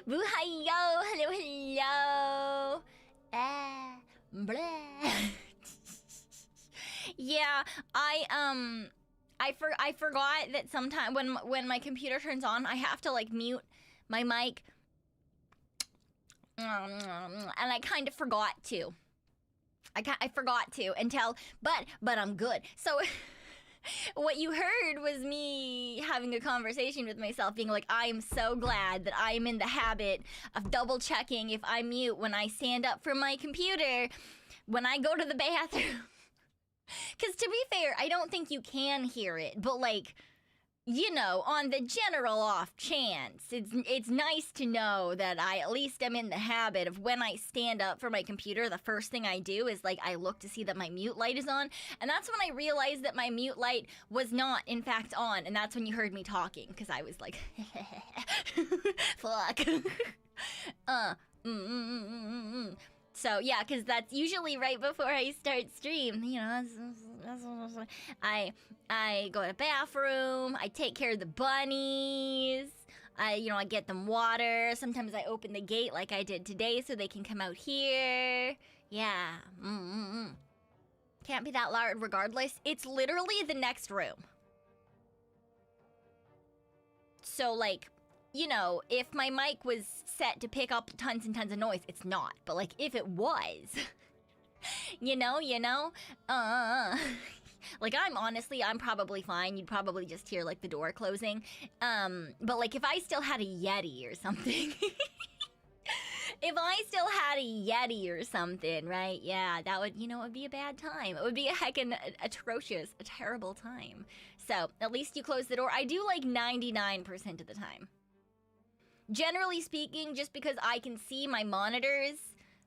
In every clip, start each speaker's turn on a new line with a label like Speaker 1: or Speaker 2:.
Speaker 1: Boo-hi-yo, hello. Blah. Yeah, I forgot that sometimes when my computer turns on, I have to like mute my mic. And I kind of forgot to. I forgot to until, but I'm good. So what you heard was me having a conversation with myself, being like, I am so glad that I am in the habit of double checking if I mute when I stand up from my computer when I go to the bathroom. Because to be fair, I don't think you can hear it, but like, you know, on the general off chance, it's nice to know that I at least am in the habit of when I stand up for my computer, the first thing I do is like I look to see that my mute light is on, and that's when I realized that my mute light was not in fact on, and that's when you heard me talking, because I was like, fuck. So yeah, because that's usually right before I start stream. You know, I go to the bathroom. I take care of the bunnies. I get them water. Sometimes I open the gate like I did today so they can come out here. Yeah. Can't be that loud regardless. It's literally the next room. So like, you know, if my mic was set to pick up tons and tons of noise, it's not. But like, if it was, you know, like I'm probably fine. You'd probably just hear like the door closing. But like if I still had a Yeti or something, right? Yeah, that would, it would be a bad time. It would be a heckin' atrocious, a terrible time. So at least you close the door. I do like 99% of the time. Generally speaking, just because I can see my monitors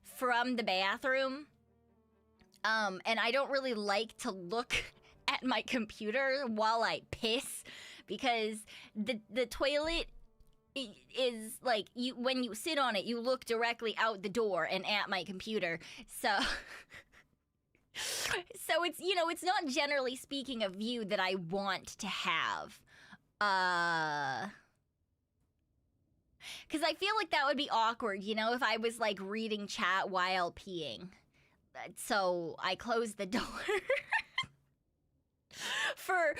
Speaker 1: from the bathroom, and I don't really like to look at my computer while I piss, because the toilet is like, when you sit on it, you look directly out the door and at my computer, so it's, it's not generally speaking a view that I want to have. Because I feel like that would be awkward, if I was, like, reading chat while peeing. So I closed the door. for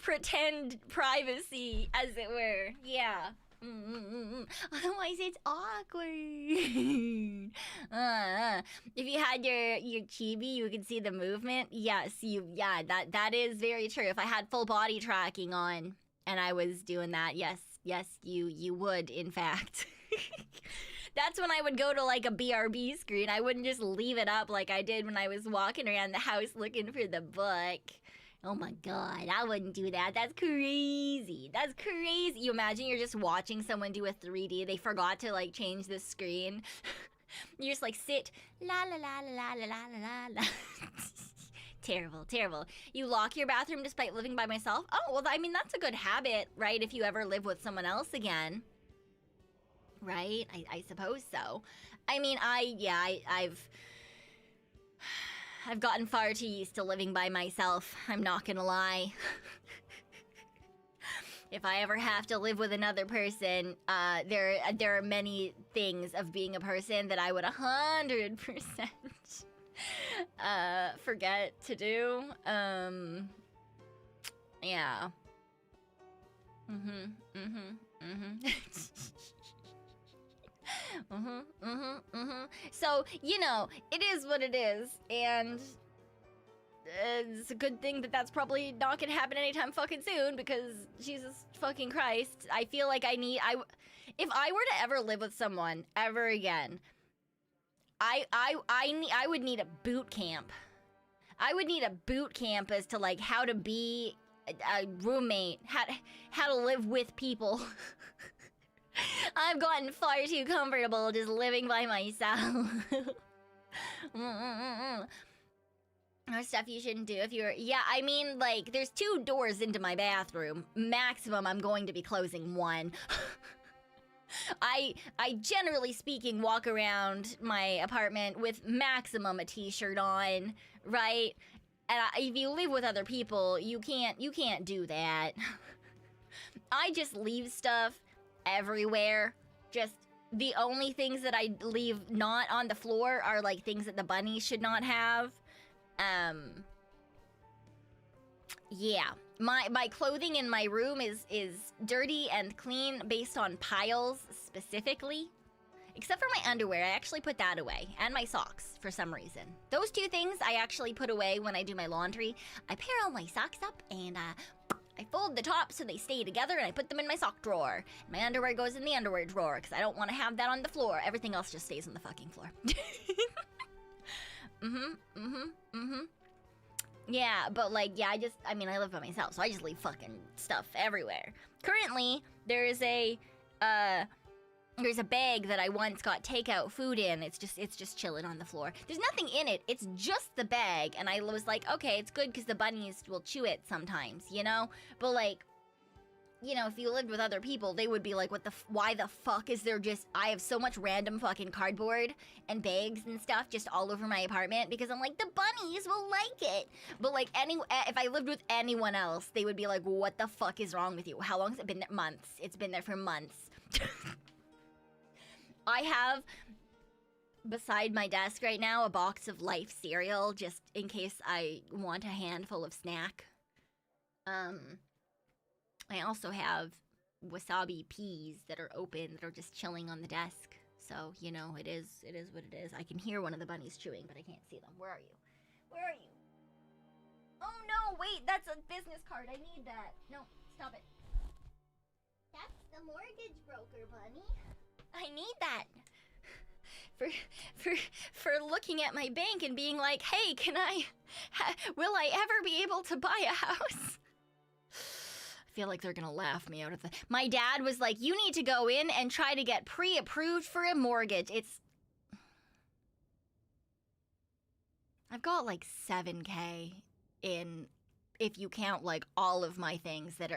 Speaker 1: pretend privacy, as it were. Yeah. Otherwise, it's awkward. If you had your chibi, you could see the movement. Yes, that is very true. If I had full body tracking on and I was doing that, yes, you would, in fact. That's when I would go to like a BRB screen. I wouldn't just leave it up like I did when I was walking around the house looking for the book. Oh my god, I wouldn't do that. That's crazy. You imagine you're just watching someone do a 3D. They forgot to like change the screen. You just like sit, la la la la la la la la. Terrible. You lock your bathroom despite living by myself? Oh, well, I mean, that's a good habit, right? If you ever live with someone else again. Right? I suppose so. I mean, I've gotten far too used to living by myself. I'm not gonna lie. If I ever have to live with another person, there are many things of being a person that I would 100% forget to do. Yeah. So, it is what it is, and it's a good thing that that's probably not gonna happen anytime fucking soon, because Jesus fucking Christ, I feel like if I were to ever live with someone ever again, I would need a boot camp. I would need a boot camp as to like how to be a roommate, how to live with people. I've gotten far too comfortable just living by myself. Stuff you shouldn't do if you're... Yeah, I mean, like, there's 2 doors into my bathroom. Maximum, I'm going to be closing one. I generally speaking, walk around my apartment with maximum a t-shirt on, right? And if you live with other people, you can't do that. I just leave stuff everywhere. Just the only things that I leave not on the floor are like things that the bunnies should not have. Yeah. My clothing in my room is dirty and clean based on piles specifically. Except for my underwear, I actually put that away. And my socks, for some reason. Those two things I actually put away when I do my laundry. I pair all my socks up and I fold the top so they stay together and I put them in my sock drawer. My underwear goes in the underwear drawer because I don't want to have that on the floor. Everything else just stays on the fucking floor. Yeah, but like, yeah, I mean, I live by myself, so I just leave fucking stuff everywhere. Currently, there's a bag that I once got takeout food in. It's just chilling on the floor. There's nothing in it. It's just the bag. And I was like, okay, it's good because the bunnies will chew it sometimes, you know? But like, you know, if you lived with other people, they would be like, why the fuck is there I have so much random fucking cardboard and bags and stuff just all over my apartment because I'm like, the bunnies will like it. But like, if I lived with anyone else, they would be like, what the fuck is wrong with you? How long has it been there? Months. It's been there for months. I have, beside my desk right now, a box of Life cereal, just in case I want a handful of snack. I also have wasabi peas that are open, that are just chilling on the desk. So, you know, it is what it is. I can hear one of the bunnies chewing, but I can't see them. Where are you? Where are you? Oh no, wait, that's a business card. I need that. No, stop it. That's the mortgage broker, bunny. I need that for looking at my bank and being like, hey, will I ever be able to buy a house? I feel like they're gonna laugh me out of my dad was like, you need to go in and try to get pre-approved for a mortgage. I've got like 7K in, if you count like all of my things that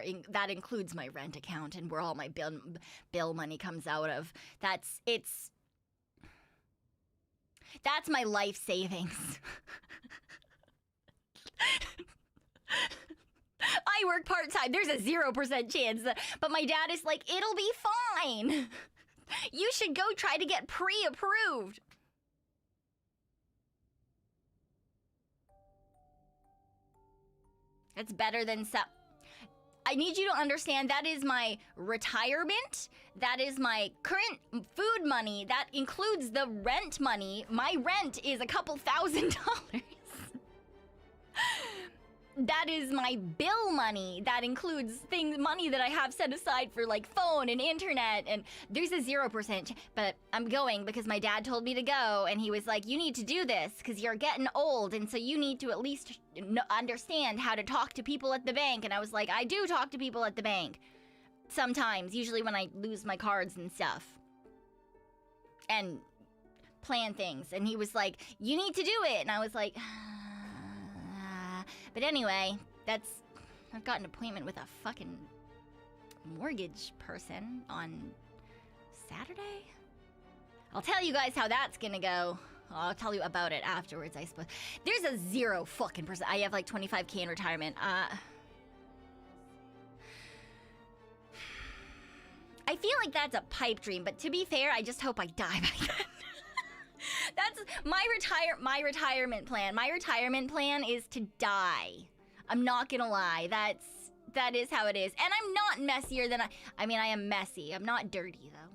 Speaker 1: includes my rent account and where all my bill money comes out of. That's my life savings. I work part-time. There's a 0% chance but my dad is like, it'll be fine. You should go try to get pre-approved. It's better than some. I need you to understand that is my retirement. That is my current food money. That includes the rent money. My rent is a couple $1,000. That is my bill money. That includes money that I have set aside for like phone and internet, and there's a 0%, but I'm going because my dad told me to go, and he was like, you need to do this because you're getting old, and so you need to at least understand how to talk to people at the bank. And I was like, I do talk to people at the bank. Sometimes, usually when I lose my cards and stuff. And plan things. And he was like, you need to do it. And I was like, but anyway, I've got an appointment with a fucking mortgage person on Saturday. I'll tell you guys how that's gonna go. I'll tell you about it afterwards, I suppose. There's a 0%. I have like 25K in retirement. I feel like that's a pipe dream, but to be fair, I just hope I die by then. That's my retirement plan. My retirement plan is to die. I'm not gonna lie. That is how it is. And I'm not messier than I mean, I am messy. I'm not dirty though.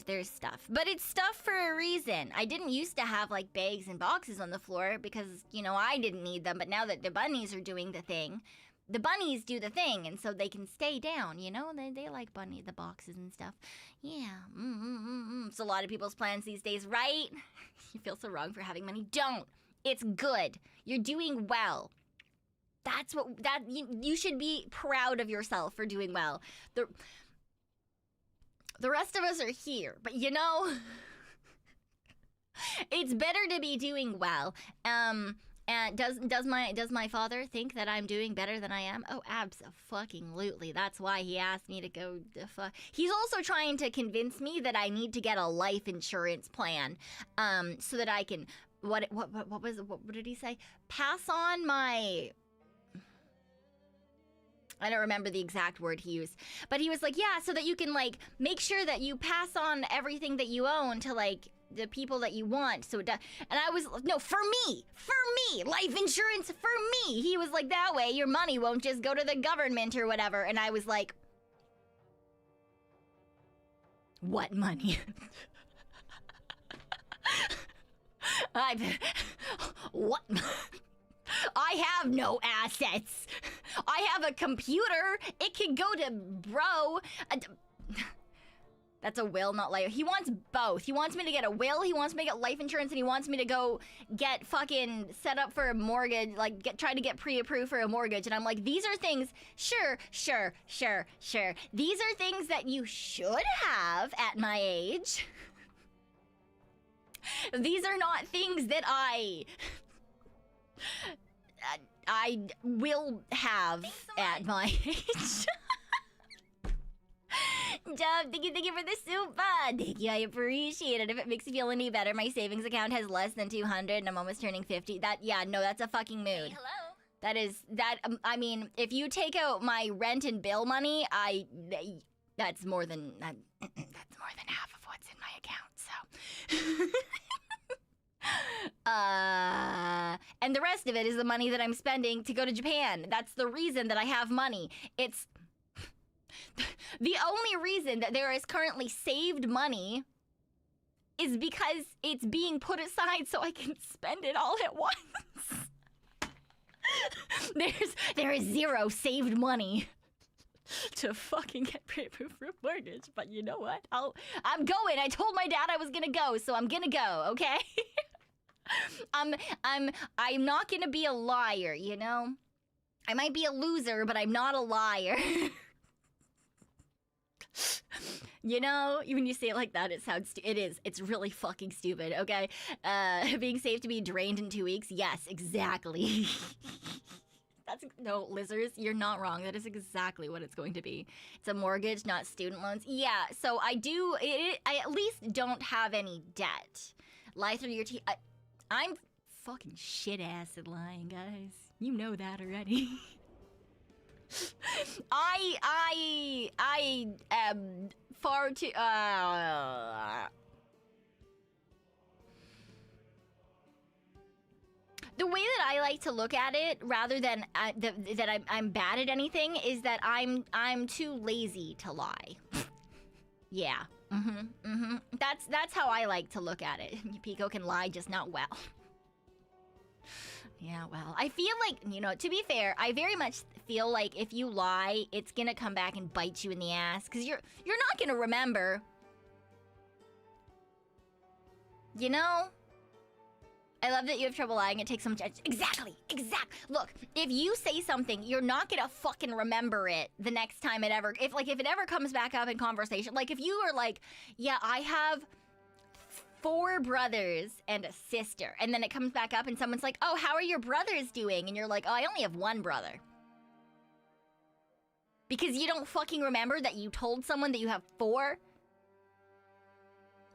Speaker 1: There's stuff. But it's stuff for a reason. I didn't used to have like bags and boxes on the floor because, you know, I didn't need them. But now that the bunnies are doing the thing, the bunnies do the thing, and so they can stay down, you know? They like the boxes and stuff. Yeah. It's a lot of people's plans these days, right? You feel so wrong for having money. Don't. It's good. You're doing well. You should be proud of yourself for doing well. The rest of us are here, but you know, it's better to be doing well. And does my father think that I'm doing better than I am? Oh, abso-fucking-lutely. That's why he asked me to go He's also trying to convince me that I need to get a life insurance plan, so that I can what did he say? Pass on my I don't remember the exact word he used, but he was like, yeah, so that you can like make sure that you pass on everything that you own to like the people that you want. So it does. And I was, no, for me, life insurance for me. He was like, that way your money won't just go to the government or whatever. And I was like, what money? What? I have no assets. I have a computer. It can go to bro. That's a will, not life. He wants both. He wants me to get a will, he wants me to get life insurance, and he wants me to go get fucking set up for a mortgage, like try to get pre-approved for a mortgage. And I'm like, these are things, sure. These are things that you should have at my age. These are not things that I will have at my age. Dub, thank you for the super. Thank you, I appreciate it. If it makes you feel any better, my savings account has less than 200 and I'm almost turning 50. Yeah, no, that's a fucking mood.
Speaker 2: Hey, hello.
Speaker 1: That is, I mean, if you take out my rent and bill money, that's more than half of what's in my account, so. And the rest of it is the money that I'm spending to go to Japan. That's the reason that I have money. It's the only reason that there is currently saved money is because it's being put aside so I can spend it all at once. There is zero saved money to fucking get pre-approved for a mortgage. But you know what? I'm going. I told my dad I was gonna go, so I'm gonna go, okay? I'm not gonna be a liar, you know? I might be a loser, but I'm not a liar. You know, when you say it like that, it sounds it's really fucking stupid, okay? Being safe to be drained in 2 weeks? Yes, exactly. No, lizards, you're not wrong. That is exactly what it's going to be. It's a mortgage, not student loans. Yeah, so I at least don't have any debt. Lie through your teeth. I'm fucking shit-ass at lying, guys. You know that already. I am far too, the way that I like to look at it, rather than that I'm bad at anything, is that I'm too lazy to lie. Yeah. That's how I like to look at it. Pekoe can lie, just not well. Yeah, well, I feel like, you know, to be fair, I very much feel like if you lie, it's gonna come back and bite you in the ass, because you're not gonna remember. You know? I love that you have trouble lying. It takes so much... Exactly. Look, if you say something, you're not gonna fucking remember it the next time it ever... If it ever comes back up in conversation, like if you are like, yeah, I have 4 brothers and a sister, and then it comes back up and someone's like, oh, how are your brothers doing? And you're like, oh, I only have 1 brother. Because you don't fucking remember that you told someone that you have 4?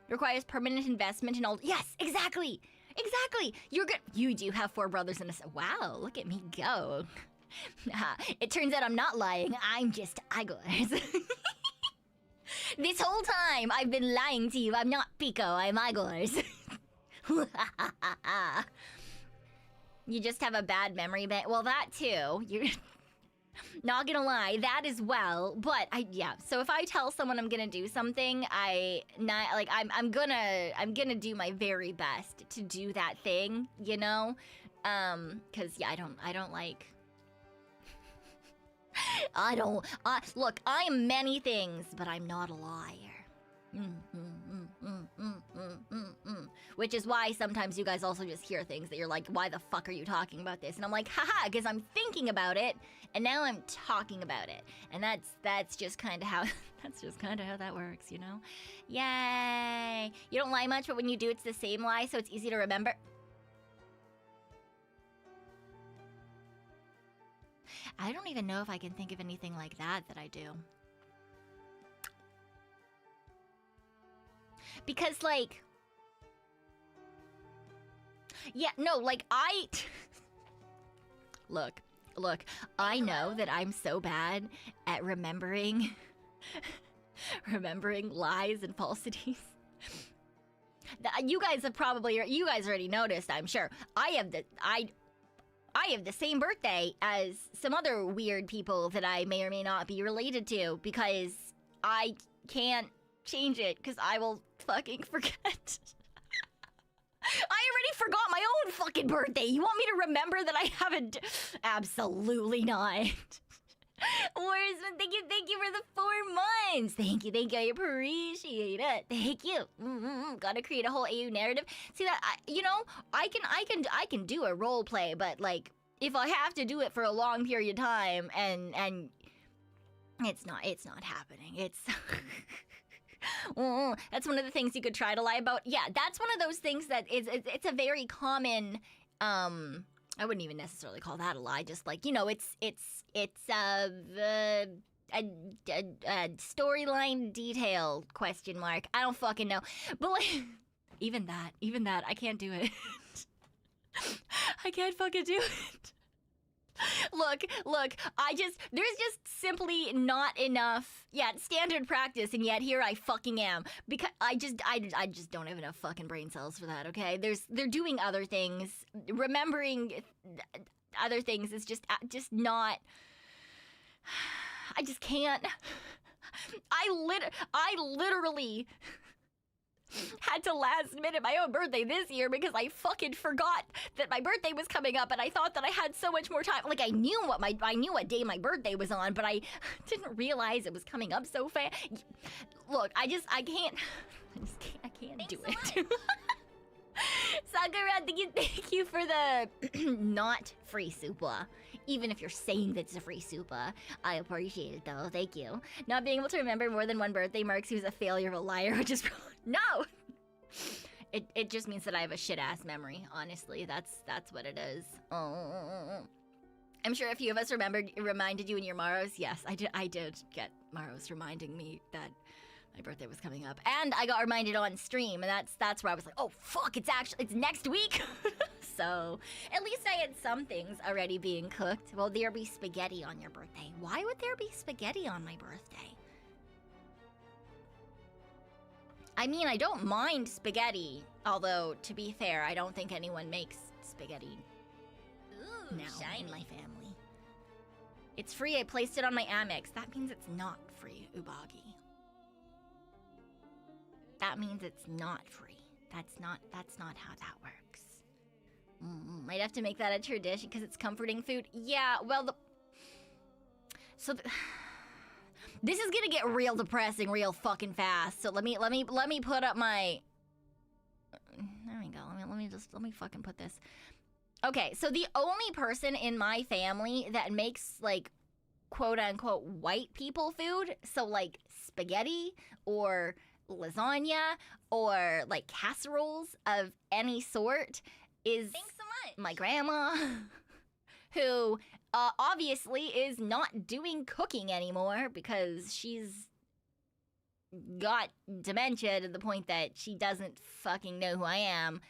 Speaker 1: Requires permanent investment and all. Yes, exactly. You're good. You do have 4 brothers and a sister. Wow, look at me go. It turns out I'm not lying. I'm just Igors. This whole time I've been lying to you. I'm not Pekoe, I'm Igors. You just have a bad memory bank. Well, that too. You're not gonna lie, that as well. But yeah. So if I tell someone I'm gonna do something, I'm gonna do my very best to do that thing. You know, because yeah, I don't like. Look, I am many things, but I'm not a liar. Which is why sometimes you guys also just hear things that you're like, why the fuck are you talking about this? And I'm like, haha, because I'm thinking about it, and now I'm talking about it. And that's just kind of how that works, you know? Yay! You don't lie much, but when you do, it's the same lie, so it's easy to remember. I don't even know if I can think of anything like that I do. Because, like... Yeah, no, like, Look, Look, I know that I'm so bad at remembering lies and falsities. You guys already noticed, I'm sure. I have the same birthday as some other weird people that I may or may not be related to, because I can't change it because I will fucking forget. I already forgot my own fucking birthday. You want me to remember that I haven't? Absolutely not. Warsman, thank you for the 4 months. Thank you, I appreciate it. Thank you. Gotta create a whole AU narrative. See that? I can do a role play, but like if I have to do it for a long period of time, and it's not happening. It's that's one of the things you could try to lie about. Yeah, that's one of those things that it's a very common. I wouldn't even necessarily call that a lie. Just like, it's a storyline detail question mark. I don't fucking know, but like, even that, I can't do it. I can't fucking do it. Look, there's just simply not enough, standard practice, and yet here I fucking am. Because I just don't have enough fucking brain cells for that, okay? They're doing other things. Remembering other things is just not, I just can't. I literally had to last minute my own birthday this year because I fucking forgot that my birthday was coming up, and I thought that I had so much more time. Like, I knew what day my birthday was on, but I didn't realize it was coming up so fast. Look, I can't do it. Sakura, thank you for the not free super. Even if you're saying that it's a free super, I appreciate it though. Thank you. Not being able to remember more than one birthday marks you as a failure of a liar, which is no. It just means that I have a shit ass memory. Honestly, that's what it is. Oh. I'm sure a few of us reminded you in your Maros. Yes, I did get Maros reminding me that my birthday was coming up, and I got reminded on stream, and that's where I was like, oh fuck, it's next week. So at least I had some things already being cooked. Will there be spaghetti on your birthday? Why would there be spaghetti on my birthday? I mean, I don't mind spaghetti, although to be fair, I don't think anyone makes spaghetti now in my family. It's free. I placed it on my Amex. That means it's not free, Ubagi. That means it's not free. That's not how that works. Might have to make that a tradition because it's comforting food. Yeah, well, this is gonna get real depressing real fucking fast. So let me put up my. There we go. Let me fucking put this. Okay, so the only person in my family that makes like quote unquote white people food, so like spaghetti or lasagna or like casseroles of any sort, is
Speaker 2: thanks so much,
Speaker 1: my grandma, who obviously is not doing cooking anymore because she's got dementia to the point that she doesn't fucking know who I am.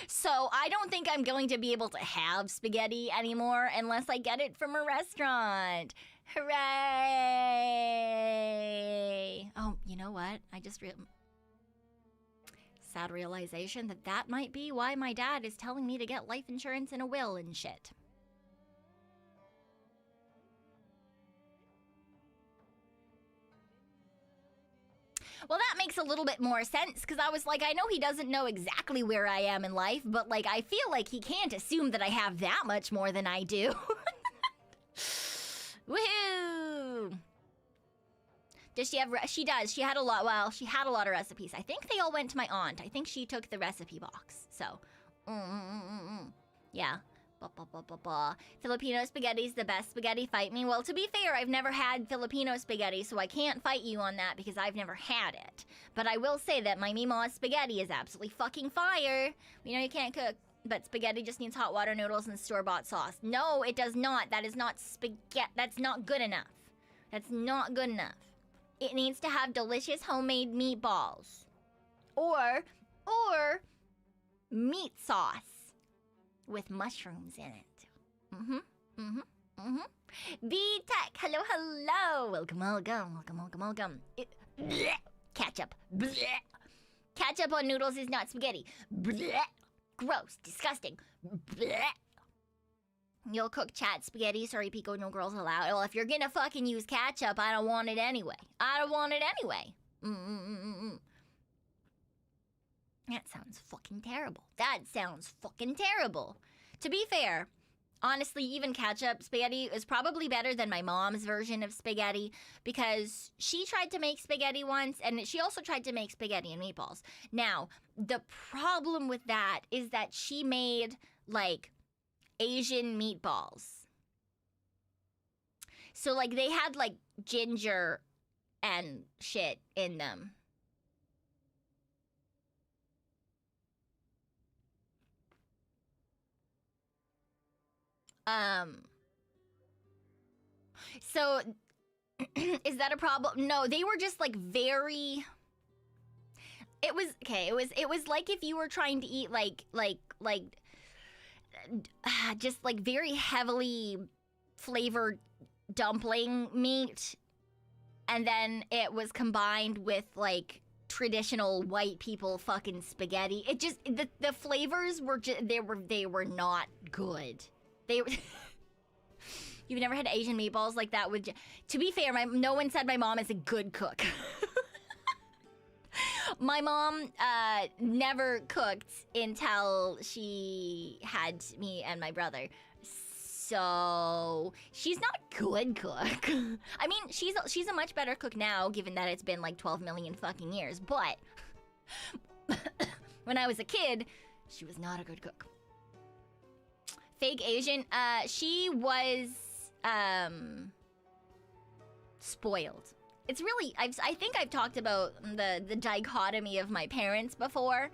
Speaker 1: So I don't think I'm going to be able to have spaghetti anymore unless I get it from a restaurant. Hooray! Oh, you know what? I just sad realization that might be why my dad is telling me to get life insurance and a will and shit. Well, that makes a little bit more sense, because I was like, I know he doesn't know exactly where I am in life, but like, I feel like he can't assume that I have that much more than I do. Woohoo! Does she have, she does, she had a lot of recipes. I think they all went to my aunt. I think she took the recipe box, so. Yeah. Filipino spaghetti is the best spaghetti, fight me. Well, to be fair, I've never had Filipino spaghetti, so I can't fight you on that because I've never had it. But I will say that my Mima's spaghetti is absolutely fucking fire. We know you can't cook, but spaghetti just needs hot water noodles and store-bought sauce. No, it does not. That is not spaghetti. That's not good enough. That's not good enough. It needs to have delicious homemade meatballs. Or meat sauce with mushrooms in it. B-Tech, hello, hello. Welcome. Ketchup. Blech. Ketchup on noodles is not spaghetti. Blech. Gross, disgusting. Blech. You'll cook chat spaghetti. Sorry, Pekoe, no girls allowed. Well, if you're gonna fucking use ketchup, I don't want it anyway. That sounds fucking terrible. To be fair, honestly, even ketchup spaghetti is probably better than my mom's version of spaghetti because she tried to make spaghetti once and she also tried to make spaghetti and meatballs. Now, the problem with that is that she made, like, Asian meatballs. So, like, they had, like, ginger and shit in them. So, is that a problem? No, they were just, like, very... It was like if you were trying to eat, just, like, very heavily flavored dumpling meat, and then it was combined with, like, traditional white people fucking spaghetti. It just, the flavors were just, they were not good. They were... You've never had Asian meatballs like that with... To be fair, no one said my mom is a good cook. My mom never cooked until she had me and my brother. So she's not good cook. I mean, she's a much better cook now, given that it's been like 12 million fucking years. But when I was a kid, she was not a good cook. Fake Asian, she was spoiled. It's really, I think I've talked about the dichotomy of my parents before,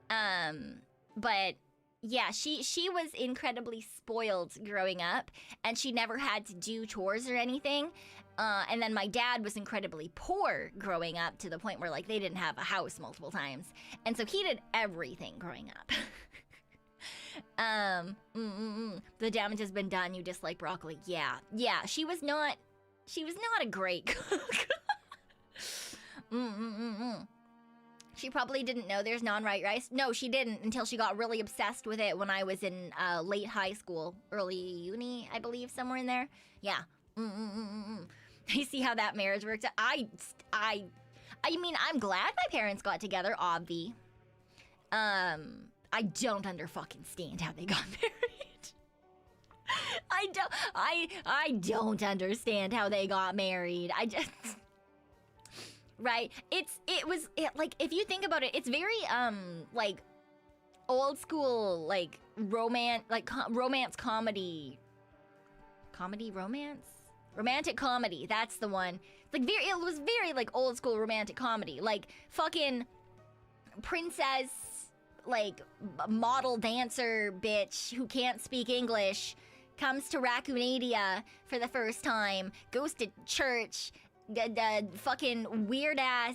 Speaker 1: but yeah, she was incredibly spoiled growing up, and she never had to do chores or anything. And then my dad was incredibly poor growing up to the point where, like, they didn't have a house multiple times, and so he did everything growing up. The damage has been done. You dislike broccoli. Yeah, she was not a great cook. She probably didn't know there's non-white rice. No, she didn't until she got really obsessed with it when I was in late high school, early uni, I believe, somewhere in there. Yeah. You see how that marriage works out? I mean, I'm glad my parents got together, obvi. I don't stand how they got married. I don't understand how they got married. I just... Right? Like, if you think about it, it's very, like, old school, like, romance comedy. Romantic comedy, that's the one. Like, it was very, like, old school romantic comedy. Like, fucking princess, like, model dancer bitch who can't speak English comes to Raccoonadia for the first time, goes to church, the fucking weird-ass,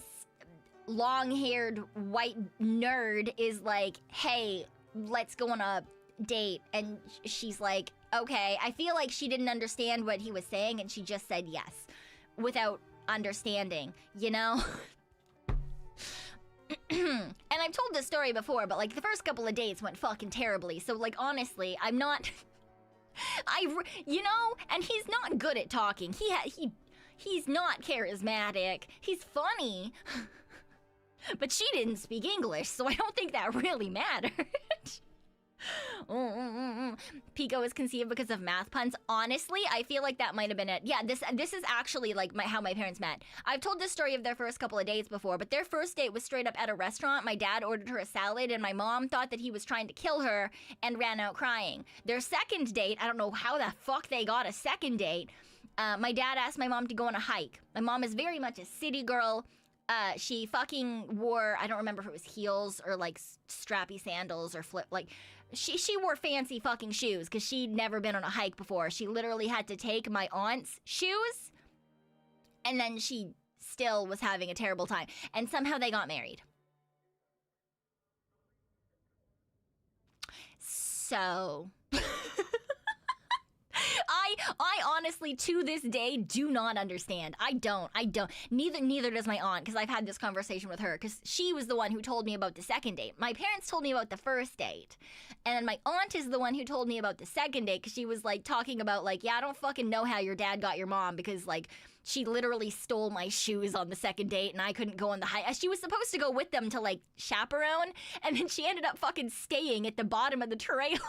Speaker 1: long-haired white nerd is like, hey, let's go on a date, and she's like, okay. I feel like she didn't understand what he was saying, and she just said yes, without understanding, you know? And I've told this story before, but, like, the first couple of dates went fucking terribly, so, like, honestly, I'm not... you know, and he's not good at talking. He's not charismatic. He's funny. But she didn't speak English, so I don't think that really mattered. Pekoe was conceived because of math puns. Honestly, I feel like that might have been it. Yeah, this is actually like how my parents met. I've told this story of their first couple of dates before, but their first date was straight up at a restaurant. My dad ordered her a salad, and my mom thought that he was trying to kill her and ran out crying. Their second date, I don't know how the fuck they got a second date. My dad asked my mom to go on a hike. My mom is very much a city girl. She fucking wore, I don't remember if it was heels or like strappy sandals or flip, like she wore fancy fucking shoes because she'd never been on a hike before. She literally had to take my aunt's shoes, and then she still was having a terrible time. And somehow they got married. So I honestly, to this day, do not understand. I don't. Neither does my aunt, because I've had this conversation with her, because she was the one who told me about the second date. My parents told me about the first date. And then my aunt is the one who told me about the second date, because she was, like, talking about, like, yeah, I don't fucking know how your dad got your mom, because, like, she literally stole my shoes on the second date, and I couldn't go on the hike. She was supposed to go with them to, like, chaperone, and then she ended up fucking staying at the bottom of the trail.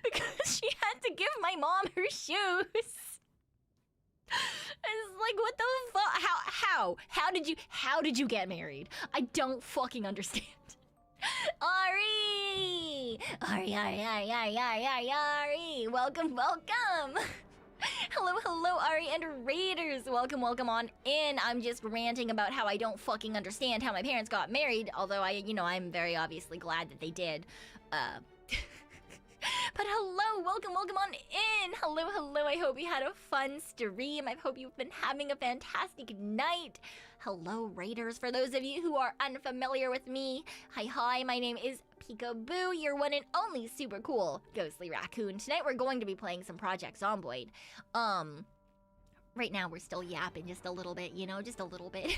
Speaker 1: Because she had to give my mom her shoes. It's like, what the fuck? How did you get married? I don't fucking understand. Ari! Welcome. Hello, Ari and Raiders. Welcome on in. I'm just ranting about how I don't fucking understand how my parents got married, although I'm very obviously glad that they did. But hello, welcome on in. Hello, I hope you had a fun stream. I hope you've been having a fantastic night. Hello, Raiders. For those of you who are unfamiliar with me, hi, my name is Pekoe, your one and only super cool ghostly raccoon. Tonight we're going to be playing some Project Zomboid. Right now we're still yapping just a little bit, just a little bit.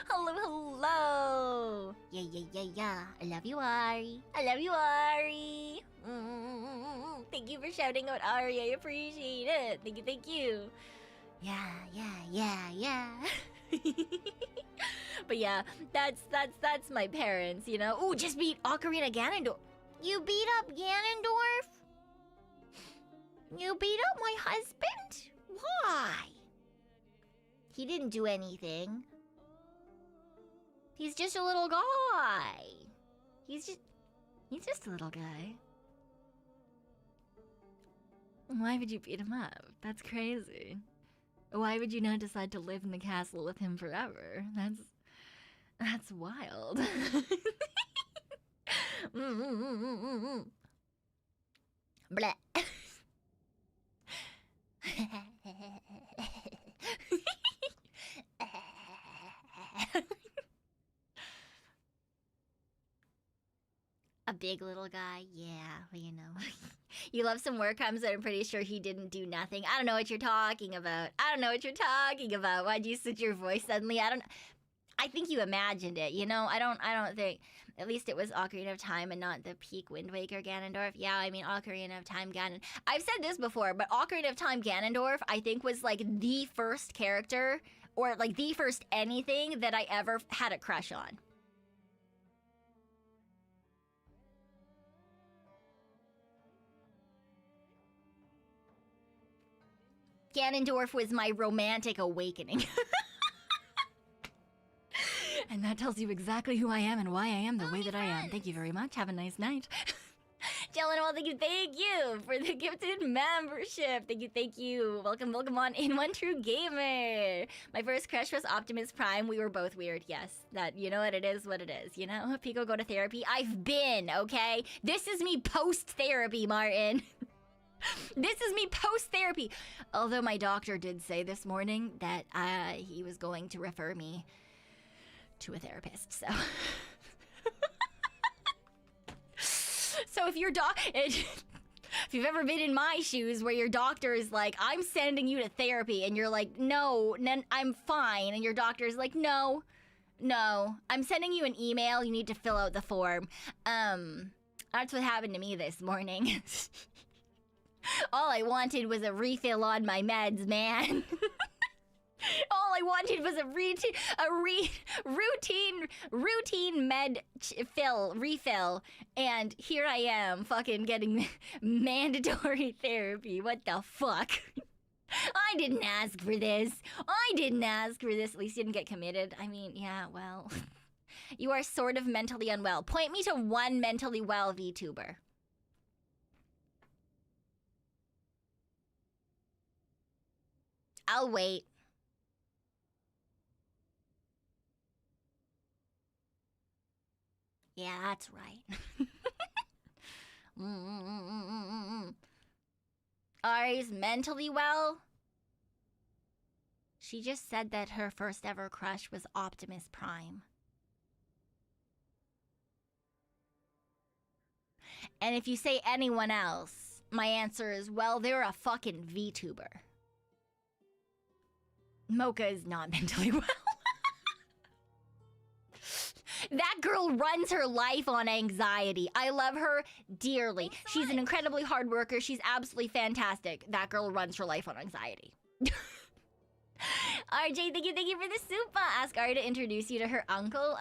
Speaker 1: Hello. Yeah. I love you, Ari. Thank you for shouting out Ari. I appreciate it. Thank you. Yeah. But yeah, that's my parents, Ooh, just beat Ocarina Ganondorf. You beat up Ganondorf? You beat up my husband? Why? He didn't do anything. He's just a little guy. He's just a little guy. Why would you beat him up? That's crazy. Why would you not decide to live in the castle with him forever? That's wild. Bleh. A big little guy? Yeah, well, You love some work comes, but I'm pretty sure he didn't do nothing. I don't know what you're talking about. Why'd you switch your voice suddenly? I think you imagined it, I don't think... At least it was Ocarina of Time and not the peak Wind Waker Ganondorf. Yeah, I mean, Ocarina of Time Ganon... I've said this before, but Ocarina of Time Ganondorf, I think, was, like, the first character, or, like, the first anything that I ever had a crush on. Ganondorf was my romantic awakening. And that tells you exactly who I am and why I am the way that I am. Thank you very much. Have a nice night. Jellenwell, thank you for the gifted membership. Thank you. Welcome on in, One True Gamer. My first crush was Optimus Prime. We were both weird, yes. That, what it is, Pico, go to therapy. I've been, okay? This is me post-therapy, Martin. This is me post-therapy. Although my doctor did say this morning that he was going to refer me to a therapist, so... So if you've ever been in my shoes where your doctor is like, I'm sending you to therapy, and you're like, no, I'm fine, and your doctor is like, no, I'm sending you an email, you need to fill out the form. That's what happened to me this morning. All I wanted was a refill on my meds, man. All I wanted was a routine med refill, and here I am, fucking getting mandatory therapy. What the fuck? I didn't ask for this. At least you didn't get committed. I mean, yeah, well, you are sort of mentally unwell. Point me to one mentally well VTuber. I'll wait. Yeah, that's right. Ari's mentally well? She just said that her first ever crush was Optimus Prime. And if you say anyone else, my answer is, well, they're a fucking VTuber. Mocha is not mentally well. That girl runs her life on anxiety. I love her dearly. She's an incredibly hard worker. She's absolutely fantastic. That girl runs her life on anxiety. RJ, thank you for the super. Ask Ari to introduce you to her uncle.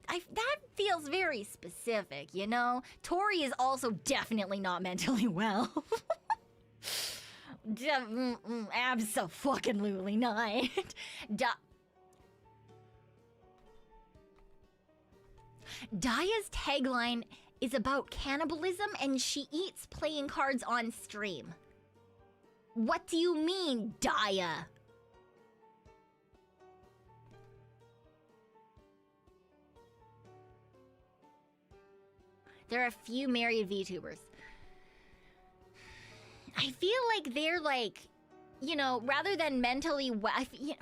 Speaker 1: That feels very specific, you know? Tori is also definitely not mentally well. Abso-fucking-lutely not. Daya's tagline is about cannibalism and she eats playing cards on stream. What do you mean, Daya? There are a few married VTubers. I feel like they're like, you know, rather than mentally well, I feel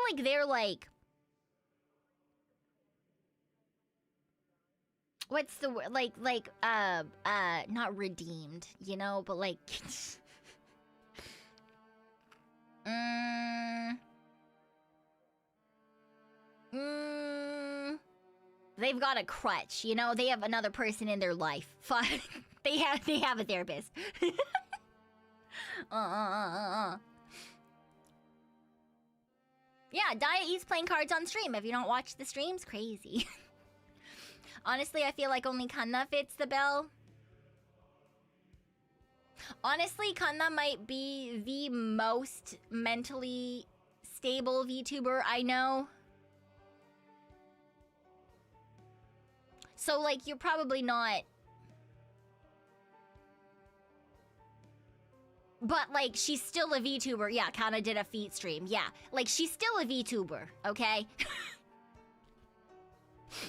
Speaker 1: like they're like, what's the word? Like, not redeemed, you know, but like, they've got a crutch, you know, they have another person in their life. They have a therapist. Yeah, Daya eats playing cards on stream. If you don't watch the streams, crazy. Honestly, I feel like only Kanna fits the bill. Honestly, Kanna might be the most mentally stable VTuber I know. So, like, you're probably not... But, like, she's still a VTuber. Yeah, Kanna did a feat stream. Yeah, like, she's still a VTuber, okay?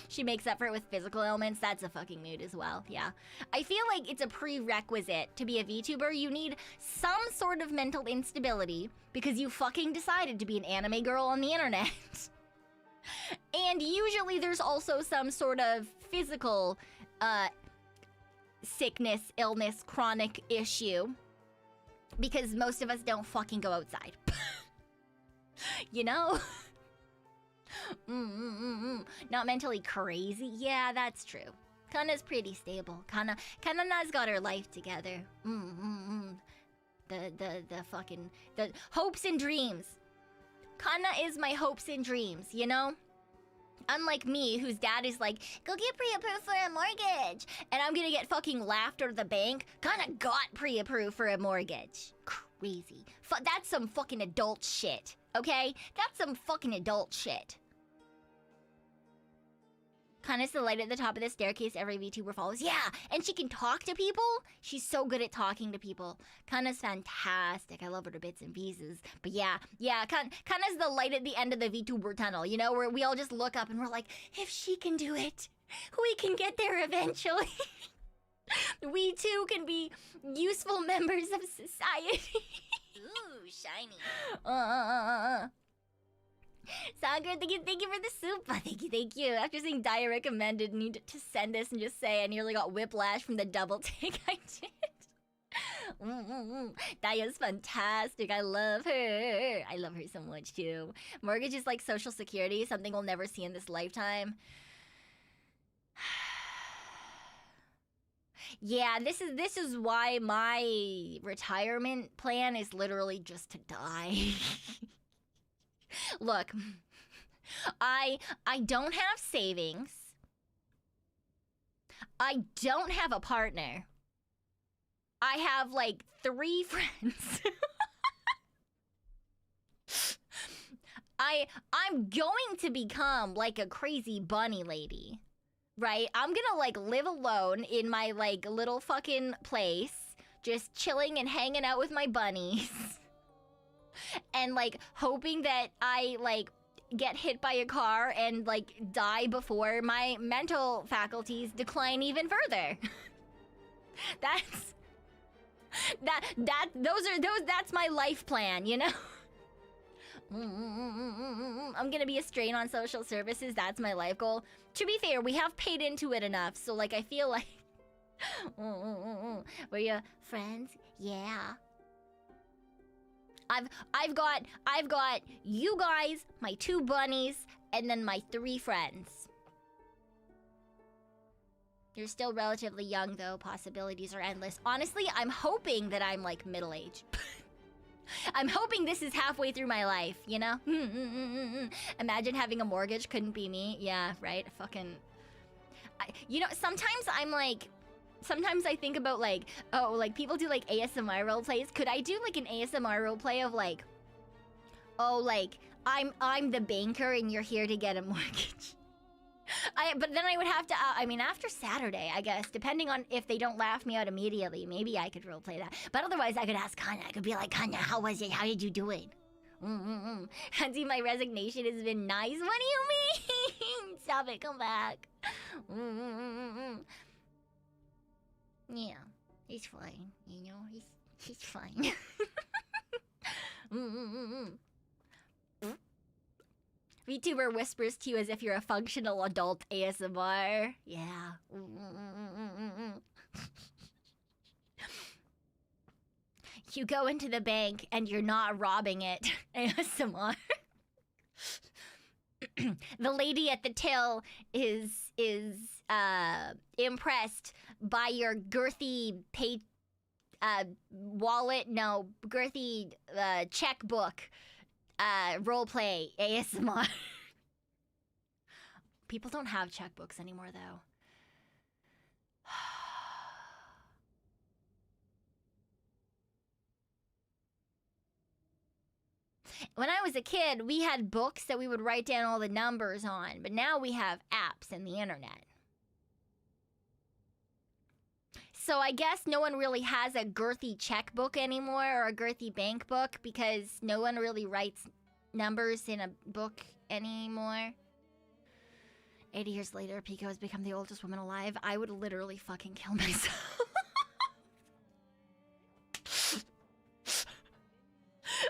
Speaker 1: She makes up for it with physical ailments. That's a fucking mood as well, yeah. I feel like it's a prerequisite to be a VTuber. You need some sort of mental instability because you fucking decided to be an anime girl on the internet. And usually there's also some sort of physical sickness, illness, chronic issue. Because most of us don't fucking go outside. You know? Not mentally crazy. Yeah, that's true. Kanna's pretty stable. Kanna's got her life together. The hopes and dreams. Kanna is my hopes and dreams, you know? Unlike me, whose dad is like, go get pre-approved for a mortgage. And I'm gonna get fucking laughed out of the bank. Kanna got pre-approved for a mortgage. Crazy. That's some fucking adult shit, okay? That's some fucking adult shit. Kanna's the light at the top of the staircase every VTuber follows. Yeah, and she can talk to people. She's so good at talking to people. Kanna's fantastic. I love her to bits and pieces. But yeah, Kanna's the light at the end of the VTuber tunnel, you know, where we all just look up and we're like, if she can do it, we can get there eventually. We too can be useful members of society. Ooh, shiny. Sagar, thank you for the soup. Thank you. After seeing Daya recommended me to send this and just say I nearly got whiplash from the double take I did. Daya's fantastic. I love her. I love her so much too. Mortgage is like social security, something we'll never see in this lifetime. Yeah, this is why my retirement plan is literally just to die. Look, I don't have savings. I don't have a partner. I have like 3 friends. I'm going to become like a crazy bunny lady. Right? I'm gonna like live alone in my like little fucking place, just chilling and hanging out with my bunnies. And like hoping that I like get hit by a car and like die before my mental faculties decline even further. That's my life plan, you know? I'm gonna be a strain on social services. That's my life goal. To be fair, we have paid into it enough, so like I feel like we're your friends. Yeah. I've got you guys, my 2 bunnies, and then my 3 friends. You're still relatively young though. Possibilities are endless. Honestly, I'm hoping that I'm like middle-aged. I'm hoping this is halfway through my life, you know? Imagine having a mortgage, couldn't be me. Yeah, right? Fucking... you know, sometimes I think about like, oh, like people do like ASMR roleplays. Could I do like an ASMR roleplay of like, oh, like, I'm the banker and you're here to get a mortgage? But then I would have to, I mean, after Saturday, I guess, depending on if they don't laugh me out immediately, maybe I could roleplay that. But otherwise, I could ask Kanya. I could be like, Kanya, how was it? How did you do it? Hansi, my resignation has been nice. What do you mean? Stop it, come back. Yeah, he's fine. You know, he's fine. VTuber whispers to you as if you're a functional adult ASMR. Yeah. You go into the bank and you're not robbing it. ASMR. The lady at the till is impressed by your girthy wallet. No, girthy checkbook. Roleplay ASMR. People don't have checkbooks anymore, though. When I was a kid, we had books that we would write down all the numbers on, but now we have apps and the internet. So I guess no one really has a girthy checkbook anymore or a girthy bank book because no one really writes numbers in a book anymore. 80 years later, Pekoe has become the oldest woman alive. I would literally fucking kill myself.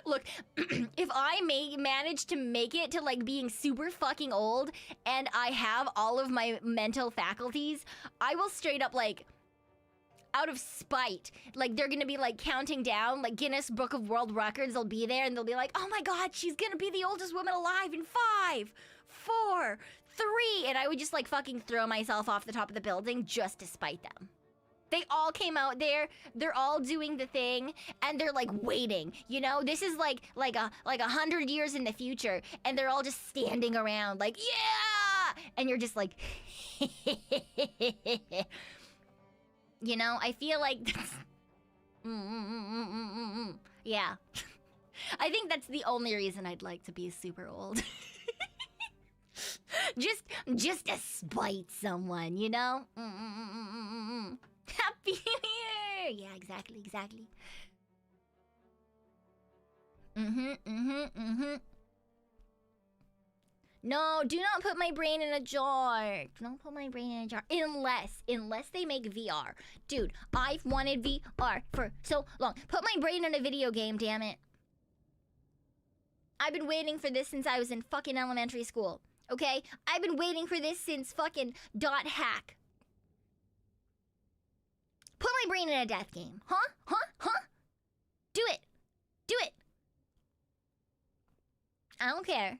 Speaker 1: Look, if I manage to make it to like being super fucking old and I have all of my mental faculties, I will straight up like, out of spite, like they're gonna be like counting down, like Guinness Book of World Records will be there and they'll be like, oh my god, she's gonna be the oldest woman alive in 5, 4, 3, and I would just like fucking throw myself off the top of the building just to spite them. They all came out there, they're all doing the thing, and they're like waiting, you know? This is like 100 years in the future, and they're all just standing around like, yeah! And you're just like, you know, I feel like that's... Yeah. I think that's the only reason I'd like to be super old. just to spite someone, you know? Happy New Year! Yeah, exactly. No, do not put my brain in a jar. Don't put my brain in a jar. Unless they make VR. Dude, I've wanted VR for so long. Put my brain in a video game, damn it. I've been waiting for this since I was in fucking elementary school. Okay? I've been waiting for this since fucking .hack. Put my brain in a death game. Huh? Do it. I don't care.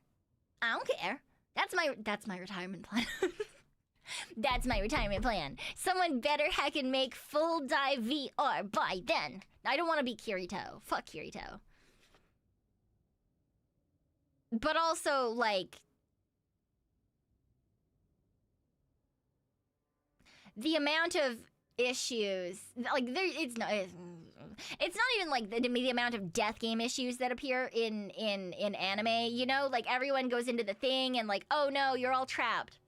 Speaker 1: That's my retirement plan. That's my retirement plan. Someone better heckin' make full dive VR by then. I don't want to be Kirito. Fuck Kirito. But also, like... the amount of issues... like, it's not even like the amount of death game issues that appear in anime, you know? Like, everyone goes into the thing and like, oh no, you're all trapped.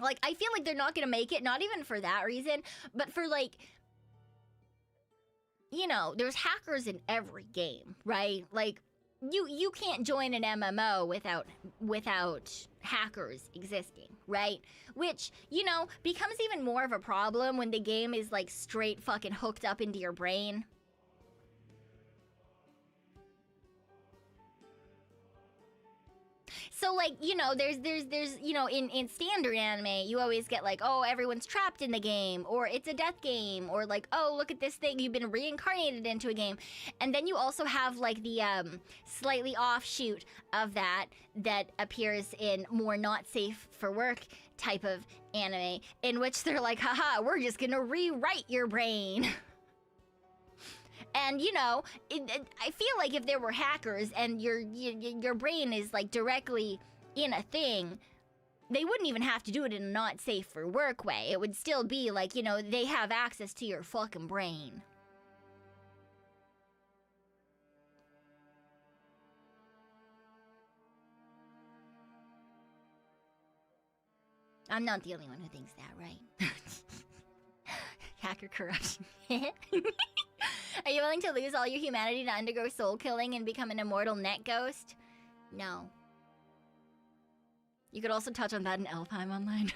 Speaker 1: Like, I feel like they're not gonna make it, not even for that reason, but for like, you know, there's hackers in every game, right? Like, you can't join an MMO without hackers existing, right? Which, you know, becomes even more of a problem when the game is like straight fucking hooked up into your brain. So like, you know, there's you know, in standard anime, you always get like, oh, everyone's trapped in the game, or it's a death game, or like, oh, look at this thing, you've been reincarnated into a game. And then you also have like the slightly offshoot of that appears in more not safe for work type of anime, in which they're like, haha, we're just gonna rewrite your brain. And, you know, I feel like if there were hackers and your brain is, like, directly in a thing, they wouldn't even have to do it in a not safe for work way. It would still be like, you know, they have access to your fucking brain. I'm not the only one who thinks that, right? Hacker corruption. Are you willing to lose all your humanity to undergo soul killing and become an immortal net ghost? No. You could also touch on that in Elfheim Online.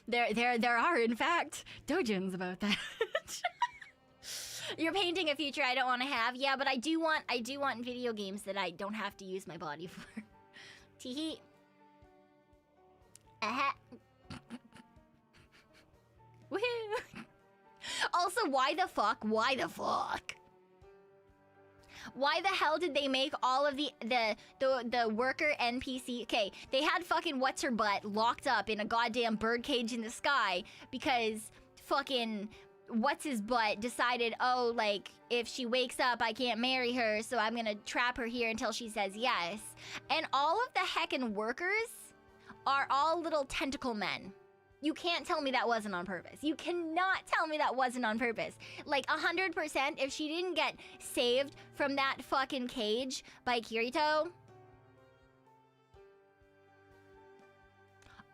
Speaker 1: There are, in fact, dojins about that. You're painting a future I don't want to have. Yeah, but I do want video games that I don't have to use my body for. Teehee. Woohoo! Also, why the fuck? Why the fuck? Why the hell did they make all of the worker NPC? Okay, they had fucking what's her butt locked up in a goddamn birdcage in the sky because fucking what's his butt decided, oh, like, if she wakes up, I can't marry her, so I'm gonna trap her here until she says yes. And all of the heckin' workers are all little tentacle men. You can't tell me that wasn't on purpose. You cannot tell me that wasn't on purpose. Like, 100%, if she didn't get saved from that fucking cage by Kirito...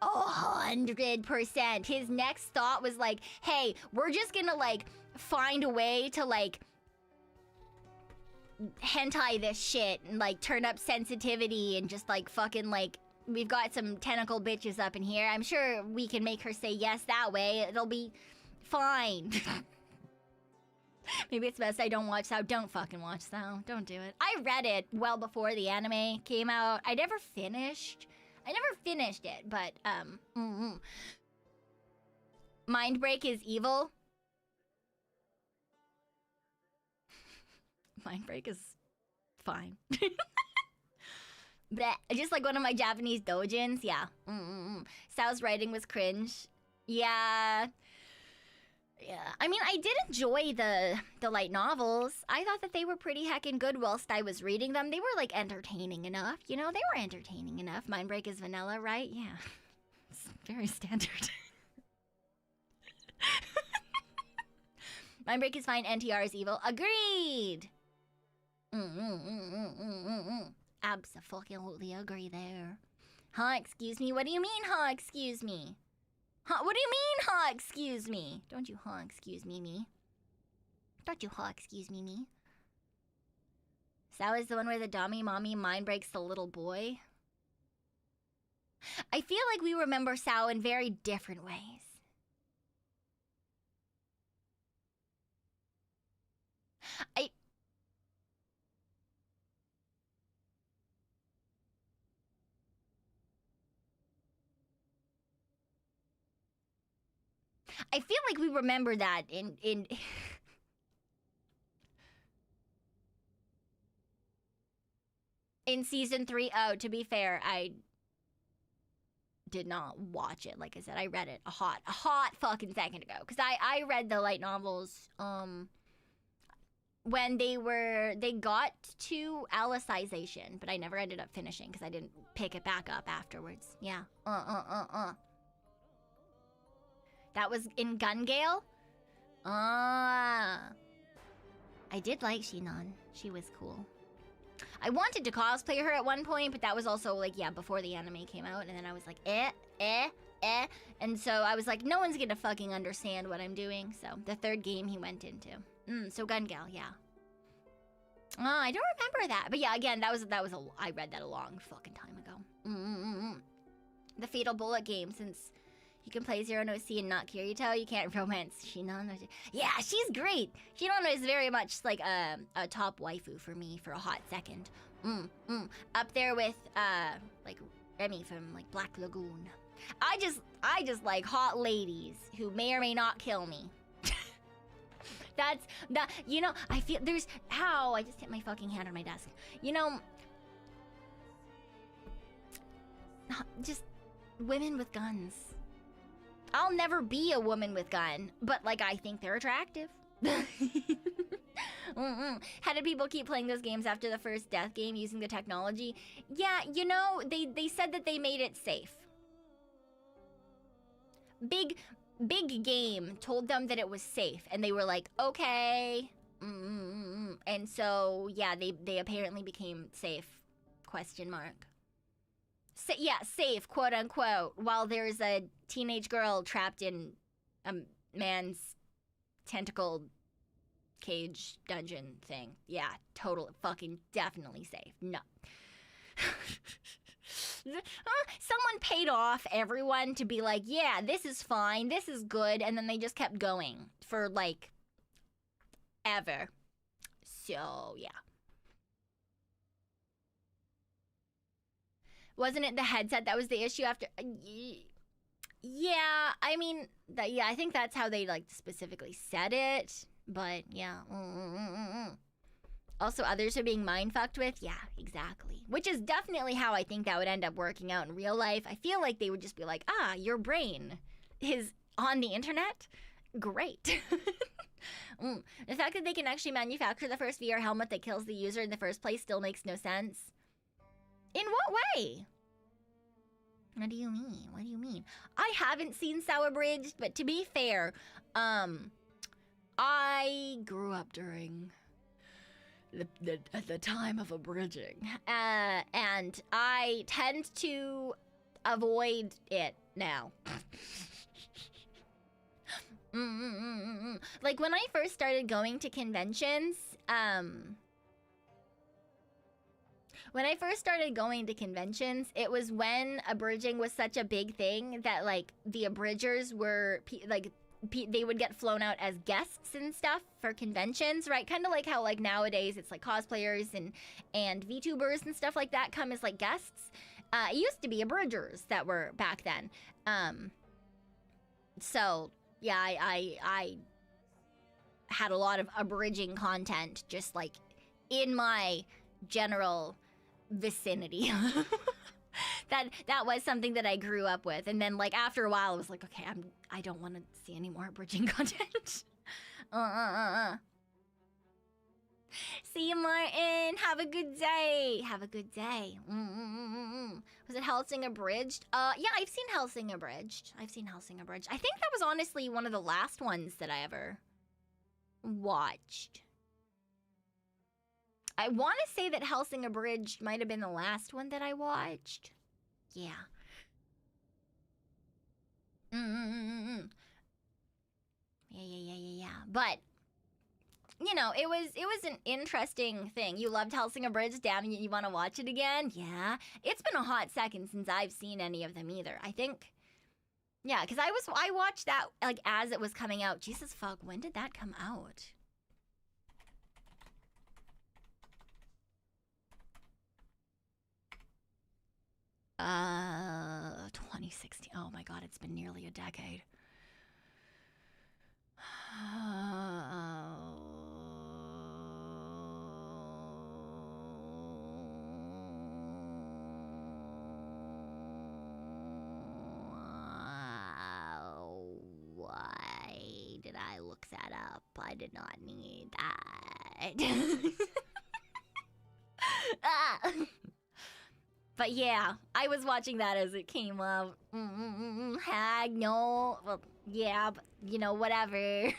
Speaker 1: 100%. His next thought was like, hey, we're just gonna, like, find a way to, like, hentai this shit and, like, turn up sensitivity and just, like, fucking, like... We've got some tentacle bitches up in here. I'm sure we can make her say yes that way. It'll be fine. Maybe it's best I don't watch Sao. Don't fucking watch Sao. Don't do it. I read it well before the anime came out. I never finished it, but, Mindbreak is evil. Mindbreak is fine. Bleh. Just like one of my Japanese dojins, yeah. Sao's writing was cringe. Yeah. I mean, I did enjoy the light novels. I thought that they were pretty heckin' good whilst I was reading them. They were, like, entertaining enough. You know, they were entertaining enough. Mindbreak is vanilla, right? Yeah. It's very standard. Mindbreak is fine, NTR is evil. Agreed! Abso-fucking-lutely agree there. Huh, excuse me? What do you mean, huh, excuse me? Huh, what do you mean, huh, excuse me? Don't you huh, excuse me? Don't you huh, excuse me? Sao is the one where the dummy mommy mind breaks the little boy? I feel like we remember Sao in very different ways. I feel like we remember that in in season 3. Oh, to be fair, I did not watch it. Like I said, I read it a hot fucking second ago. Because I read the light novels when they got to Alicization, but I never ended up finishing because I didn't pick it back up afterwards. Yeah. That was in Gun Gale? I did like Shinon. She was cool. I wanted to cosplay her at one point, but that was also, like, yeah, before the anime came out. And then I was like, And so I was like, no one's gonna fucking understand what I'm doing. So the third game he went into. So Gun Gale, yeah. I don't remember that. But yeah, again, I read that a long fucking time ago. The Fatal Bullet game, since You can play Zero no C and not Kirito. You can't romance Shinano. Yeah, she's great. Shinano is very much like a top waifu for me for a hot second. Up there with like Remy from like Black Lagoon. I just like hot ladies who may or may not kill me. That's that. You know, I feel there's how I just hit my fucking hand on my desk. You know, just women with guns. I'll never be a woman with gun, but like I think they're attractive. How did people keep playing those games after the first death game using the technology? Yeah, you know, they said that they made it safe. Big Game told them that it was safe, and they were like, okay. And so, yeah, they apparently became safe, question mark. Yeah, safe, quote unquote, while there's a teenage girl trapped in a man's tentacled cage dungeon thing. Yeah, total fucking definitely safe. No. Someone paid off everyone to be like, yeah, this is fine, this is good, and then they just kept going for like ever. So, yeah. Wasn't it the headset that was the issue after? Yeah, I mean, yeah, I think that's how they like specifically said it. But yeah. Also, others are being mind fucked with. Yeah, exactly. Which is definitely how I think that would end up working out in real life. I feel like they would just be like, ah, your brain is on the internet. Great. The fact that they can actually manufacture the first VR helmet that kills the user in the first place still makes no sense. In what way? What do you mean? What do you mean? I haven't seen Sour Bridged, but to be fair, I grew up during the time of abridging, and I tend to avoid it now. Like when I first started going to conventions, it was when abridging was such a big thing that like the abridgers were they would get flown out as guests and stuff for conventions, right? Kind of like how like nowadays it's like cosplayers and Vtubers and stuff like that come as like guests. It used to be abridgers that were back then. So yeah, I had a lot of abridging content just like in my general vicinity. That was something that I grew up with, and then like after a while I was like, okay, I don't want to see any more abridging content. See you, Martin. Have a good day. Have a good day. Was it Hellsing Abridged? Yeah, I've seen Hellsing Abridged. I think that was honestly one of the last ones that I ever watched. I want to say that Hellsing Abridged might have been the last one that I watched. Yeah. Yeah. But you know, it was an interesting thing. You loved Hellsing Abridged, damn, you want to watch it again? Yeah. It's been a hot second since I've seen any of them either. I think, yeah, because I watched that like as it was coming out. Jesus fuck, when did that come out? Uh, 2016. Oh my god, it's been nearly a decade. Why did I look that up? I did not need that. But yeah, I was watching that as it came up. Hag, no. Well, yeah, but, you know, whatever.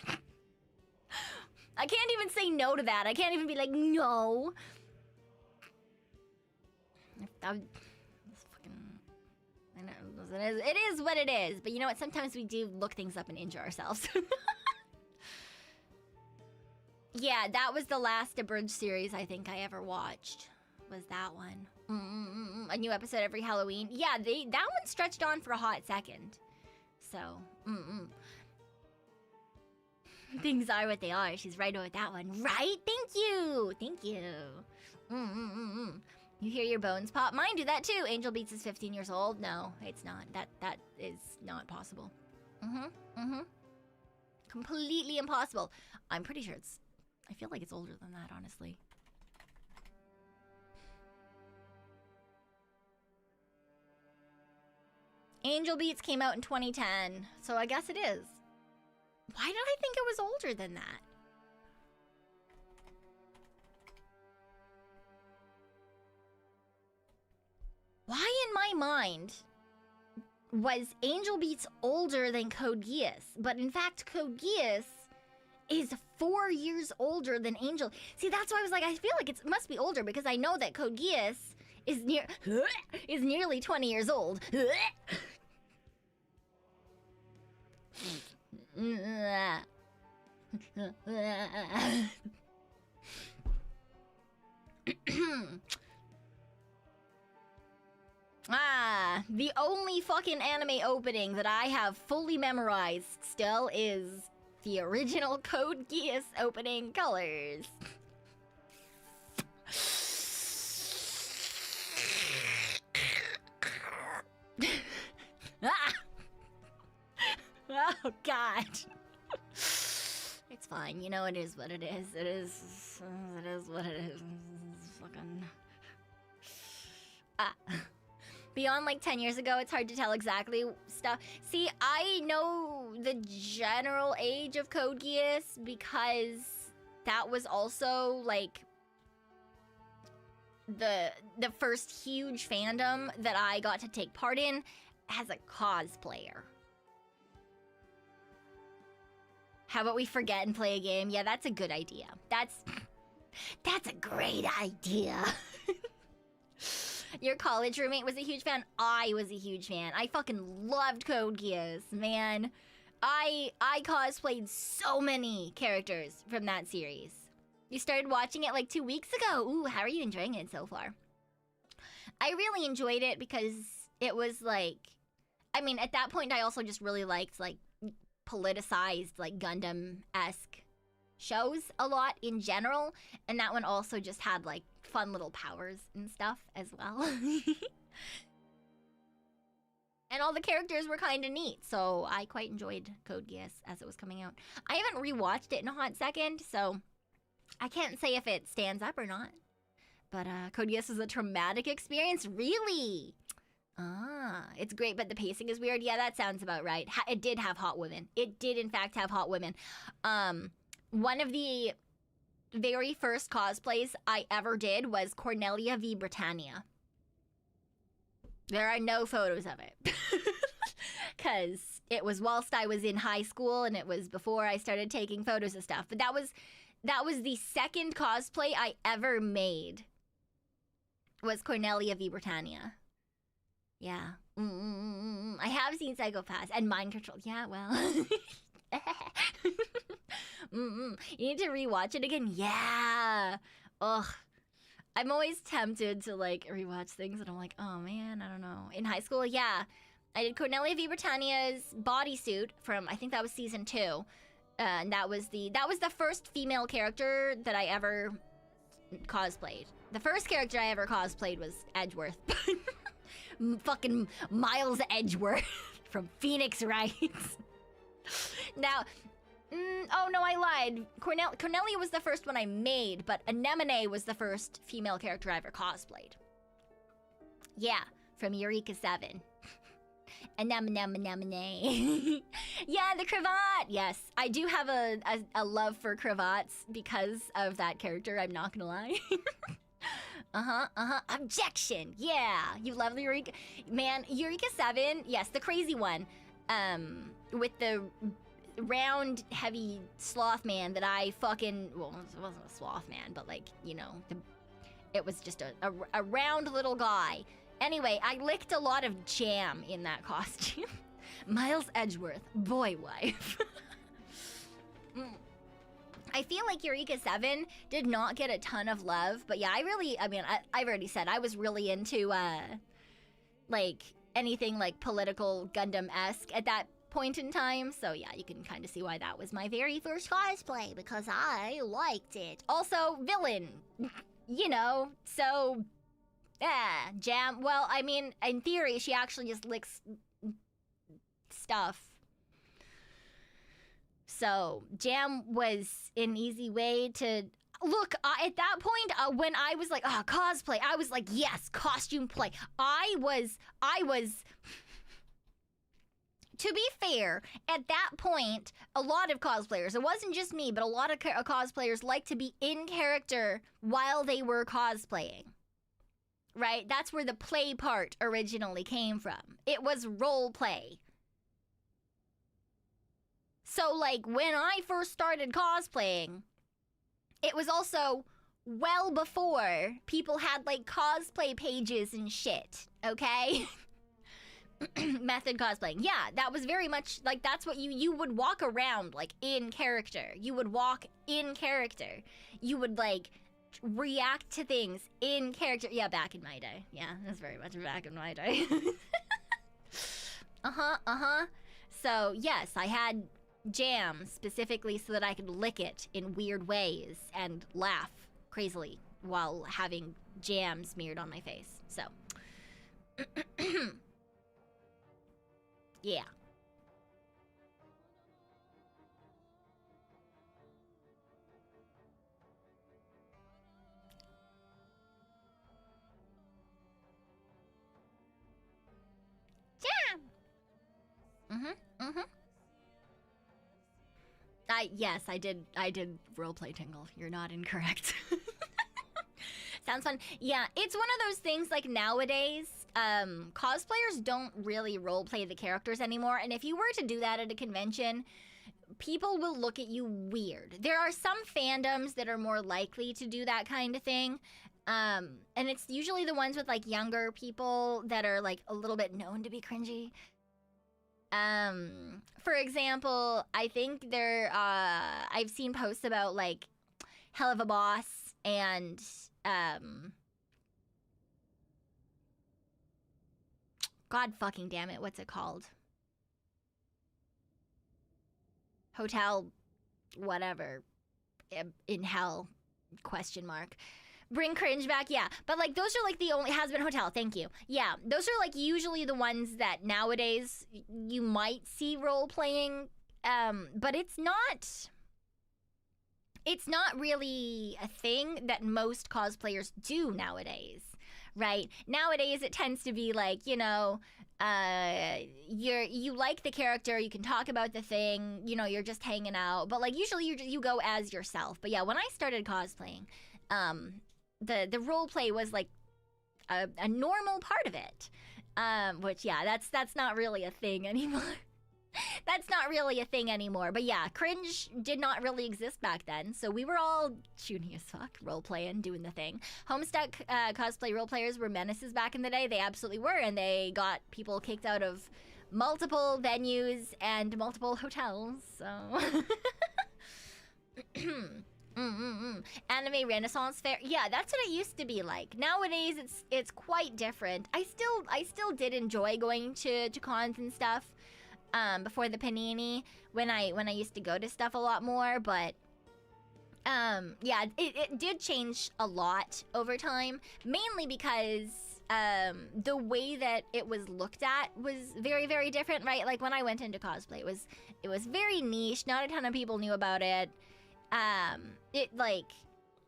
Speaker 1: I can't even say no to that. I can't even be like, no. Fucking, I know, it is what it is. But you know what? Sometimes we do look things up and injure ourselves. Yeah, that was the last abridged series I think I ever watched. Was that one. A new episode every Halloween. Yeah, that one stretched on for a hot second. So, things are what they are. She's right with that one. Right? Thank you. Thank you. You hear your bones pop? Mine do that too. Angel Beats is 15 years old. No, it's not. That is not possible. Completely impossible. I'm pretty sure it's... I feel like it's older than that, honestly. Angel Beats came out in 2010, so I guess it is. Why did I think it was older than that? Why in my mind was Angel Beats older than Code Geass? But in fact, Code Geass is 4 years older than Angel. See, that's why I was like, I feel like it must be older because I know that Code Geass is nearly 20 years old. The only fucking anime opening that I have fully memorized still is the original Code Geass opening colors. Oh, God. It's fine. You know, it is what it is. It is what it is. Fucking... Beyond like 10 years ago, it's hard to tell exactly stuff. See, I know the general age of Code Geass because that was also like the first huge fandom that I got to take part in as a cosplayer. How about we forget and play a game? Yeah, that's a good idea. That's a great idea. Your college roommate was a huge fan. I was a huge fan. I fucking loved Code Geass, man. I cosplayed so many characters from that series. You started watching it like 2 weeks ago. Ooh, how are you enjoying it so far? I really enjoyed it because it was like... I mean, at that point, I also just really liked like politicized, like Gundam-esque shows a lot in general. And that one also just had like fun little powers and stuff as well. And all the characters were kind of neat, so I quite enjoyed Code Geass as it was coming out. I haven't rewatched it in a hot second, so I can't say if it stands up or not. But Code Geass is a traumatic experience, really? It's great, but the pacing is weird. Yeah, that sounds about right. It did have hot women. It did, in fact, have hot women. One of the very first cosplays I ever did was Cornelia v. Britannia. There are no photos of it. Because it was whilst I was in high school and it was before I started taking photos of stuff. But that was the second cosplay I ever made. Was Cornelia v. Britannia. Yeah. I have seen Psycho-Pass and Mind Control. Yeah, well. You need to rewatch it again? Yeah. Ugh. I'm always tempted to, like, rewatch things and I'm like, oh, man, I don't know. In high school, yeah. I did Cornelia v. Britannia's bodysuit from, I think that was season 2. And that was the first female character that I ever cosplayed. The first character I ever cosplayed was Edgeworth. Fucking Miles Edgeworth from Phoenix Wright. Now, oh no, I lied. Cornelia was the first one I made, but Anemone was the first female character I ever cosplayed. Yeah, from Eureka 7. Anemone. Yeah, the cravat. Yes, I do have a love for cravats because of that character, I'm not gonna lie. Objection. Yeah, you love the Eureka. Man, Eureka 7, yes, the crazy one. With the round, heavy sloth man that I fucking... Well, it wasn't a sloth man, but like, you know, it was just a round little guy. Anyway, I licked a lot of jam in that costume. Miles Edgeworth, boy wife. I feel like Eureka 7 did not get a ton of love, but yeah, I've already said I was really into, like, anything like political Gundam-esque at that point in time. So yeah, you can kind of see why that was my very first cosplay, because I liked it. Also, villain, you know, so yeah, Jam. Well, I mean, in theory, she actually just licks stuff. So Jam was an easy way to look. At that point, when I was like, oh, cosplay, I was like, yes, costume play. I was. To be fair, at that point, a lot of cosplayers, it wasn't just me, but a lot of cosplayers like to be in character while they were cosplaying. Right? That's where the play part originally came from. It was role play. So, like, when I first started cosplaying, it was also well before people had, like, cosplay pages and shit, okay? Method cosplaying. Yeah, that was very much, like, that's what you would walk around, like, in character. You would walk in character. You would, like, react to things in character. Yeah, back in my day. Yeah, that's very much back in my day. So, yes, I had jam specifically so that I could lick it in weird ways and laugh crazily while having jam smeared on my face. So, yeah. Jam! Yes, I did roleplay Tingle. You're not incorrect. Sounds fun. Yeah, it's one of those things, like, nowadays, cosplayers don't really roleplay the characters anymore, and if you were to do that at a convention, people will look at you weird. There are some fandoms that are more likely to do that kind of thing, and it's usually the ones with, like, younger people that are, like, a little bit known to be cringy. For example, I think I've seen posts about, like, Hell of a Boss and, God fucking damn it, what's it called? Hotel, whatever, in hell, question mark. Bring cringe back, yeah. But, like, those are, like, the only... Has Been Hotel, thank you. Yeah, those are, like, usually the ones that nowadays you might see role-playing. But it's not... It's not really a thing that most cosplayers do nowadays, right? Nowadays, it tends to be, like, you know... you like the character, you can talk about the thing, you know, you're just hanging out. But, like, usually you go as yourself. But, yeah, when I started cosplaying... The role play was like a normal part of it, which yeah, that's not really a thing anymore. That's not really a thing anymore. But yeah, cringe did not really exist back then, so we were all shooting as fuck, role playing, doing the thing. Homestuck cosplay role players were menaces back in the day. They absolutely were, and they got people kicked out of multiple venues and multiple hotels. So. Anime Renaissance Fair. Yeah, that's what it used to be like. Nowadays, it's quite different. I still did enjoy going to cons and stuff before the panini when I used to go to stuff a lot more. But yeah, it did change a lot over time, mainly because the way that it was looked at was very, very different, right? Like when I went into cosplay, it was very niche. Not a ton of people knew about it. It, like,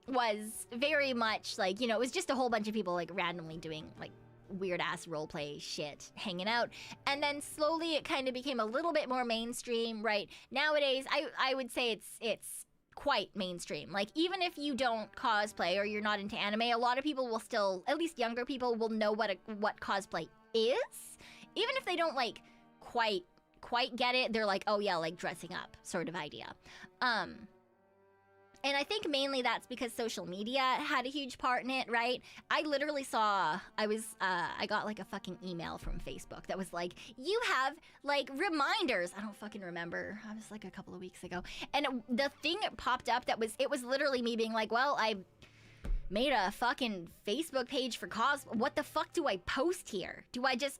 Speaker 1: was very much, like, you know, it was just a whole bunch of people, like, randomly doing, like, weird-ass roleplay shit, hanging out. And then slowly it kind of became a little bit more mainstream, right? Nowadays, I would say it's quite mainstream. Like, even if you don't cosplay or you're not into anime, a lot of people will still, at least younger people, will know what cosplay is. Even if they don't, like, quite get it, they're like, oh yeah, like, dressing up sort of idea. And I think mainly that's because social media had a huge part in it, right? I literally saw, I got like a fucking email from Facebook that was like, you have like reminders. I don't fucking remember. I was like a couple of weeks ago. And the thing popped up it was literally me being like, well, I made a fucking Facebook page for cosplay. What the fuck do I post here? Do I just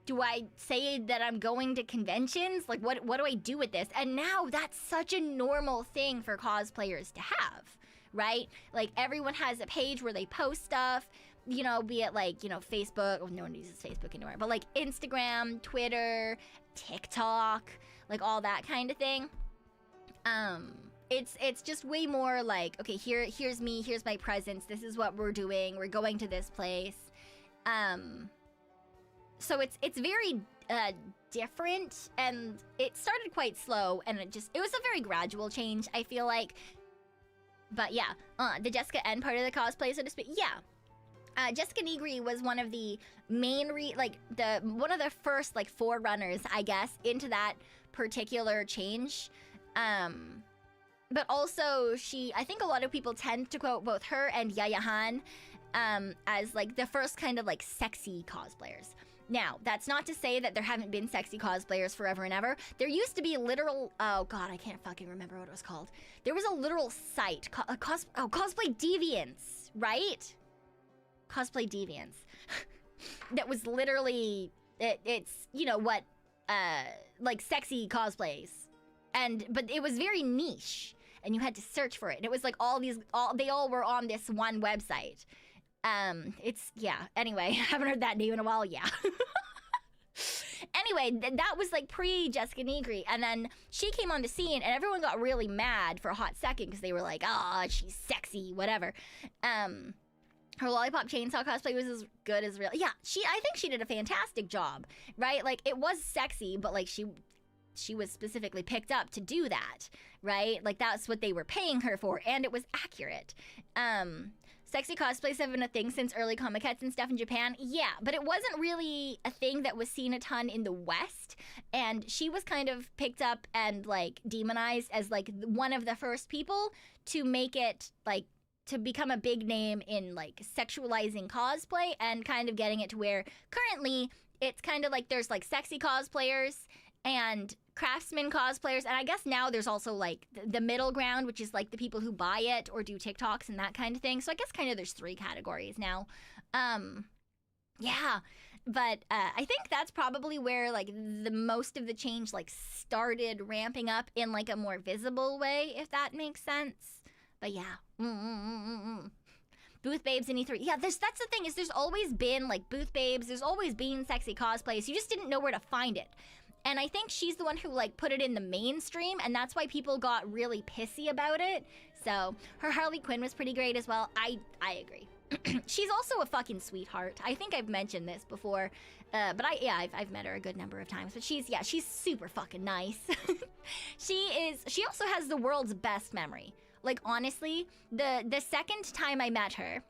Speaker 1: Do I say that I'm going to conventions? Like, what do I do with this? And now that's such a normal thing for cosplayers to have, right? Like, everyone has a page where they post stuff, you know, be it like, you know, Facebook. Well, no one uses Facebook anymore, but like Instagram, Twitter, TikTok, like all that kind of thing. It's just way more like, okay, here's me, here's my presence, this is what we're doing, we're going to this place. So it's very different, and it started quite slow, and it was a very gradual change, I feel like. But yeah, the Jessica N part of the cosplay, so to speak, yeah. Jessica Negri was one of the main one of the first like forerunners, I guess, into that particular change. But also I think a lot of people tend to quote both her and Yaya Han as like the first kind of like sexy cosplayers. Now, that's not to say that there haven't been sexy cosplayers forever and ever. There used to be literal, oh god, I can't fucking remember what it was called. There was a literal site, Cosplay Deviants, right? Cosplay Deviants. That was literally, it's, you know, what, like sexy cosplays. But it was very niche, and you had to search for it. And it was like they all were on this one website. Anyway, I haven't heard that name in a while, yeah. Anyway, that was like pre-Jessica Negri, and then she came on the scene, and everyone got really mad for a hot second, because they were like, oh, she's sexy, whatever. Her Lollipop Chainsaw cosplay was as good as real. Yeah, I think she did a fantastic job, right? Like, it was sexy, but like she was specifically picked up to do that, right? Like, that's what they were paying her for, and it was accurate. Sexy cosplays have been a thing since early Comic-Cons and stuff in Japan. Yeah, but it wasn't really a thing that was seen a ton in the West, and she was kind of picked up and, like, demonized as, like, one of the first people to make it, like, to become a big name in, like, sexualizing cosplay and kind of getting it to where currently it's kind of like there's, like, sexy cosplayers and craftsman cosplayers, and I guess now there's also like the middle ground, which is like the people who buy it or do TikToks and that kind of thing. So I guess kind of there's 3 categories now. Yeah, but I think that's probably where like the most of the change like started ramping up in like a more visible way, if that makes sense. But yeah. Booth babes in E3. Yeah, that's the thing, is there's always been like booth babes, there's always been sexy cosplays. You just didn't know where to find it. And I think she's the one who like put it in the mainstream, and that's why people got really pissy about it. So her Harley Quinn was pretty great as well. I agree. She's also a fucking sweetheart. I think I've mentioned this before, but I've met her a good number of times. But she's super fucking nice. She also has the world's best memory. Like, honestly, the second time I met her,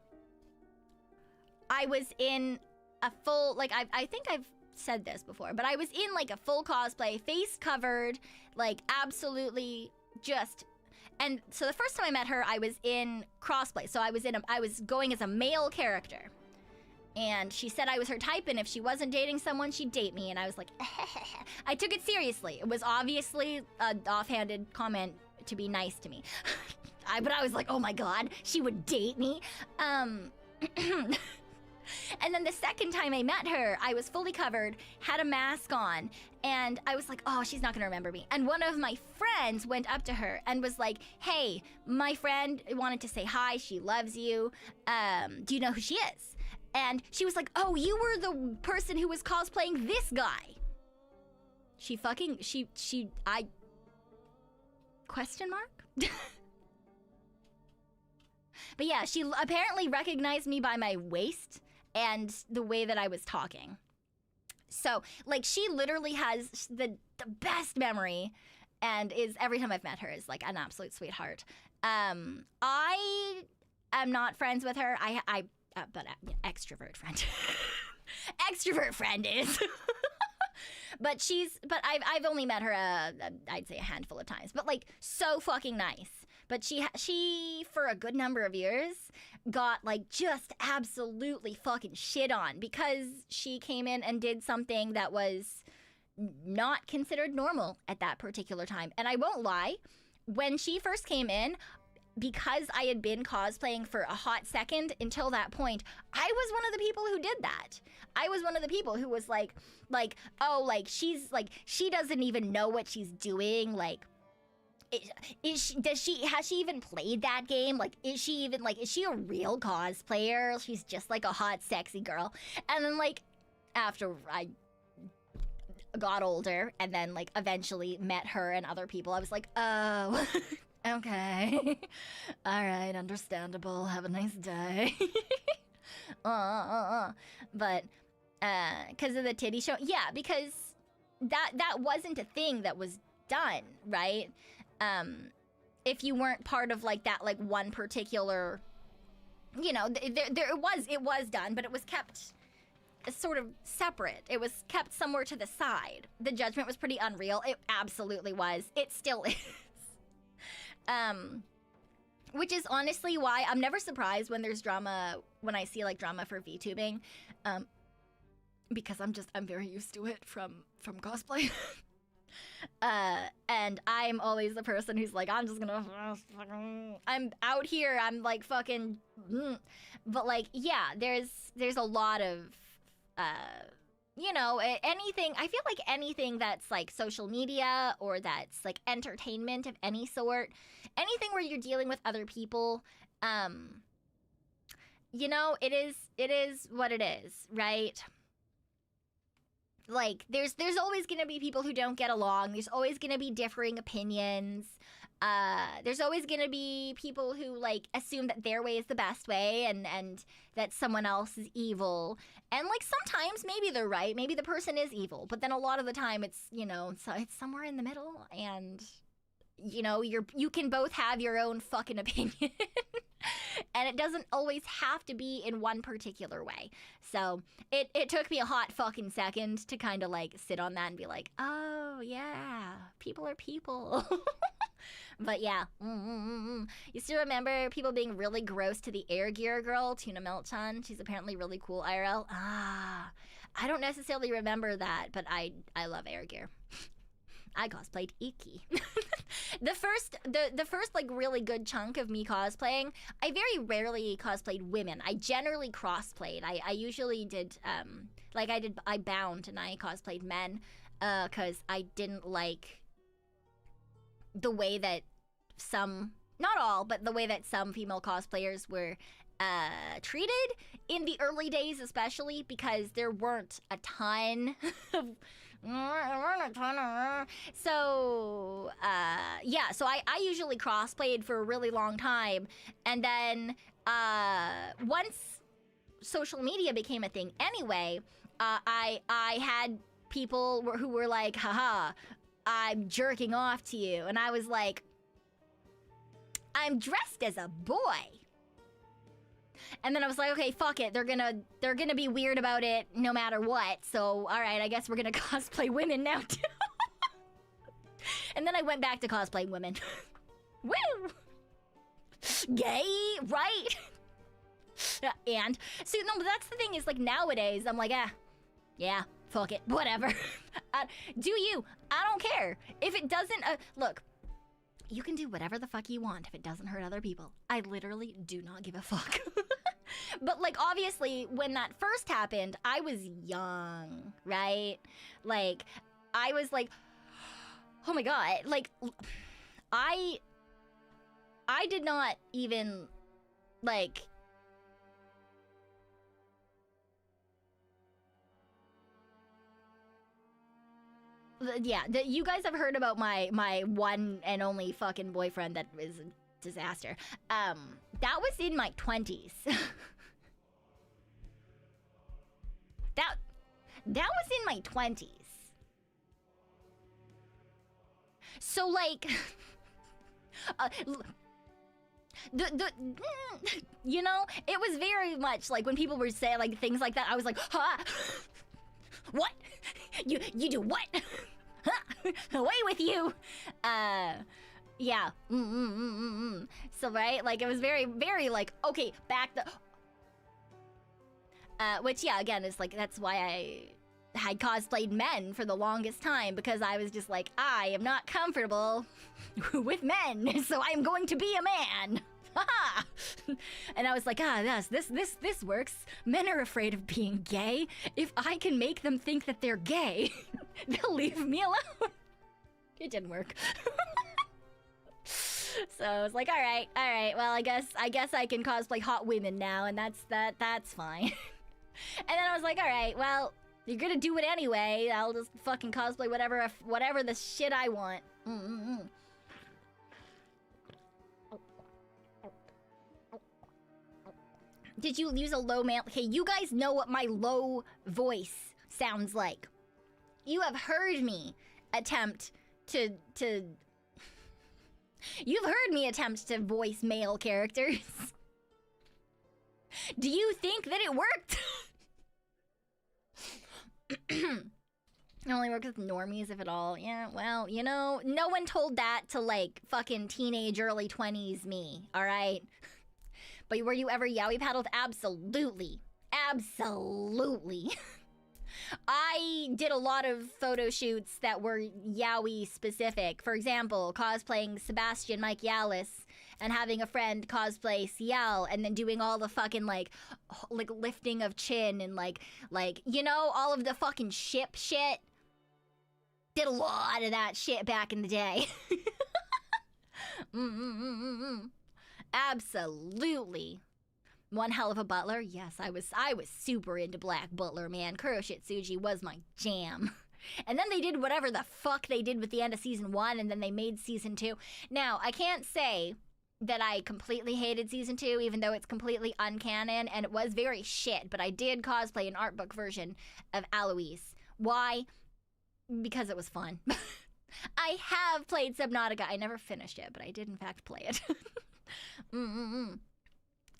Speaker 1: I was in a full, like, I think I've said this before, but I was in like a full cosplay, face covered, like absolutely just. And so the first time I met her, I was in crossplay. So I was going as a male character, and she said I was her type, and if she wasn't dating someone, she'd date me. And I was like, I took it seriously. It was obviously an offhanded comment to be nice to me. But I was like, oh my god, she would date me. And then the second time I met her, I was fully covered, had a mask on, and I was like, oh, she's not gonna remember me. And one of my friends went up to her and was like, hey, my friend wanted to say hi, she loves you, do you know who she is? And she was like, oh, you were the person who was cosplaying this guy. Question mark? But yeah, she apparently recognized me by my waist and the way that I was talking. So, like, she literally has the best memory, and is, every time I've met her, is like an absolute sweetheart. I am not friends with her. But extrovert friend. Extrovert friend is. But I've only met her, I'd say a handful of times. But like, so fucking nice. But she for a good number of years got like just absolutely fucking shit on because she came in and did something that was not considered normal at that particular time. And I won't lie, when she first came in, because I had been cosplaying for a hot second until that point, I was one of the people who did that. I was one of the people who was like, oh, like, she's, like, she doesn't even know what she's doing, like, has she even played that game? Like, is she a real cosplayer? She's just like a hot, sexy girl. And then, like, after I got older and then, like, eventually met her and other people, I was like, oh, okay. All right, understandable. Have a nice day. But, because of the titty show? Yeah, because that wasn't a thing that was done, right? If you weren't part of, like, that, like, one particular, you know, it was done, but it was kept sort of separate. It was kept somewhere to the side. The judgment was pretty unreal. It absolutely was. It still is. Which is honestly why I'm never surprised when there's drama, when I see, like, drama for VTubing, because I'm very used to it from cosplay. And I'm always the person who's like, I'm out here, I'm like fucking, but, like, yeah, there's a lot of, you know, anything, I feel like anything that's, like, social media or that's, like, entertainment of any sort, anything where you're dealing with other people, you know, it is what it is, right? Like, there's always gonna be people who don't get along. There's always gonna be differing opinions. There's always gonna be people who, like, assume that their way is the best way and that someone else is evil. And, like, sometimes maybe they're right. Maybe the person is evil. But then a lot of the time it's, you know, it's somewhere in the middle. And, you know, you can both have your own fucking opinion. And it doesn't always have to be in one particular way. So it took me a hot fucking second to kind of, like, sit on that and be like, oh, yeah, people are people. But yeah, You still remember people being really gross to the Air Gear girl, Tuna Melchan? She's apparently really cool IRL. I don't necessarily remember that, but I love Air Gear. I cosplayed Iki. The first like really good chunk of me cosplaying, I very rarely cosplayed women. I generally crossplayed. I usually did I bound and I cosplayed men because I didn't like the way that some, not all, but the way that some female cosplayers were treated in the early days, especially because there weren't a ton of so so I usually crossplayed for a really long time, and then once social media became a thing anyway, I had people who were like, haha, I'm jerking off to you, and I was like, I'm dressed as a boy. And then I was like, okay, fuck it. They're gonna be weird about it no matter what. So, all right, I guess we're gonna cosplay women now too. And then I went back to cosplaying women. Woo! Gay, right? And so no, but that's the thing is, like, nowadays I'm like, yeah, fuck it, whatever. Do you? I don't care if it doesn't. Look. You can do whatever the fuck you want if it doesn't hurt other people. I literally do not give a fuck. But, like, obviously, when that first happened, I was young, right? Like, I was like, oh my god. Like, I did not even, like... Yeah, you guys have heard about my one and only fucking boyfriend that was a disaster. That was in my 20s. that was in my 20s. So, like, you know, it was very much like when people were saying, like, things like that, I was like, huh? What? You do what? Away with you. Yeah. So, right, like, it was very, very, like, okay, back the... which, yeah, again, is, like, that's why I had cosplayed men for the longest time, because I was just like, I am not comfortable with men, so I am going to be a man. Ha! And I was like, yes, this works. Men are afraid of being gay. If I can make them think that they're gay, they'll leave me alone. It didn't work. So I was like, all right, well, I guess I can cosplay hot women now, and that's fine. And then I was like, all right, well, you're gonna do it anyway. I'll just fucking cosplay whatever the shit I want. Did you use a low man? Okay, you guys know what my low voice sounds like. You have heard me attempt to You've heard me attempt to voice male characters. Do you think that it worked? It only works with normies, if at all. Yeah, well, you know, no one told that to, like, fucking teenage, early 20s me, alright? But were you ever yaoi paddled? Absolutely. Absolutely. I did a lot of photo shoots that were yaoi specific. For example, cosplaying Sebastian Mike Yalis and having a friend cosplay Ciel, and then doing all the fucking like lifting of chin and like you know, all of the fucking ship shit. Did a lot of that shit back in the day. Absolutely. One hell of a butler. Yes, I was super into Black Butler, man. Kuroshitsuji was my jam. And then they did whatever the fuck they did with the end of season 1, and then they made season 2. Now, I can't say that I completely hated season 2, even though it's completely uncanon, and it was very shit, but I did cosplay an art book version of Alois. Why? Because it was fun. I have played Subnautica. I never finished it, but I did in fact play it.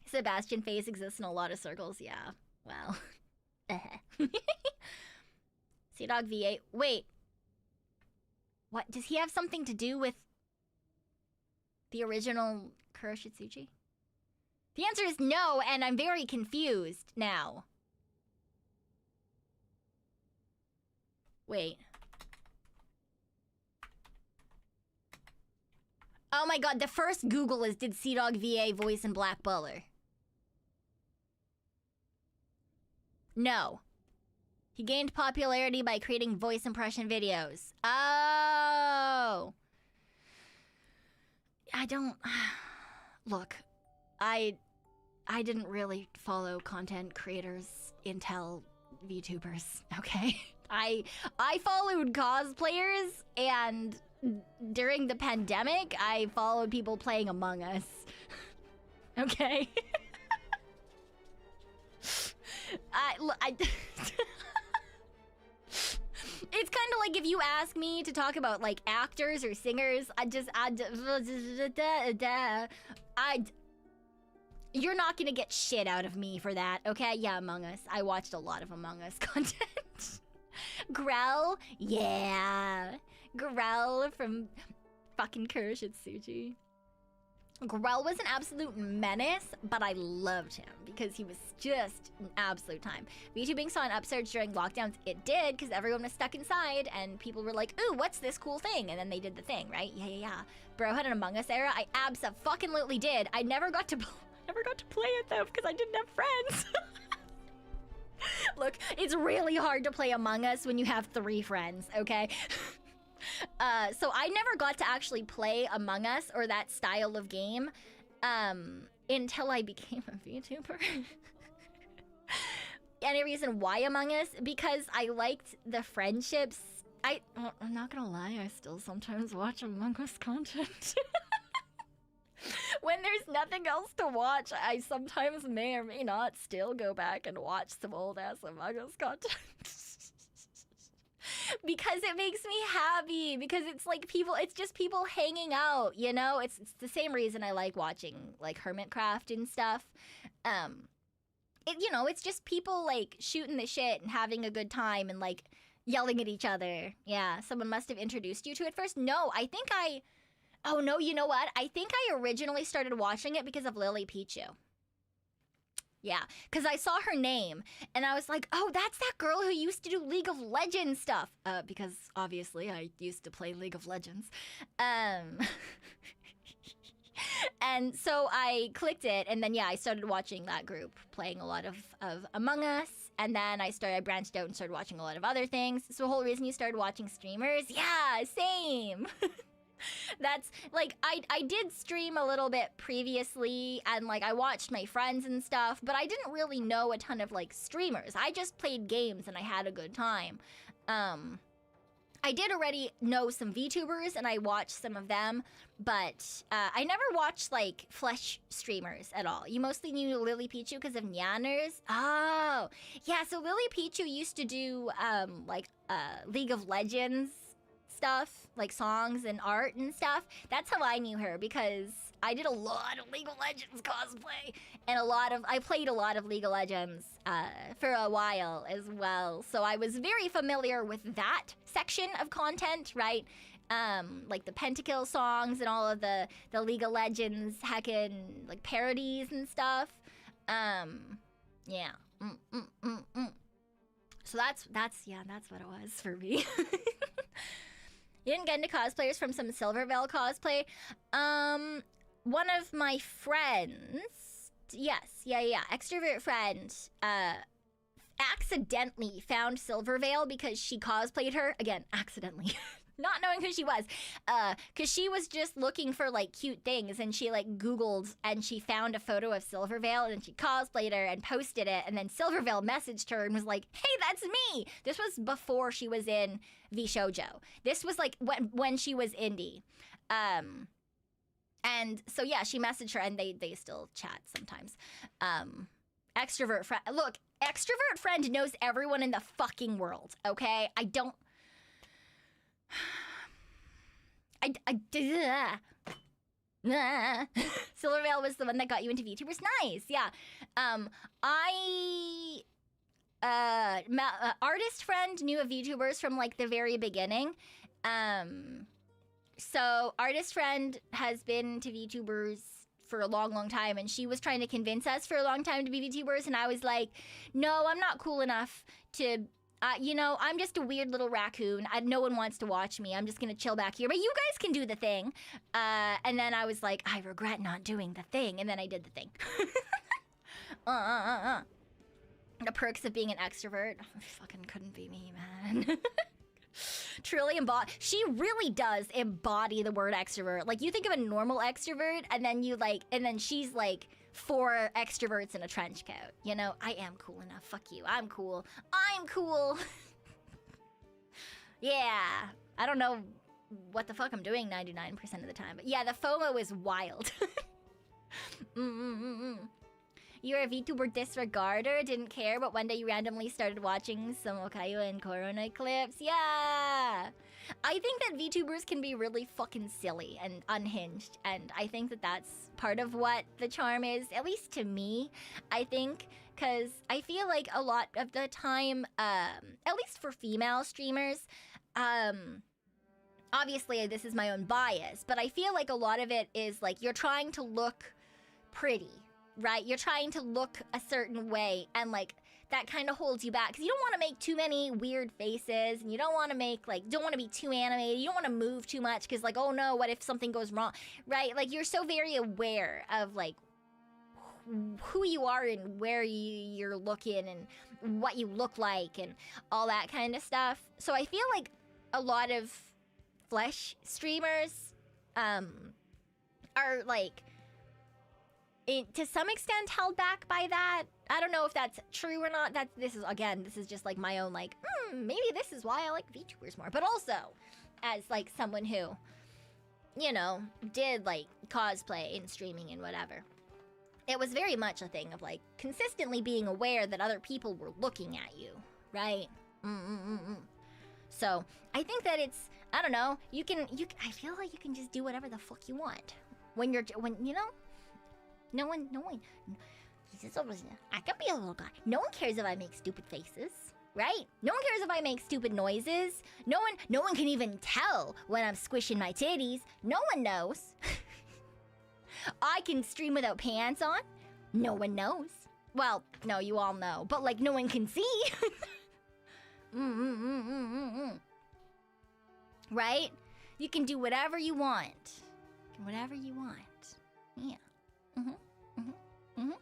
Speaker 1: Sebastian face exists in a lot of circles. Yeah. Well. Sea Dog V8. Wait. What? Does he have something to do with the original Kuroshitsuji? The answer is no, and I'm very confused now. Wait. Oh my god, the first Google is, did Sea Dog VA voice in Black Butler? No. He gained popularity by creating voice impression videos. Oh. I don't... Look, I didn't really follow content creators until VTubers, okay? I followed cosplayers, and during the pandemic, I followed people playing Among Us. Okay? It's kind of like if you ask me to talk about like actors or singers, you're not gonna get shit out of me for that, okay? Yeah, Among Us. I watched a lot of Among Us content. Grell? Yeah. Grell from fucking Kuroshitsuji. Grell was an absolute menace, but I loved him because he was just an absolute time. VTubing saw an upsurge during lockdowns. It did, because everyone was stuck inside, and people were like, ooh, what's this cool thing? And then they did the thing, right? Yeah. Bro had an Among Us era. I abso-fucking-lutely did. I never got to play it, though, because I didn't have friends. Look, it's really hard to play Among Us when you have 3 friends, okay? So I never got to actually play Among Us or that style of game until I became a VTuber. Any reason why Among Us? Because I liked the friendships. I'm not gonna lie, I still sometimes watch Among Us content. When there's nothing else to watch, I sometimes may or may not still go back and watch some old-ass Among Us content. Because it makes me happy, because it's like it's just people hanging out, you know? It's the same reason I like watching like Hermitcraft and stuff. It's just people like shooting the shit and having a good time and like yelling at each other. Yeah, someone must have introduced you to it first. No, oh no, you know what? I think I originally started watching it because of Lily Pichu. Yeah, because I saw her name, and I was like, oh, that's that girl who used to do League of Legends stuff. Because, obviously, I used to play League of Legends. And so I clicked it, and then yeah, I started watching that group playing a lot of Among Us, and then I branched out and started watching a lot of other things. So the whole reason you started watching streamers, yeah, same. That's like I did stream a little bit previously, and like I watched my friends and stuff, but I didn't really know a ton of like streamers. I just played games and I had a good time. I did already know some VTubers and I watched some of them, but I never watched like flesh streamers at all. You mostly knew Lily Pichu because of Nyanners. Oh, yeah. So Lily Pichu used to do League of Legends stuff, like songs and art and stuff. That's how I knew her, because I did a lot of League of Legends cosplay, and I played a lot of League of Legends for a while as well. So I was very familiar with that section of content, right? Like the Pentakill songs and all of the League of Legends heckin' like parodies and stuff. Yeah. So that's what it was for me. You didn't get into cosplayers from some Silvervale cosplay? One of my friends, yes, extrovert friend, accidentally found Silvervale because she cosplayed her, again, accidentally, not knowing who she was, because she was just looking for, like, cute things, and she, like, Googled, and she found a photo of Silvervale, and then she cosplayed her and posted it, and then Silvervale messaged her and was like, hey, that's me! This was before she was in VShojo. This was, like, when she was indie. And so, yeah, she messaged her, and they still chat sometimes. Extrovert friend, look, extrovert friend knows everyone in the fucking world, okay? Silvervale was the one that got you into VTubers. Nice, yeah. Artist friend knew of VTubers from like the very beginning. So artist friend has been to VTubers for a long time, and she was trying to convince us for a long time to be VTubers, and I was like, no, I'm not cool enough to... I'm just a weird little raccoon. No one wants to watch me. I'm just gonna chill back here. But you guys can do the thing. And then I was like, I regret not doing the thing. And then I did the thing. The perks of being an extrovert. Fucking couldn't be me, man. Truly embody. She really does embody the word extrovert. Like, you think of a normal extrovert, and then she's like 4 extroverts in a trench coat. You know, I am cool enough. Fuck you. I'm cool. Yeah. I don't know what the fuck I'm doing 99% of the time. But yeah, the FOMO is wild. You're a VTuber disregarder, didn't care, but one day you randomly started watching some Okayo and Corona clips. Yeah! I think that VTubers can be really fucking silly and unhinged, and I think that that's part of what the charm is, at least to me, I think, because I feel like a lot of the time, at least for female streamers, obviously this is my own bias, but I feel like a lot of it is like you're trying to look pretty, right? You're trying to look a certain way, and like that kind of holds you back because you don't want to make too many weird faces, and you don't want to make don't want to be too animated. You don't want to move too much because like, oh no, what if something goes wrong, right? Like you're so very aware of like who you are and where you're looking and what you look like and all that kind of stuff. So I feel like a lot of flesh streamers are like to some extent held back by that. I don't know if that's true or not. This is just like my own like, maybe this is why I like VTubers more. But also, as like someone who, you know, did like cosplay and streaming and whatever, it was very much a thing of like consistently being aware that other people were looking at you, right? So I think that it's, I don't know, I feel like you can just do whatever the fuck you want when you know. No one, I can be a little guy. No one cares if I make stupid faces, right? No one cares if I make stupid noises. No one can even tell when I'm squishing my titties. No one knows. I can stream without pants on. No one knows. Well, no, you all know, but like no one can see. Right? You can do whatever you want. Whatever you want. Yeah. Mm-hmm. Mm-hmm. Mm-hmm.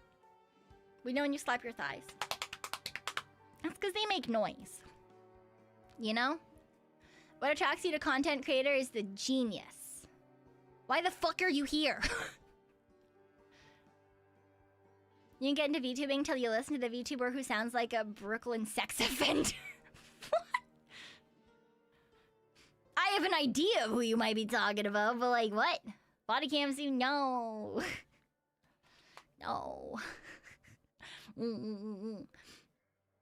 Speaker 1: We know when you slap your thighs. That's because they make noise. You know? What attracts you to content creator is the genius. Why the fuck are you here? You didn't get into VTubing till you listen to the VTuber who sounds like a Brooklyn sex offender. What? I have an idea of who you might be talking about, but like, what? Body cams, you know. No.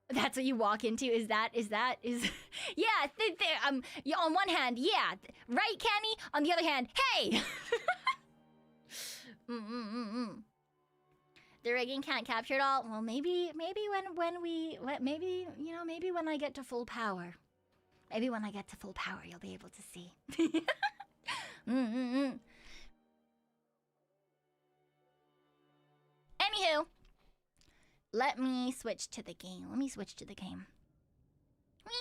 Speaker 1: That's what you walk into. Is yeah. On one hand, yeah, right, Kenny. On the other hand, hey. The rigging can't capture it all. Well, maybe when I get to full power. Maybe when I get to full power, you'll be able to see. Anywho, let me switch to the game. Whee!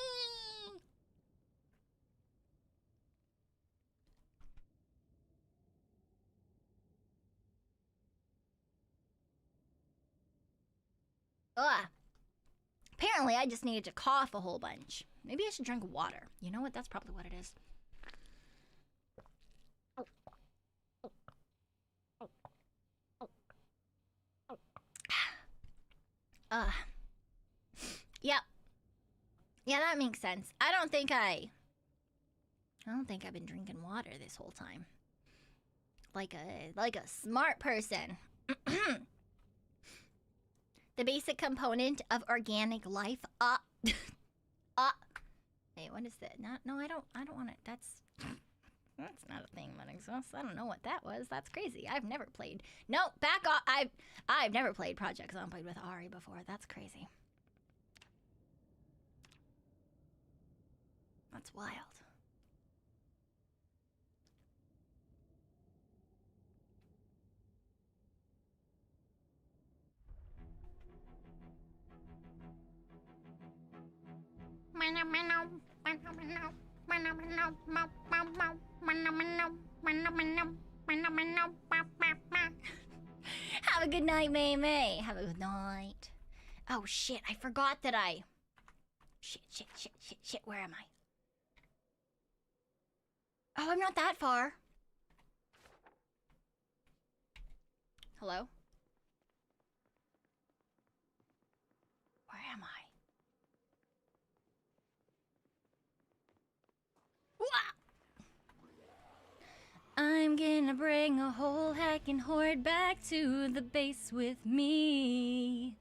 Speaker 1: Ugh. Apparently, I just needed to cough a whole bunch. Maybe I should drink water. You know what? That's probably what it is. Yep. Yeah, that makes sense. I don't think I've been drinking water this whole time. Like a smart person. The basic component of organic life. Hey, what is that? No, I don't want it. That's not a thing that exists. I don't know what that was. That's crazy. I've never played. No, back off. I've never played Project Zomboid with Ari before. That's crazy. That's wild. Have a good night, May May. Have a good night. Oh shit, I forgot that I... Shit, where am I? Oh, I'm not that far. Hello? Where am I? I'm gonna bring a whole heckin' horde back to the base with me.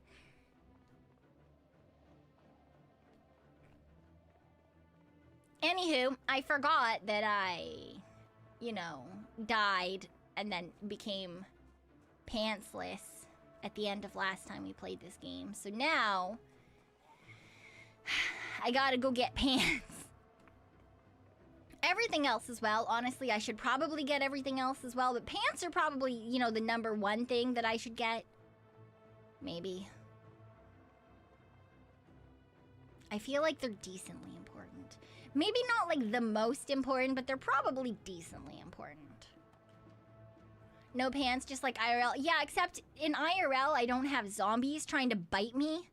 Speaker 1: Anywho, I forgot that I, died and then became pantsless at the end of last time we played this game. So now, I gotta go get pants. Everything else as well. Honestly, I should probably get everything else as well. But pants are probably, the number one thing that I should get. Maybe. I feel like they're decently important. Maybe not like the most important, but they're probably decently important. No pants, just like IRL. Yeah, except in IRL, I don't have zombies trying to bite me.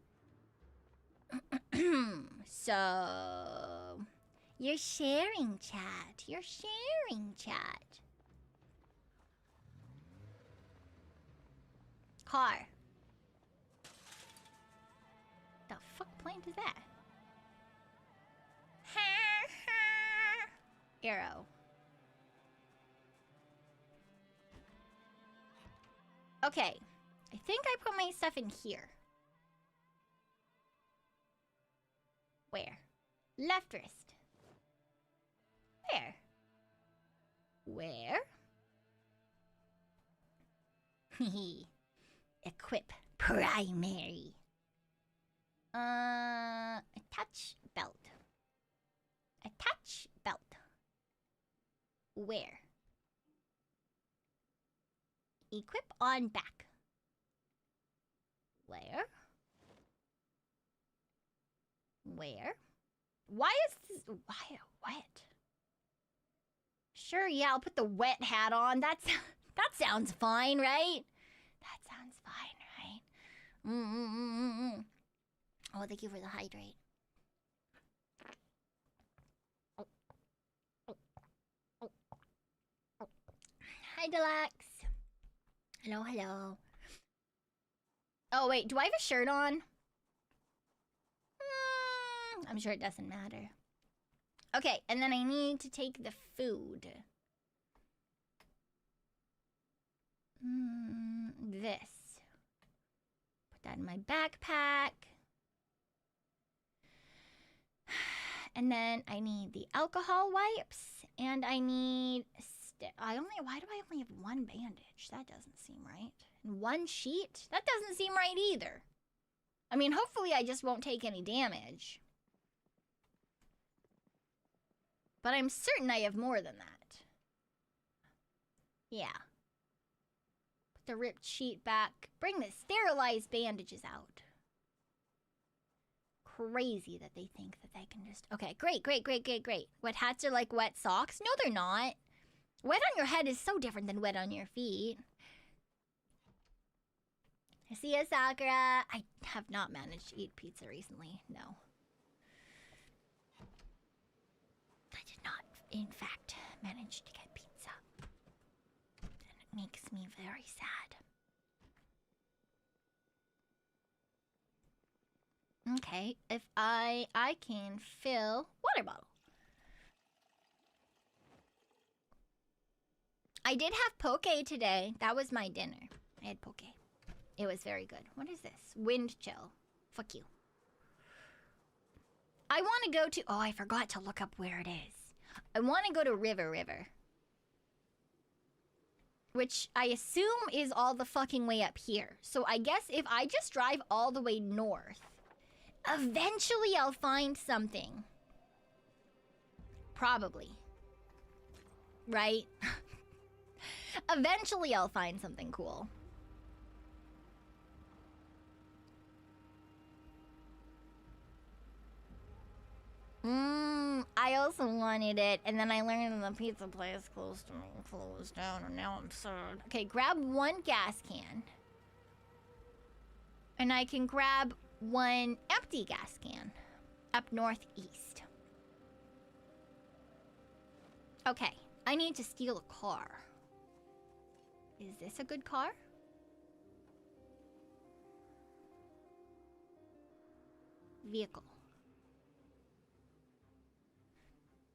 Speaker 1: So... You're sharing, chat. You're sharing, chat. Car. The fuck plant is that? Arrow. Okay. I think I put my stuff in here. Where? Left wrist. Where? Equip primary. Attach belt. Attach belt. Where? Equip on back. Where? Why is this... Why? What? Sure, yeah, I'll put the wet hat on. That's... That sounds fine, right? That sounds fine, right? Oh, thank you for the hydrate. Hi, Deluxe. Hello, hello. Oh, wait, do I have a shirt on? I'm sure it doesn't matter. Okay, and then I need to take the food. This. Put that in my backpack. And then I need the alcohol wipes. And I need... why do I only have one bandage? That doesn't seem right. And one sheet? That doesn't seem right either. I mean, hopefully I just won't take any damage. But I'm certain I have more than that. Yeah. Put the ripped sheet back. Bring the sterilized bandages out. Crazy that they think that they can just... Okay, great. Wet hats are like wet socks? No, they're not. Wet on your head is so different than wet on your feet. See ya, Sakura. I have not managed to eat pizza recently. No. I did not, in fact, manage to get pizza. And it makes me very sad. Okay, if I can fill water bottle. I did have poke today. That was my dinner. I had poke. It was very good. What is this? Wind chill. Fuck you. I want to go to... Oh, I forgot to look up where it is. I want to go to River. Which I assume is all the fucking way up here. So I guess if I just drive all the way north, eventually I'll find something. Probably. Right? Eventually I'll find something cool. I also wanted it, and then I learned that the pizza place close to me closed down, and now I'm sad. Okay, grab one gas can. And I can grab one empty gas can. Up northeast. Okay, I need to steal a car. Is this a good car? Vehicle.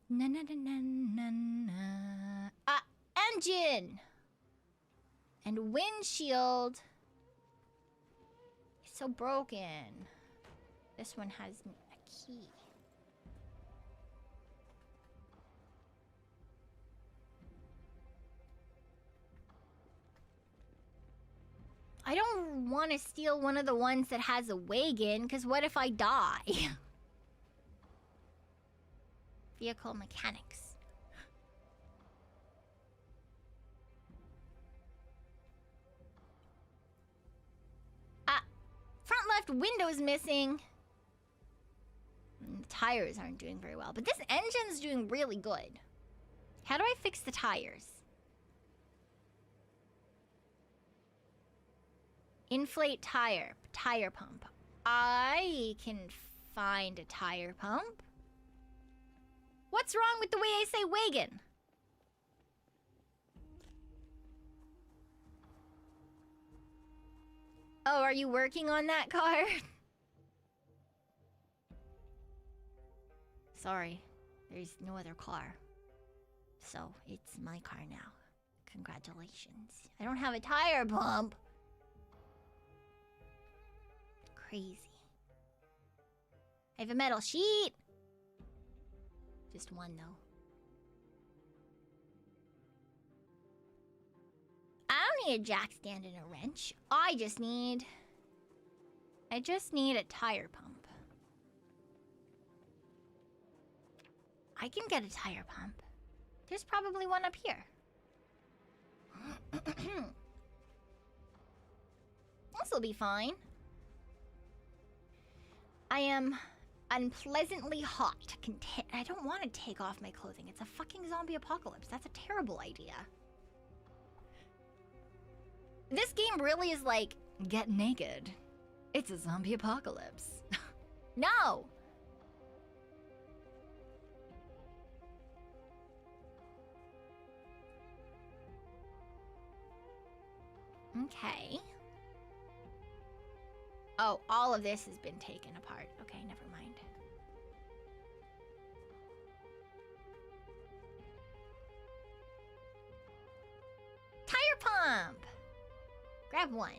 Speaker 1: Na na na na na na. Engine! And windshield. It's so broken. This one has a key. I don't want to steal one of the ones that has a wagon, because what if I die? Vehicle mechanics. Front left window's missing. The tires aren't doing very well, but this engine's doing really good. How do I fix the tires? Inflate tire pump. I can find a tire pump. What's wrong with the way I say wagon? Oh, are you working on that car? Sorry, there's no other car. So, it's my car now. Congratulations. I don't have a tire pump. Crazy. I have a metal sheet. Just one, though. I don't need a jack stand and a wrench. I just need a tire pump. I can get a tire pump. There's probably one up here. This'll be fine. I am unpleasantly hot. I don't want to take off my clothing. It's a fucking zombie apocalypse. That's a terrible idea. This game really is like, get naked. It's a zombie apocalypse. No! Okay. Oh, all of this has been taken apart. Okay, never mind. Tire pump! Grab one.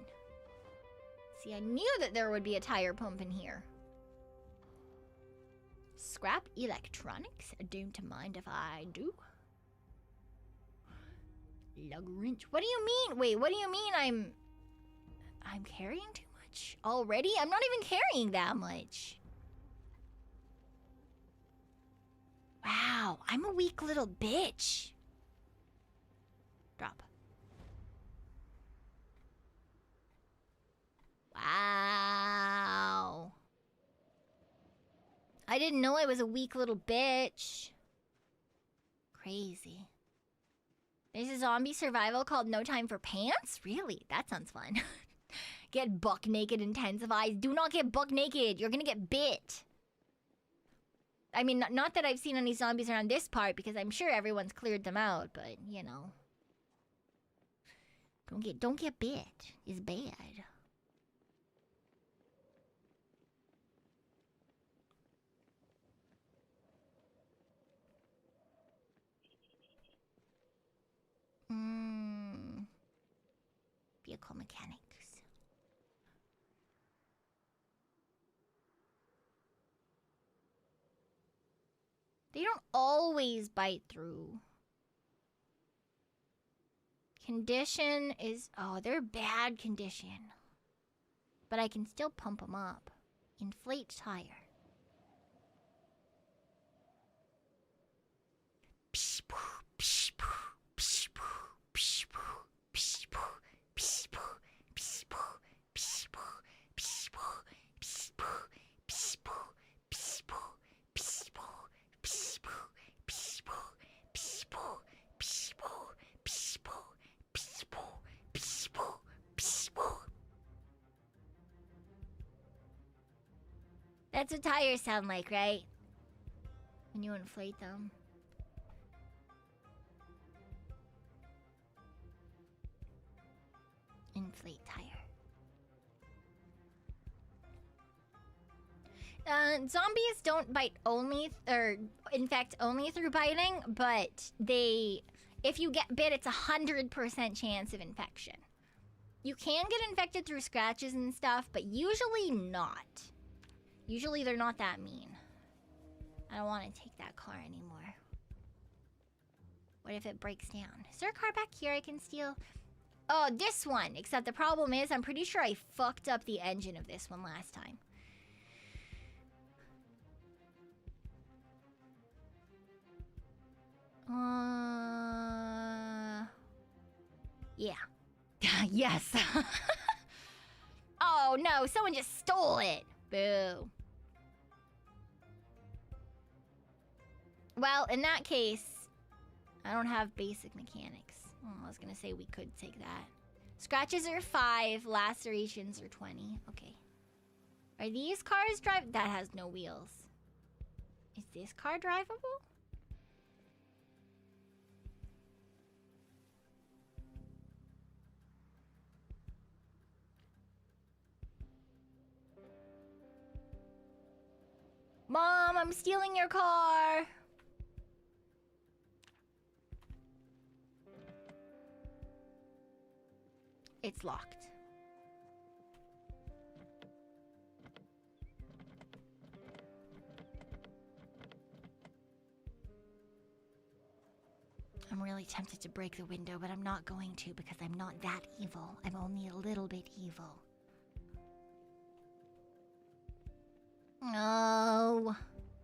Speaker 1: See, I knew that there would be a tire pump in here. Scrap electronics? Don't mind if I do. Lug wrench. What do you mean? Wait, what do you mean I'm carrying too much already? I'm not even carrying that much. Wow, I'm a weak little bitch. Drop. Wow. I didn't know I was a weak little bitch. Crazy. There's a zombie survival called No Time for Pants? Really? That sounds fun. Get buck naked intensifies. Do not get buck naked. You're gonna get bit. I mean, not that I've seen any zombies around this part, because I'm sure everyone's cleared them out, but, you know. Don't get bit. It's bad. Vehicle mechanics. They don't always bite through. Condition is... Oh, they're bad condition. But I can still pump them up. Inflate tire. That's what tires sound like, right? When you inflate them. Inflate tire. Zombies don't bite only, or infect only through biting, but they, if you get bit, it's 100% chance of infection. You can get infected through scratches and stuff, but usually not. Usually they're not that mean. I don't want to take that car anymore. What if it breaks down? Is there a car back here I can steal? Oh, this one! Except the problem is, I'm pretty sure I fucked up the engine of this one last time. Yeah. Yes. Oh no, someone just stole it. Boo. Well, in that case, I don't have basic mechanics. Oh, I was gonna say we could take that. Scratches are 5, lacerations are 20. Okay. Are these cars drive? That has no wheels. Is this car drivable? Mom, I'm stealing your car. It's locked. I'm really tempted to break the window, but I'm not going to because I'm not that evil. I'm only a little bit evil. No.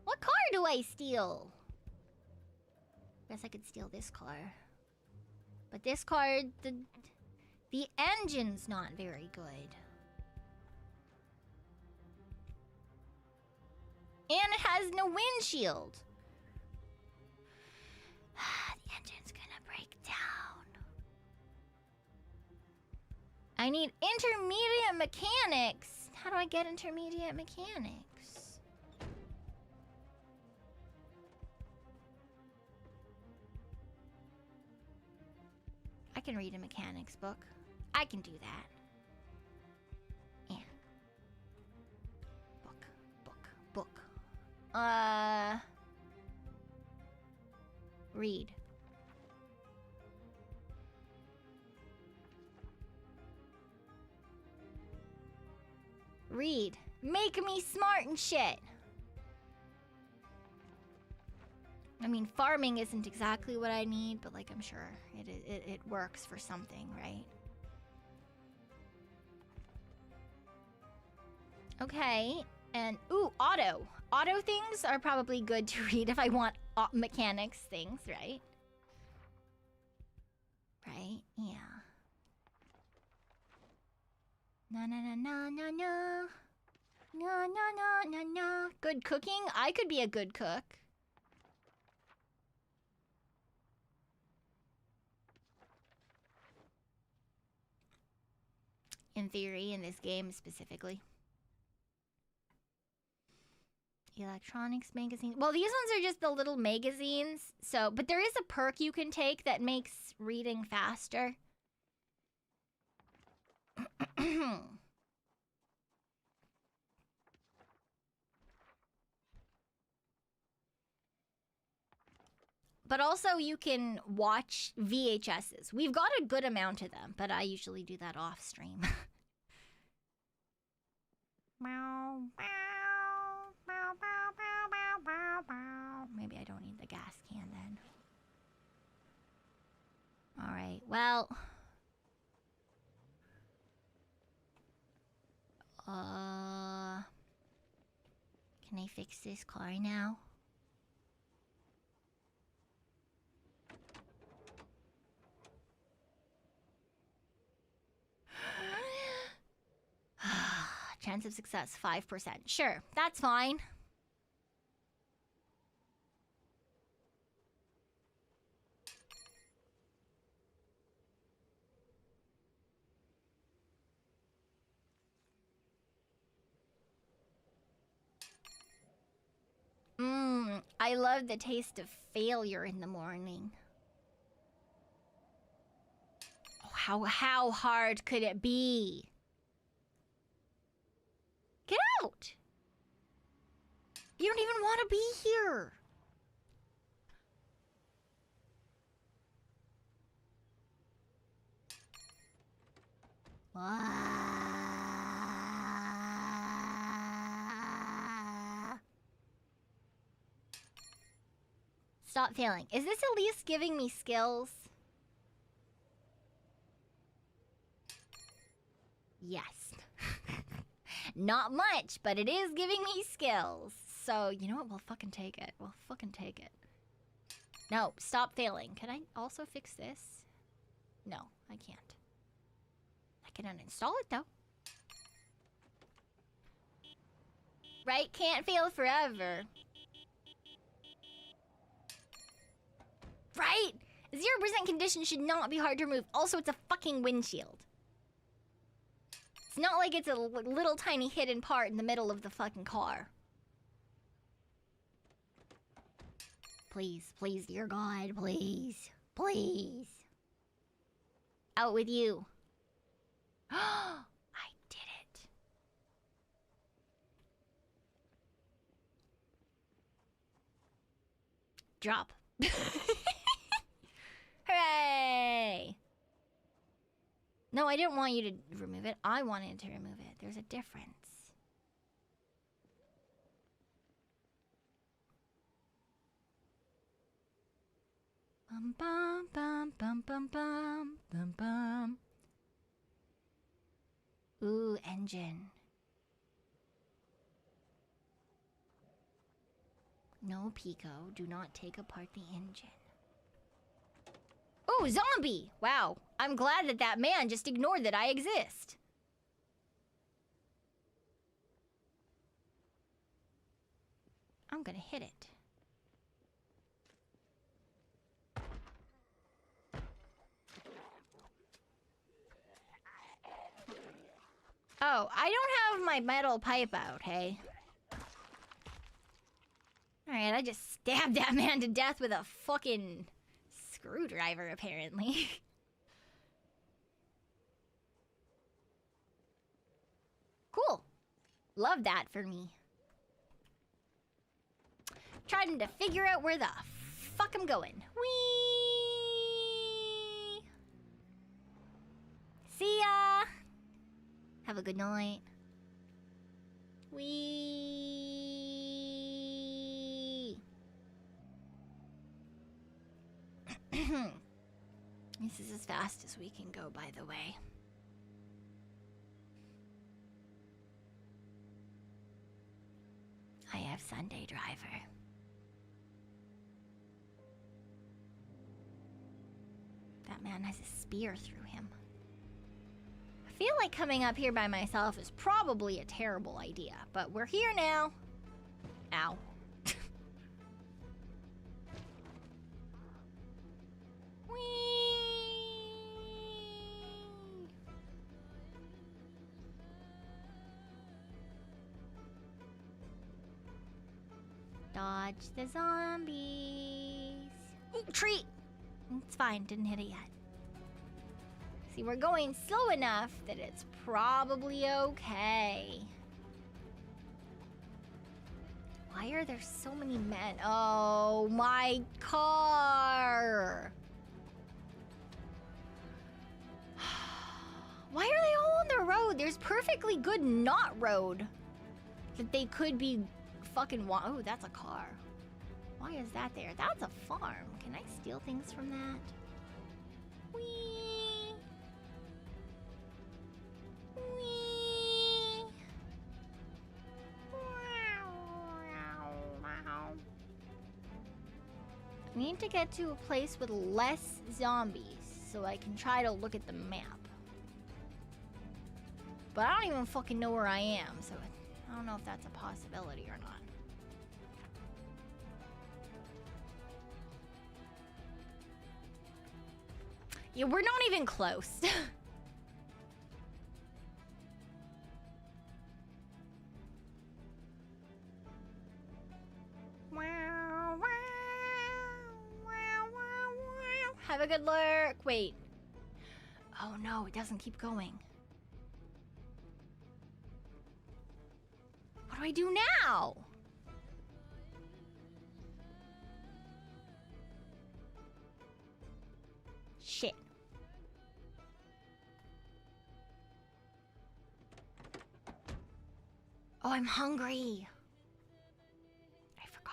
Speaker 1: What car do I steal? Guess I could steal this car. But this car, the engine's not very good. And it has no windshield. The engine's gonna break down. I need intermediate mechanics. How do I get intermediate mechanics? I can read a mechanics book. I can do that. Yeah. Book. Read. Read. Make me smart and shit. I mean, farming isn't exactly what I need, but like, I'm sure it works for something, right? Okay, and ooh, auto. Auto things are probably good to read if I want mechanics things, right? Right, yeah. Na na na na na na. Na na na na na. Good cooking? I could be a good cook. In theory, in this game specifically. Electronics magazine. Well, these ones are just the little magazines. So, but there is a perk you can take that makes reading faster. But also you can watch VHSs. We've got a good amount of them, but I usually do that off stream. Meow, meow, meow, meow, meow, meow, meow. Maybe I don't need the gas can then. Alright, well. Can I fix this car now? Chance of success, 5%. Sure, that's fine. I love the taste of failure in the morning. Oh, how hard could it be? Get out! You don't even want to be here. Stop failing. Is this at least giving me skills? Yes. Not much, but it is giving me skills. So, you know what? We'll fucking take it. We'll fucking take it. No, stop failing. Can I also fix this? No, I can't. I can uninstall it, though. Right? Can't fail forever. Right? 0% condition should not be hard to remove. Also, it's a fucking windshield. It's not like it's a little tiny hidden part in the middle of the fucking car. Please, please, dear God, please. Please. Out with you. I did it. Drop. Hooray! No, I didn't want you to remove it. I wanted to remove it. There's a difference. Bum bum bum bum bum bum bum bum. Ooh, engine. No, Pekoe, do not take apart the engine. Ooh, zombie! Wow, I'm glad that that man just ignored that I exist. I'm gonna hit it. Oh, I don't have my metal pipe out, hey? Alright, I just stabbed that man to death with a fucking screwdriver, apparently. Cool. Love that for me. Trying to figure out where the fuck I'm going. Whee! See ya! Have a good night. Whee! This is as fast as we can go, by the way. I have Sunday Driver. That man has a spear through him. I feel like coming up here by myself is probably a terrible idea, but we're here now. Ow. Dodge the zombies. Ooh, tree! It's fine, didn't hit it yet. See, we're going slow enough that it's probably okay. Why are there so many men? Oh, my car! Why are they all on the road? There's perfectly good not road that they could be fucking oh, that's a car. Why is that there? That's a farm. Can I steal things from that? Whee! Whee! I need to get to a place with less zombies so I can try to look at the map. But I don't even fucking know where I am, so I don't know if that's a possibility or not. Yeah, we're not even close. Have a good lurk. Wait. Oh no, it doesn't keep going. What do I do now? Shit. Oh, I'm hungry. I forgot.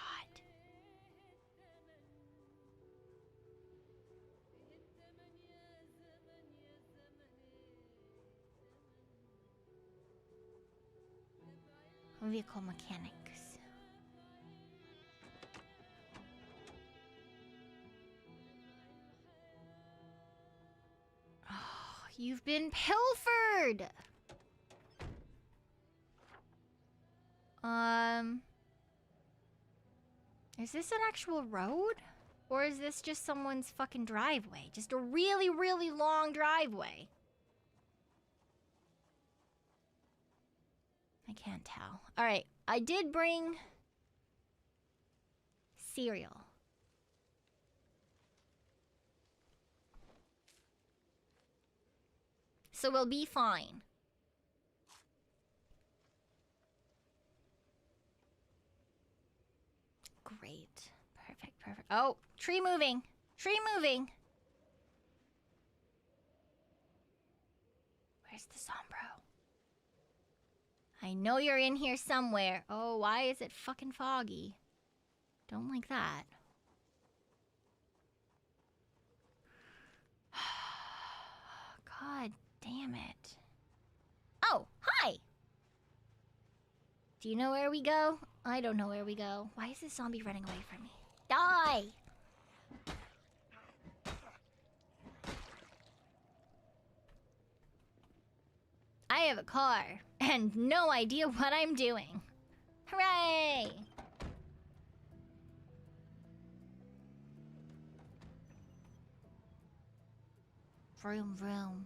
Speaker 1: Vehicle mechanics. Oh, you've been pilfered. Is this an actual road? Or is this just someone's fucking driveway? Just a really, really long driveway. I can't tell. Alright, I did bring cereal. So we'll be fine. Great. Perfect, perfect. Oh, tree moving. Tree moving. Where's the Zombro? I know you're in here somewhere. Oh, why is it fucking foggy? Don't like that. God damn it. Oh, hi! Do you know where we go? I don't know where we go. Why is this zombie running away from me? Die! I have a car and no idea what I'm doing. Hooray! Vroom vroom.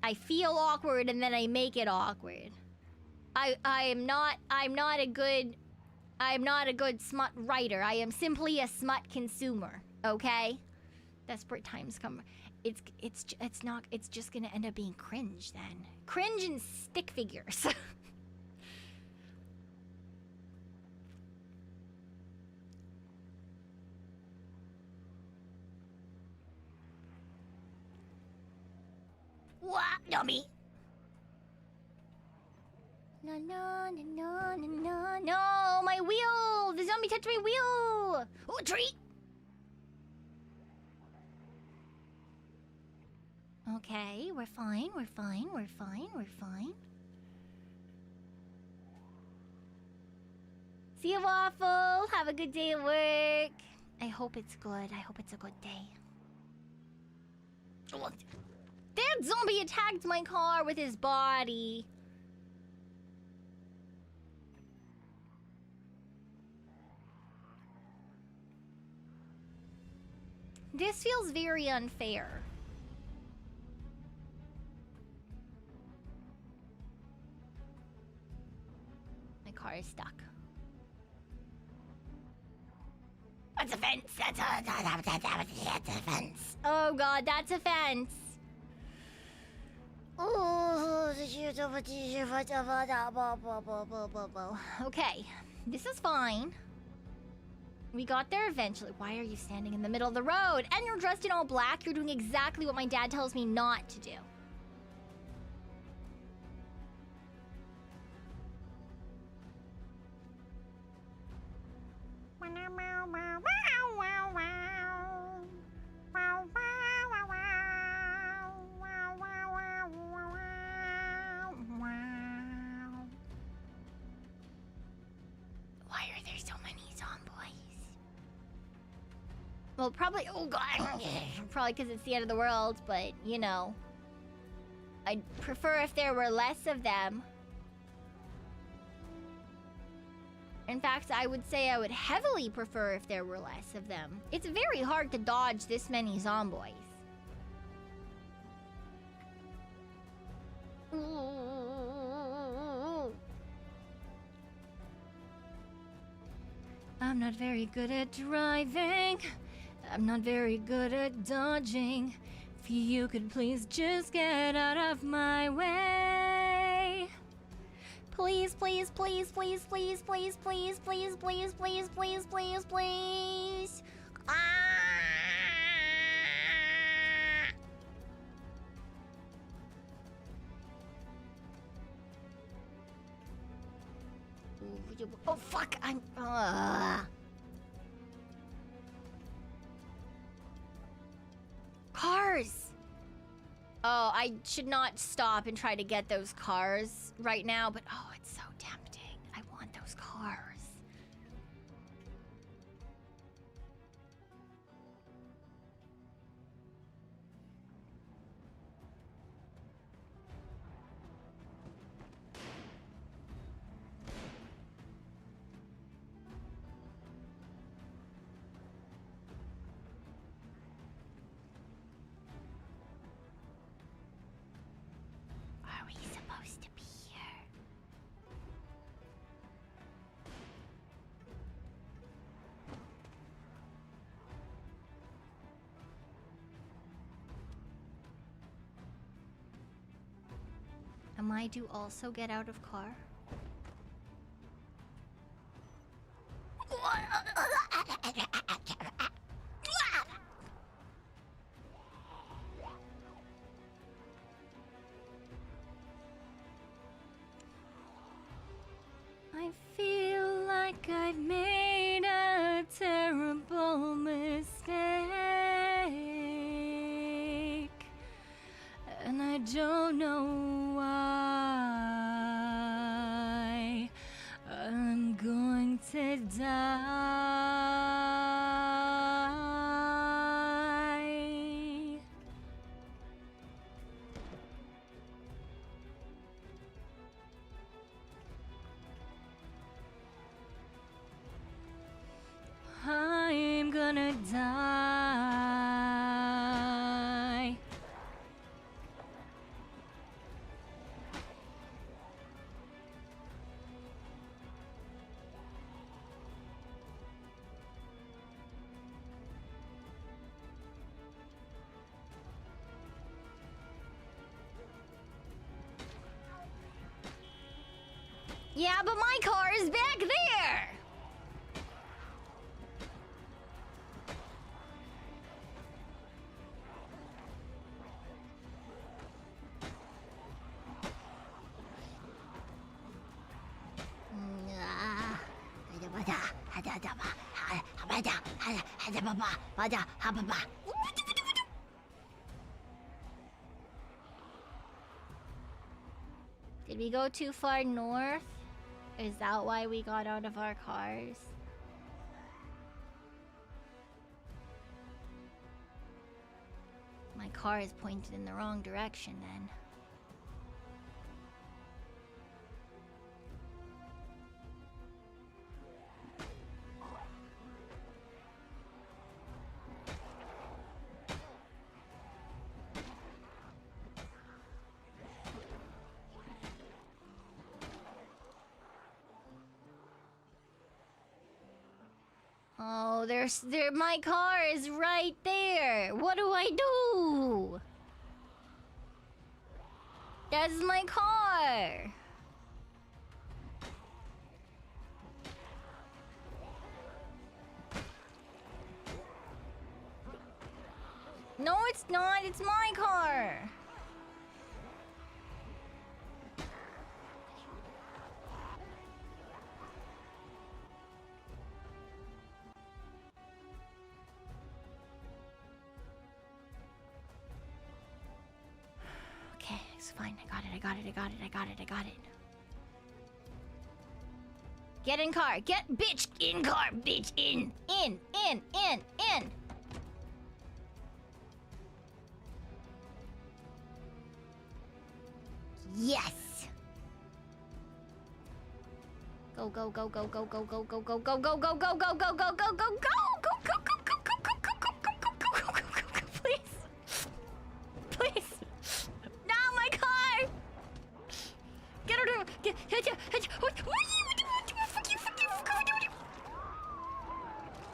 Speaker 1: I feel awkward and then I make it awkward. I'm not a good smut writer. I am simply a smut consumer, okay? Desperate times come. It's just gonna end up being cringe then. Cringe and stick figures. What? Dummy. No, no, no, no, no, no, no, my wheel! The zombie touched my wheel! Oh, a tree! Okay, we're fine, we're fine, we're fine, we're fine. See you, Waffle! Have a good day at work! I hope it's good. I hope it's a good day. Oh, that zombie attacked my car with his body. This feels very unfair. My car is stuck. That's a fence. That's a fence. Oh god, that's a fence. Okay, this is fine. We got there eventually. Why are you standing in the middle of the road? And you're dressed in all black. You're doing exactly what my dad tells me not to do. Why are there so many zomboids? Well, probably, oh god, probably because it's the end of the world, but, you know. I'd prefer if there were less of them. In fact, I would say I would heavily prefer if there were less of them. It's very hard to dodge this many zomboids. I'm not very good at driving. I'm not very good at dodging. If you could please just get out of my way. Please, please, please, please, please, please, please, please, please, please, please, please, please. Oh fuck! I'm. Cars. Oh, I should not stop and try to get those cars right now, but oh, it's so tempting. I want those cars. Are we supposed to be here? Am I to also get out of car? I feel like I've made a terrible mistake, and I don't know why. I'm going to die. I'm gonna die. Yeah, but my car is back there! Did we go too far north? Is that why we got out of our cars? My car is pointed in the wrong direction then. Oh, my car is right there. What do I do? That's my car. No, it's not. It's my car. Okay, it's fine. I got it. Get in car. Get bitch in car. Bitch in. In. Yes. Go. Please. No, my car. Get out of here.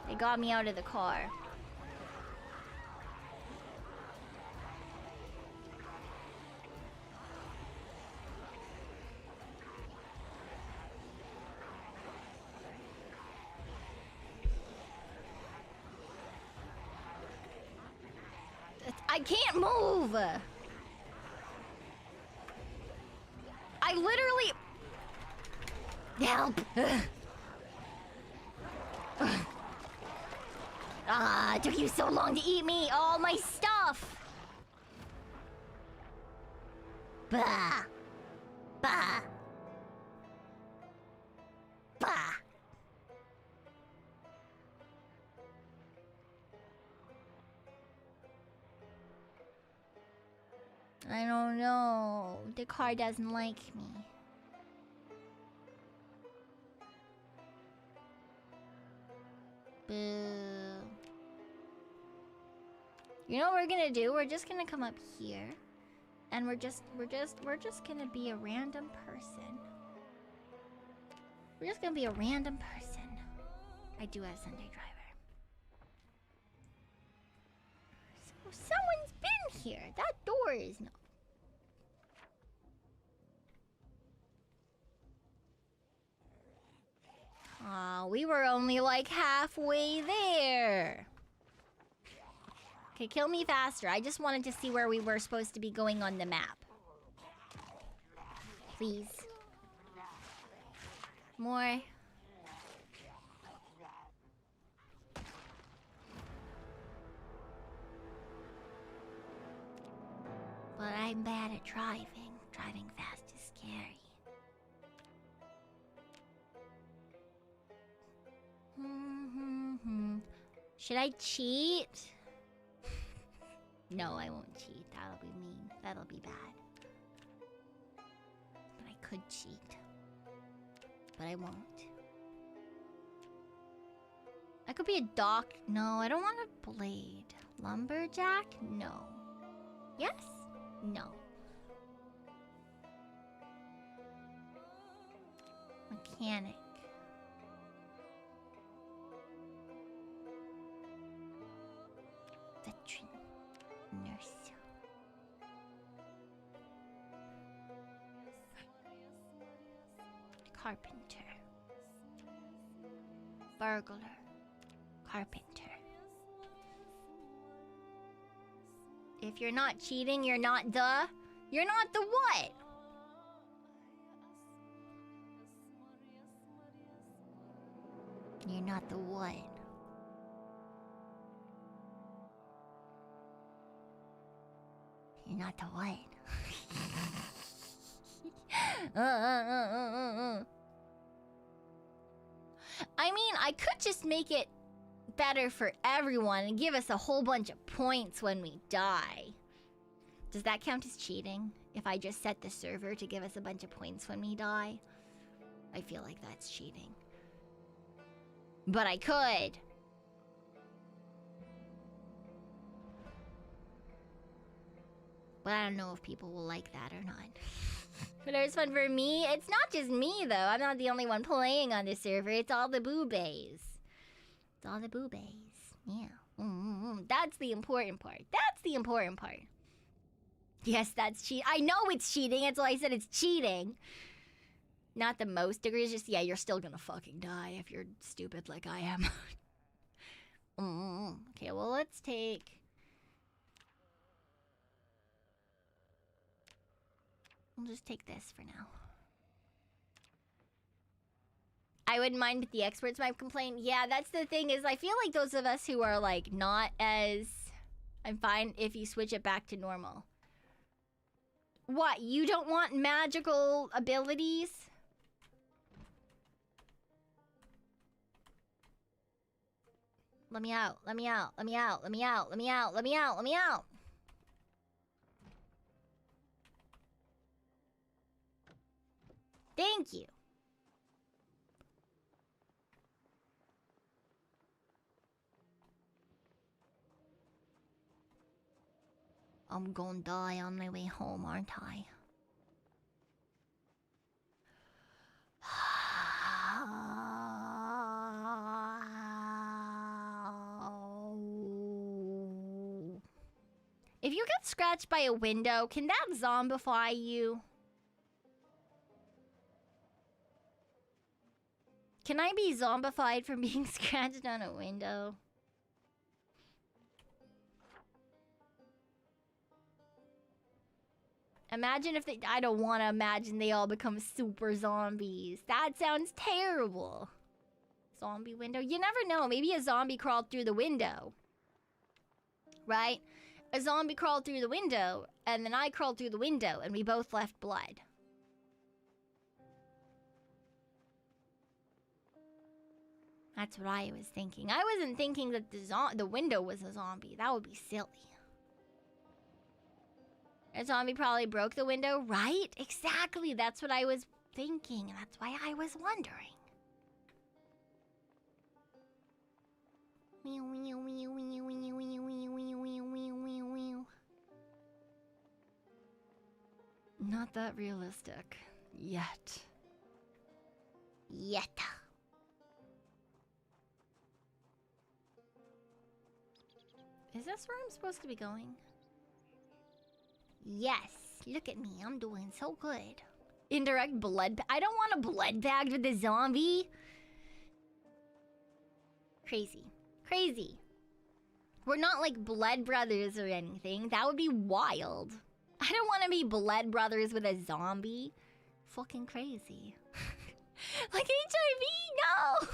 Speaker 1: They got me out of the car. I can't move. I literally... Help. It took you so long to eat me. All my stuff. Bah. I don't know. The car doesn't like me. Boo. You know what we're gonna do? We're just gonna come up here. And we're just gonna be a random person. We're just gonna be a random person. I do have Sunday driver. So someone's been here. That door is not. Aw, we were only like halfway there. Okay, kill me faster. I just wanted to see where we were supposed to be going on the map. Please. More. But I'm bad at driving. Driving fast is scary. Should I cheat? No, I won't cheat. That'll be mean. That'll be bad. But I could cheat. But I won't. I could be a doc. No, I don't want a blade. Lumberjack? No. Yes? No. Mechanic. Veteran. Nurse. Carpenter. Burglar. Carpenter. If you're not cheating, you're not the... You're not the what? You're not the what? You're not the what? I mean, I could just make it better for everyone and give us a whole bunch of points when we die. Does that count as cheating? If I just set the server to give us a bunch of points when we die? I feel like that's cheating. But I could. But I don't know if people will like that or not. But it was fun for me. It's not just me, though. I'm not the only one playing on this server. It's all the boobays. It's all the boobays. Yeah. That's the important part. That's the important part. Yes, that's cheating. I know it's cheating. That's why I said it's cheating. Not the most degrees. Just, yeah, you're still gonna fucking die if you're stupid like I am. Okay, well, let's take... We'll just take this for now. I wouldn't mind, but the experts might complain. Yeah, that's the thing, is I feel like those of us who are, like, not as... I'm fine if you switch it back to normal. What, you don't want magical abilities? Let me out, let me out, let me out, let me out, let me out, let me out, let me out! Thank you. I'm gonna die on my way home, aren't I? If you get scratched by a window, can that zombify you? Can I be zombified from being scratched on a window? Imagine if they... I don't want to imagine they all become super zombies. That sounds terrible. Zombie window? You never know. Maybe a zombie crawled through the window. Right? A zombie crawled through the window, and then I crawled through the window, and we both left blood. That's what I was thinking. I wasn't thinking that the window was a zombie. That would be silly. A zombie probably broke the window, right? Exactly. That's what I was thinking. That's why I was wondering. Not that realistic. Yet. Yet. Is this where I'm supposed to be going? Yes, look at me, I'm doing so good. Indirect blood... I don't want a blood pact with a zombie. Crazy. Crazy. We're not like blood brothers or anything. That would be wild. I don't want to be blood brothers with a zombie. Fucking crazy. Like HIV, no!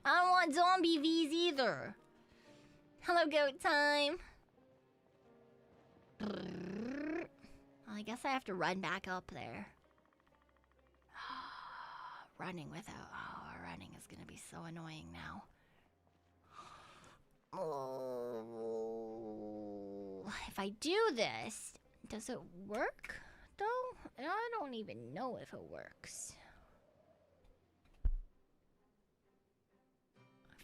Speaker 1: I don't want zombie V's either. Hello, goat time. I guess I have to run back up there. Running without... Oh, running is gonna be so annoying now. Oh, if I do this, does it work, though? I don't even know if it works. I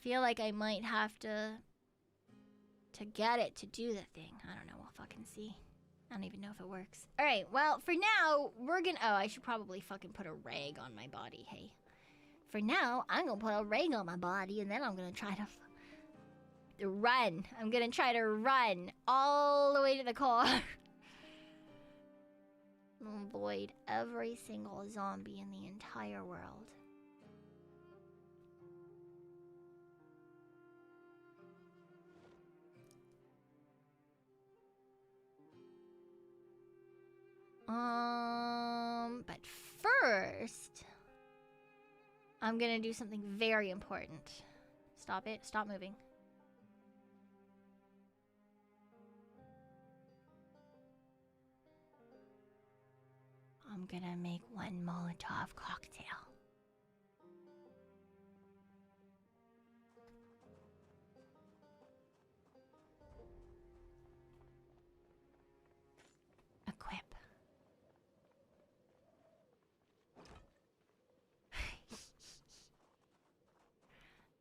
Speaker 1: feel like I might have to get it to do the thing. I don't know, we'll fucking see. I don't even know if it works. Alright, well, for now, we're gonna... Oh, I should probably fucking put a rag on my body, hey. For now, I'm gonna put a rag on my body, and then I'm gonna try to run. I'm gonna try to run all the way to the car. Zomboid every single zombie in the entire world. But first, I'm gonna do something very important. Stop it. Stop moving. I'm gonna make one Molotov cocktail. Equip.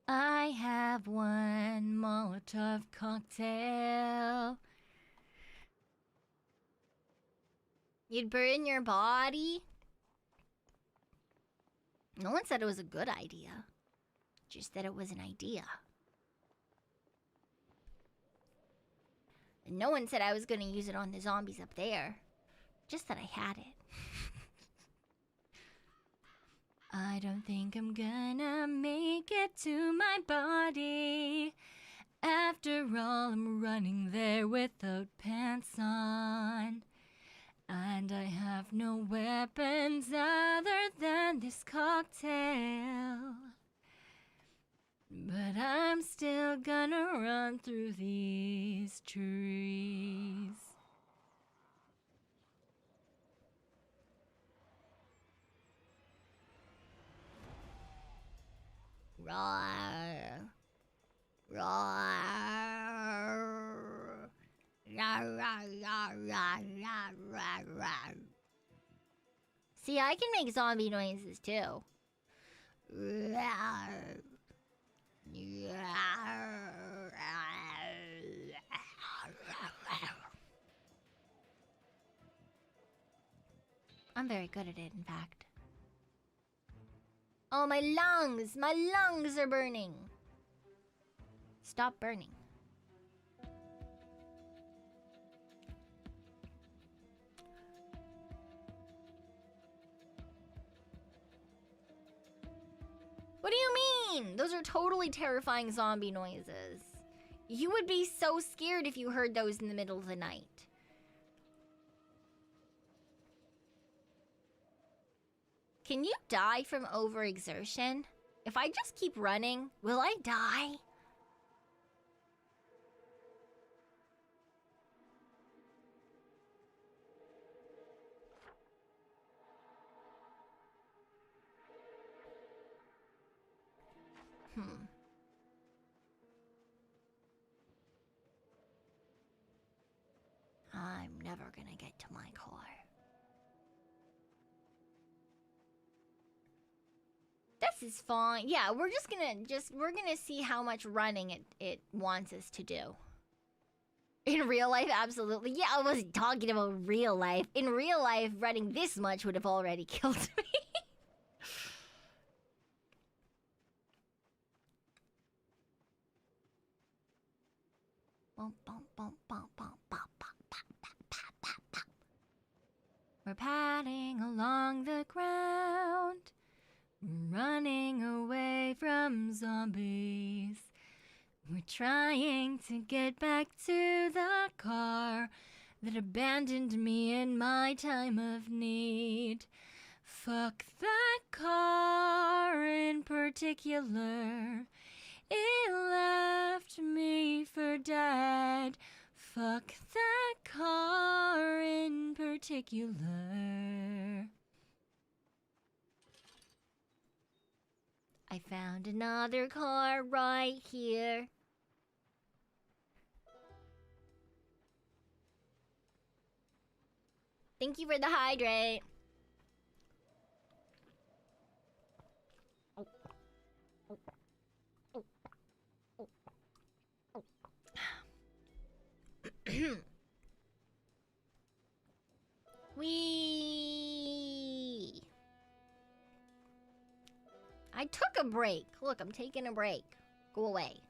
Speaker 1: I have one Molotov cocktail. You'd burn your body? No one said it was a good idea. Just that it was an idea. And no one said I was gonna use it on the zombies up there. Just that I had it. I don't think I'm gonna make it to my body. After all, I'm running there without pants on. And I have no weapons other than this cocktail. But I'm still gonna run through these trees. Roar. Roar. See, I can make zombie noises too. I'm very good at it, in fact. Oh, my lungs! My lungs are burning! Stop burning. What do you mean? Those are totally terrifying zombie noises. You would be so scared if you heard those in the middle of the night. Can you die from overexertion? If I just keep running, will I die? I'm never gonna get to my car. This is fine. Yeah, we're gonna see how much running it wants us to do. In real life, absolutely. Yeah, I wasn't talking about real life. In real life, running this much would have already killed me. We're padding along the ground, running away from zombies. We're trying to get back to the car that abandoned me in my time of need. Fuck that car in particular. It left me for dead. Fuck that car in particular. I found another car right here. Thank you for the hydrate. Wee. I took a break. Look, I'm taking a break. Go away.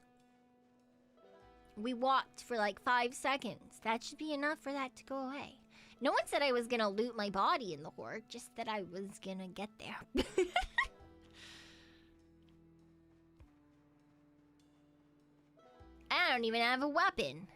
Speaker 1: We walked for like 5 seconds. That should be enough for that to go away. No one said I was gonna loot my body in the horde, just that I was gonna get there. I don't even have a weapon.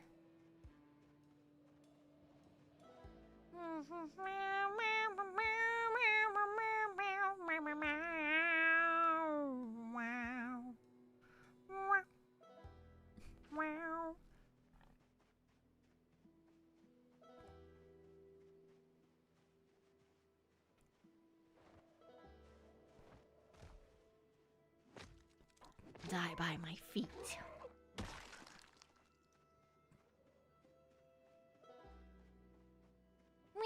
Speaker 1: Die by my feet. Whee!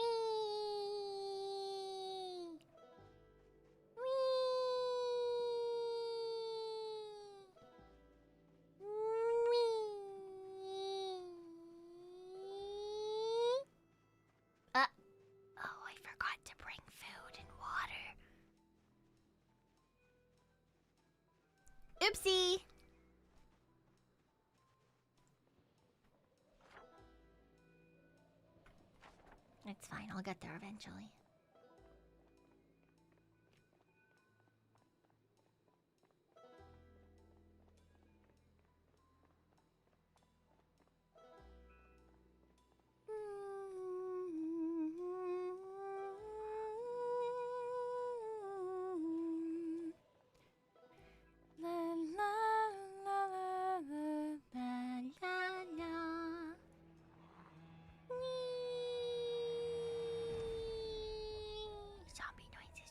Speaker 1: Whee! Whee! Oh, I forgot to bring food and water. Oopsie! It's fine, I'll get there eventually.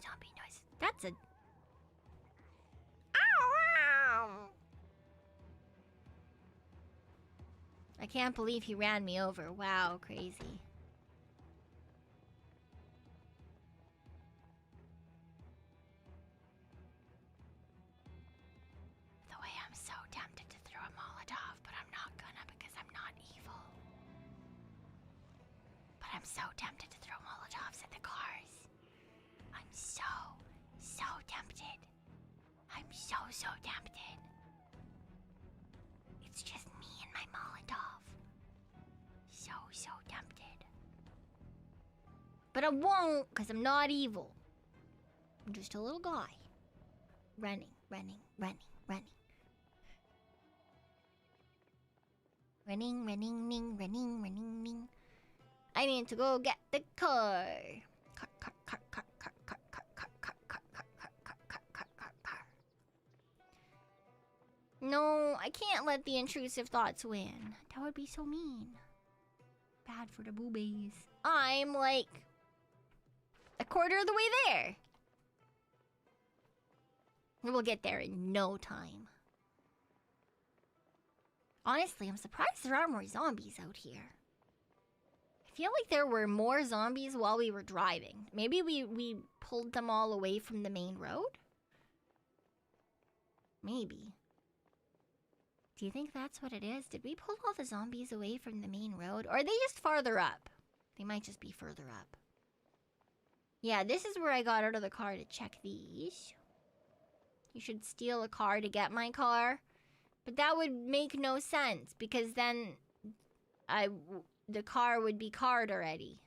Speaker 1: Zombie noises. That's a... Ow! I can't believe he ran me over. Wow, crazy. The way I'm so tempted to throw a Molotov, but I'm not gonna because I'm not evil. But I'm so tempted to throw Molotovs at the cars. I'm so tempted. I'm so tempted. It's just me and my Molotov. So tempted. But I won't, because I'm not evil. I'm just a little guy. Running. Running. I need to go get the car. Car. No, I can't let the intrusive thoughts win. That would be so mean. Bad for the boobies. I'm like a quarter of the way there. We'll get there in no time. Honestly, I'm surprised there aren't more zombies out here. I feel like there were more zombies while we were driving. Maybe we pulled them all away from the main road? Maybe. Do you think that's what it is? Did we pull all the zombies away from the main road? Or are they just farther up? They might just be further up. Yeah, this is where I got out of the car to check these. You should steal a car to get my car. But that would make no sense, because then the car would be carred already.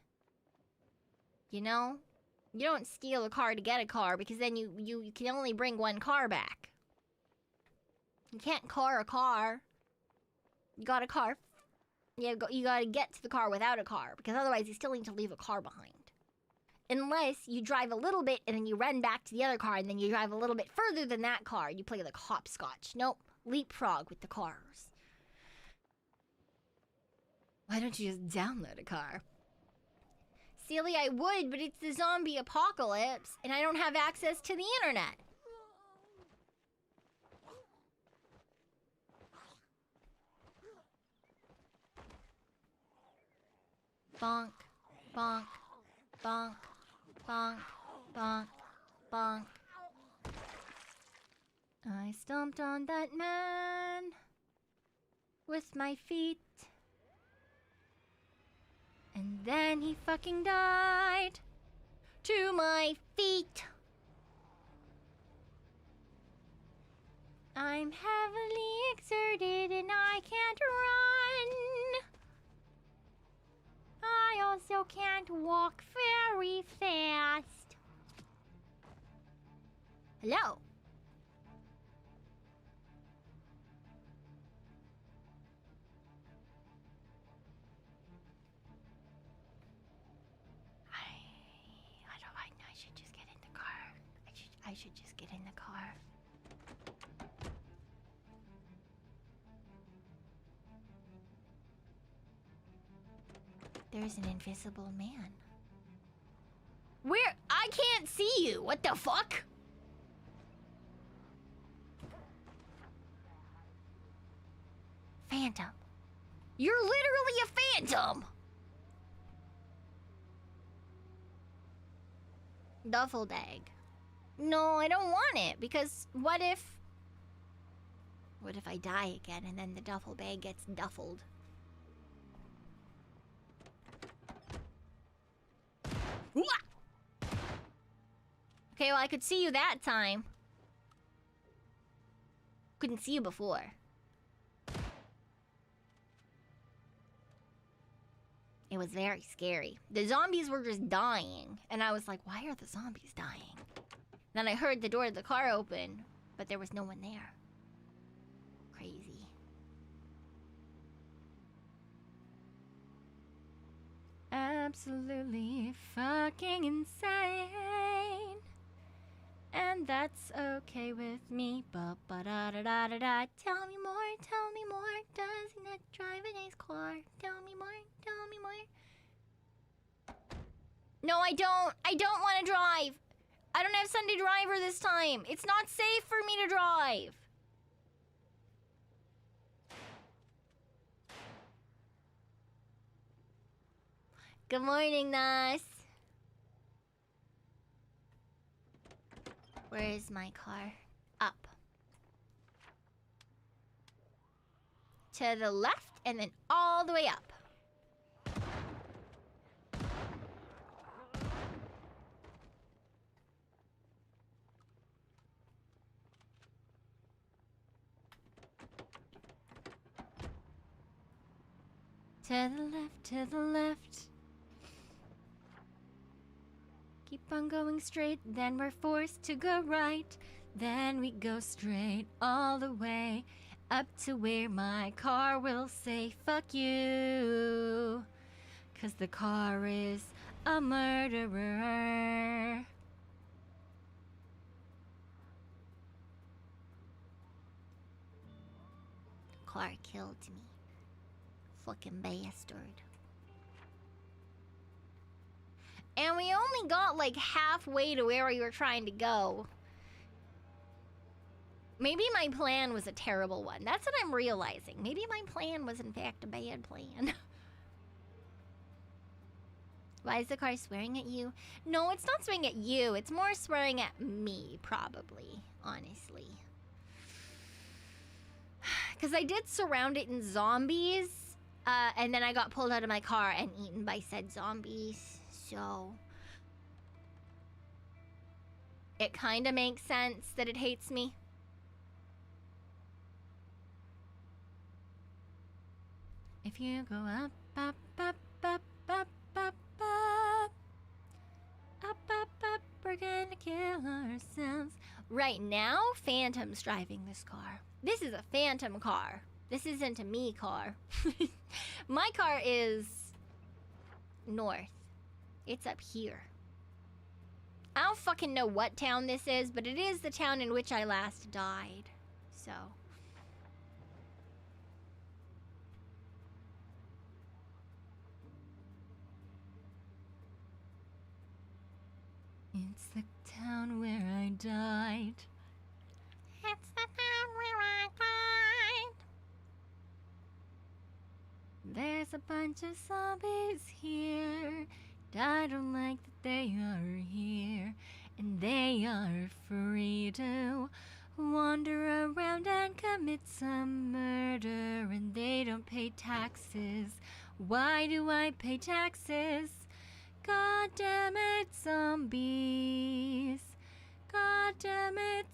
Speaker 1: You know? You don't steal a car to get a car, because then you can only bring one car back. You can't car a car. You got a car. You gotta get to the car without a car, because otherwise you still need to leave a car behind. Unless you drive a little bit and then you run back to the other car and then you drive a little bit further than that car. You play like hopscotch. Nope. Leapfrog with the cars. Why don't you just download a car? Silly, I would, but it's the zombie apocalypse and I don't have access to the internet. Bonk, bonk, bonk, bonk, bonk, bonk. I stomped on that man with my feet. And then he fucking died to my feet. I'm heavily exerted and I can't run. I also also can't walk very fast. Hello? I should just get in the car. I should just get in the car. There's an invisible man. Where? I can't see you. What the fuck? Phantom. You're literally a phantom. Duffel bag. No, I don't want it because what if I die again and then the duffel bag gets duffled? Okay, well, I could see you that time. Couldn't see you before. It was very scary. The zombies were just dying. And I was like, why are the zombies dying? Then I heard the door of the car open, but there was no one there. Crazy. Absolutely fucking insane. And that's okay with me. Ba-ba-da-da-da-da-da. Tell me more, tell me more. Doesn't that drive a nice car? Tell me more, tell me more. No, I don't. I don't want to drive. I don't have Sunday driver this time. It's not safe for me to drive. Good morning, Nas. Where is my car? Up. To the left and then all the way up. To the left, to the left. Keep on going straight, then we're forced to go right. Then we go straight all the way up to where my car will say fuck you. 'Cause the car is a murderer. The car killed me. Fucking bastard. And we only got like halfway to where we were trying to go. Maybe my plan was a terrible one. That's what I'm realizing. Maybe my plan was in fact a bad plan. Why is the car swearing at you? No, it's not swearing at you. It's more swearing at me, probably, honestly. Because I did surround it in zombies. And then I got pulled out of my car and eaten by said zombies. So it kind of makes sense that it hates me. If you go up, up, up, up, up, up, up, up, up, up, we're gonna kill ourselves. Right now, Phantom's driving this car. This is a Phantom car. This isn't a me car. My car is north. It's up here. I don't fucking know what town this is, but it is the town in which I last died. So. It's the town where I died. It's the town where I died. There's a bunch of zombies here. I don't like that they are here. And they are free to wander around and commit some murder. And they don't pay taxes. Why do I pay taxes? God damn it, zombies. God damn it,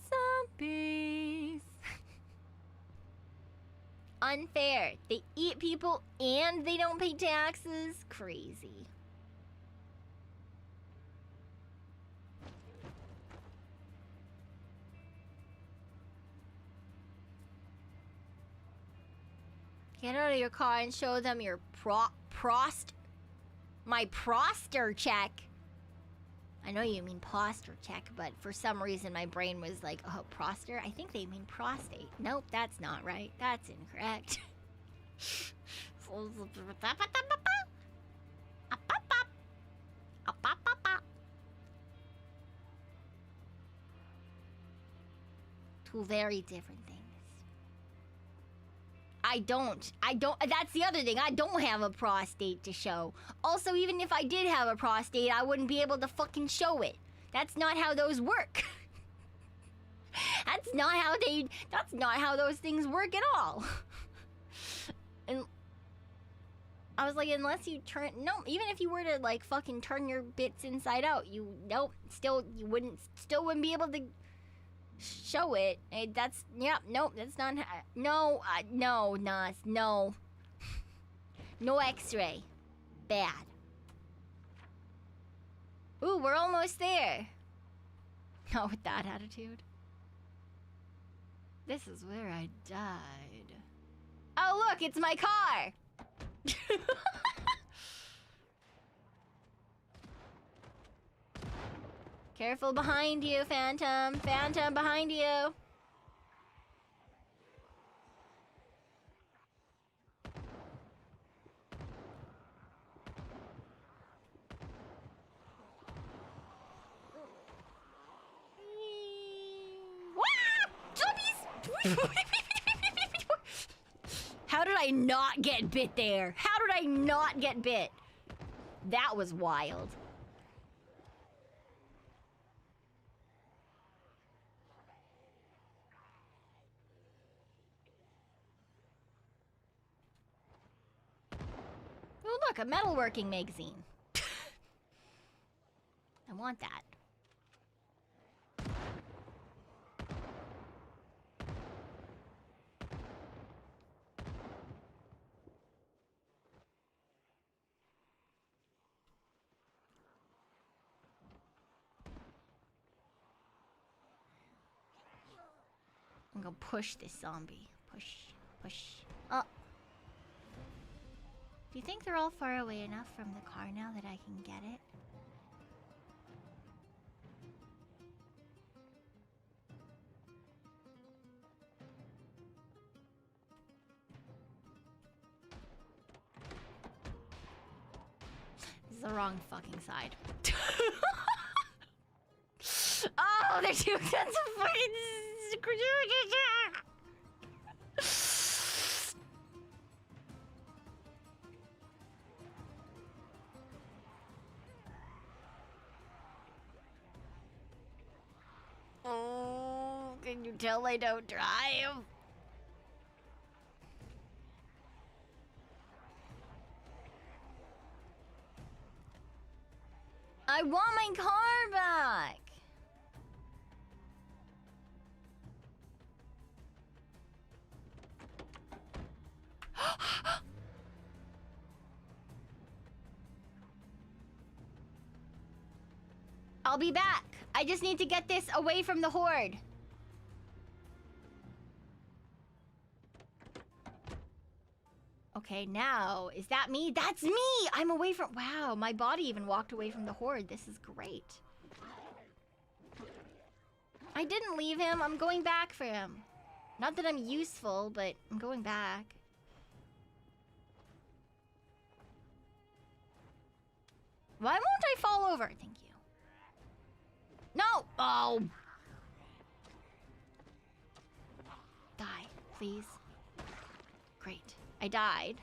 Speaker 1: zombies. Unfair. They eat people and they don't pay taxes. Crazy. Get out of your car and show them your my proster check. I know you mean posture check, but for some reason my brain was like, oh, proster? I think they mean prostate. Nope, that's not right. That's incorrect. Two very different things. I don't, that's the other thing, I don't have a prostate to show. Also, even if I did have a prostate, I wouldn't be able to fucking show it. That's not how those work. That's not how those things work at all. And I was like, unless you turn, no, even if you were to like fucking turn your bits inside out, you wouldn't be able to show it. That's, yeah, nope, that's not, no, no, Nas, no. No x-ray. Bad. Ooh, we're almost there. Not with that attitude. This is where I died. Oh, look, it's my car! Careful behind you, Phantom. Phantom, behind you. Zombies! How did I not get bit there? How did I not get bit? That was wild. Oh, look, a metalworking magazine. I want that. I'm gonna push this zombie. Push, push. Oh. Do you think they're all far away enough from the car now that I can get it? This is the wrong fucking side. Oh, they're too expensive fucking... Oh, can you tell I don't drive? I want my car back! I'll be back. I just need to get this away from the horde. Okay, now, is that me? That's me! I'm away from... Wow, my body even walked away from the horde. This is great. I didn't leave him. I'm going back for him. Not that I'm useful, but I'm going back. Why won't I fall over? Thank you. No! Oh! Die, please. Great. I died.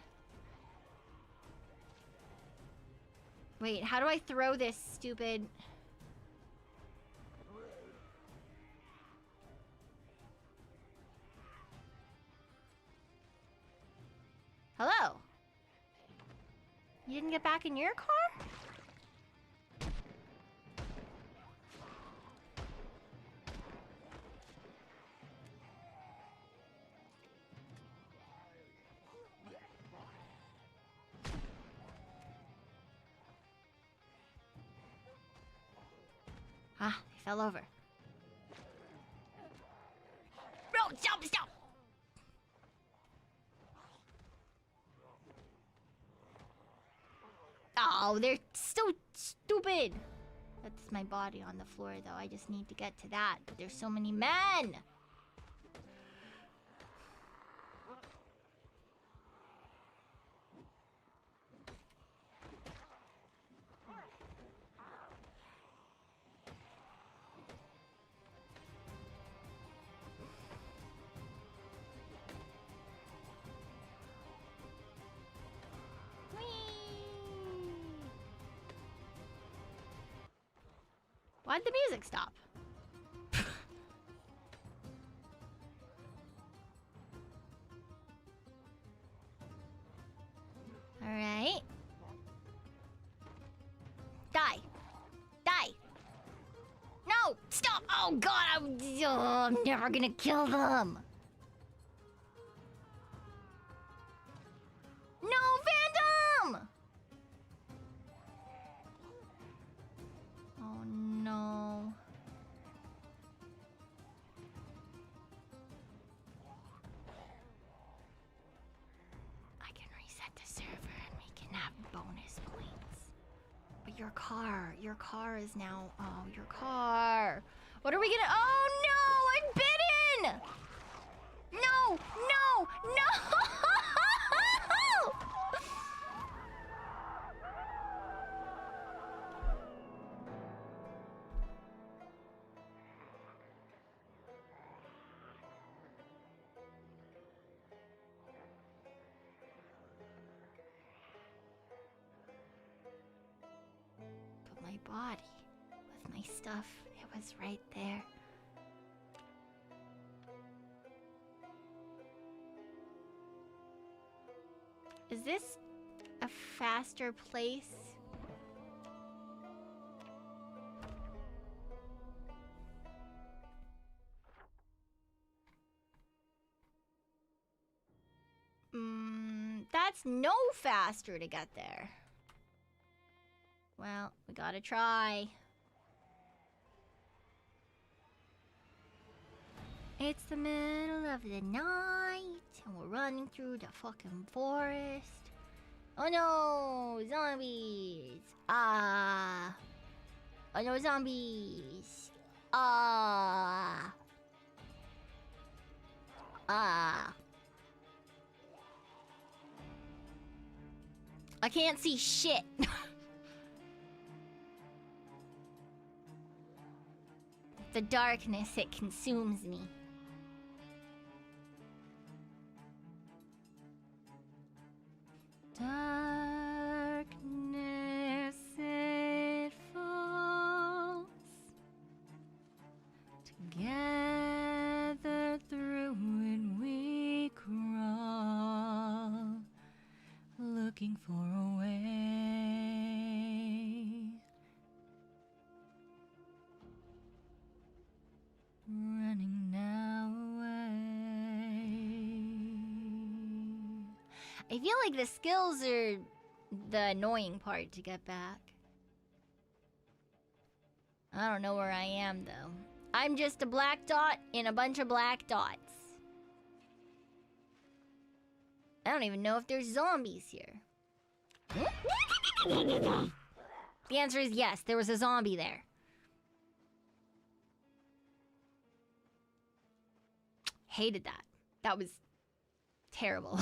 Speaker 1: Wait, how do I throw this stupid... Hello? You didn't get back in your car? Ah, he fell over. No, stop, stop! Oh, they're so stupid. That's my body on the floor, though. I just need to get to that. But there's so many men. Why'd the music stop? Alright. Die. Die. No! Stop! Oh god, I'm never gonna kill them. No, Phantom! Oh no. I can reset the server and we can have bonus points. But your car is now, oh, your car. What are we gonna, oh no, I'm bitten! No, no, no! But my body, with my stuff, it was right there. Is this a faster place? That's no faster to get there. Well, we gotta try. It's the middle of the night, and we're running through the fucking forest. Oh no, zombies! Ah! Oh no, zombies! Ah! Ah! I can't see shit. The darkness, it consumes me. Darkness, it falls together through it we crawl, looking for a way, running now away. I feel like the skills are the annoying part to get back. I don't know where I am, though. I'm just a black dot in a bunch of black dots. I don't even know if there's zombies here. The answer is yes, there was a zombie there. Hated that. That was terrible.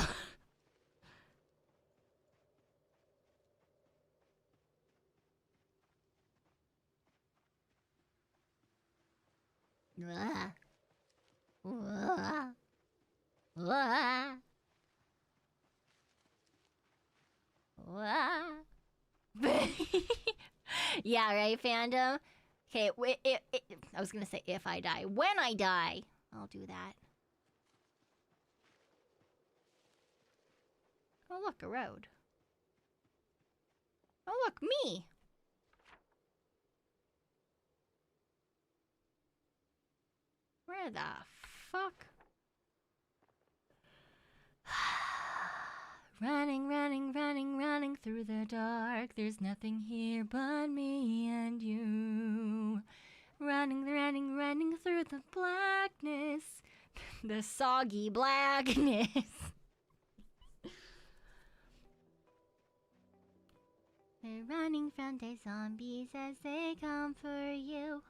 Speaker 1: Yeah, right, fandom? Okay, I was gonna say if I die. When I die, I'll do that. Oh, look, a road. Oh, look, me! Where the fuck? Running, running, running, running through the dark. There's nothing here but me and you. Running, running, running through the blackness. The soggy blackness. They're running from the zombies as they come for you.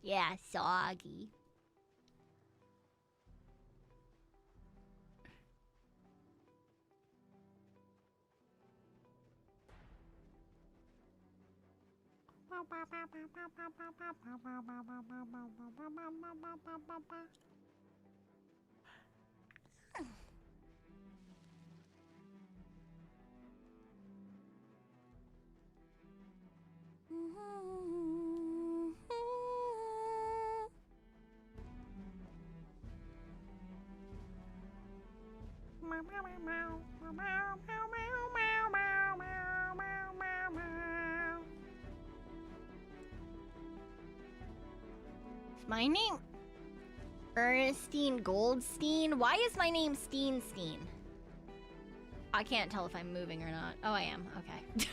Speaker 1: Yeah, soggy. Is my name Ernestine Goldstein? Why is my name Steenstein? I can't tell if I'm moving or not. Oh, I am. Okay.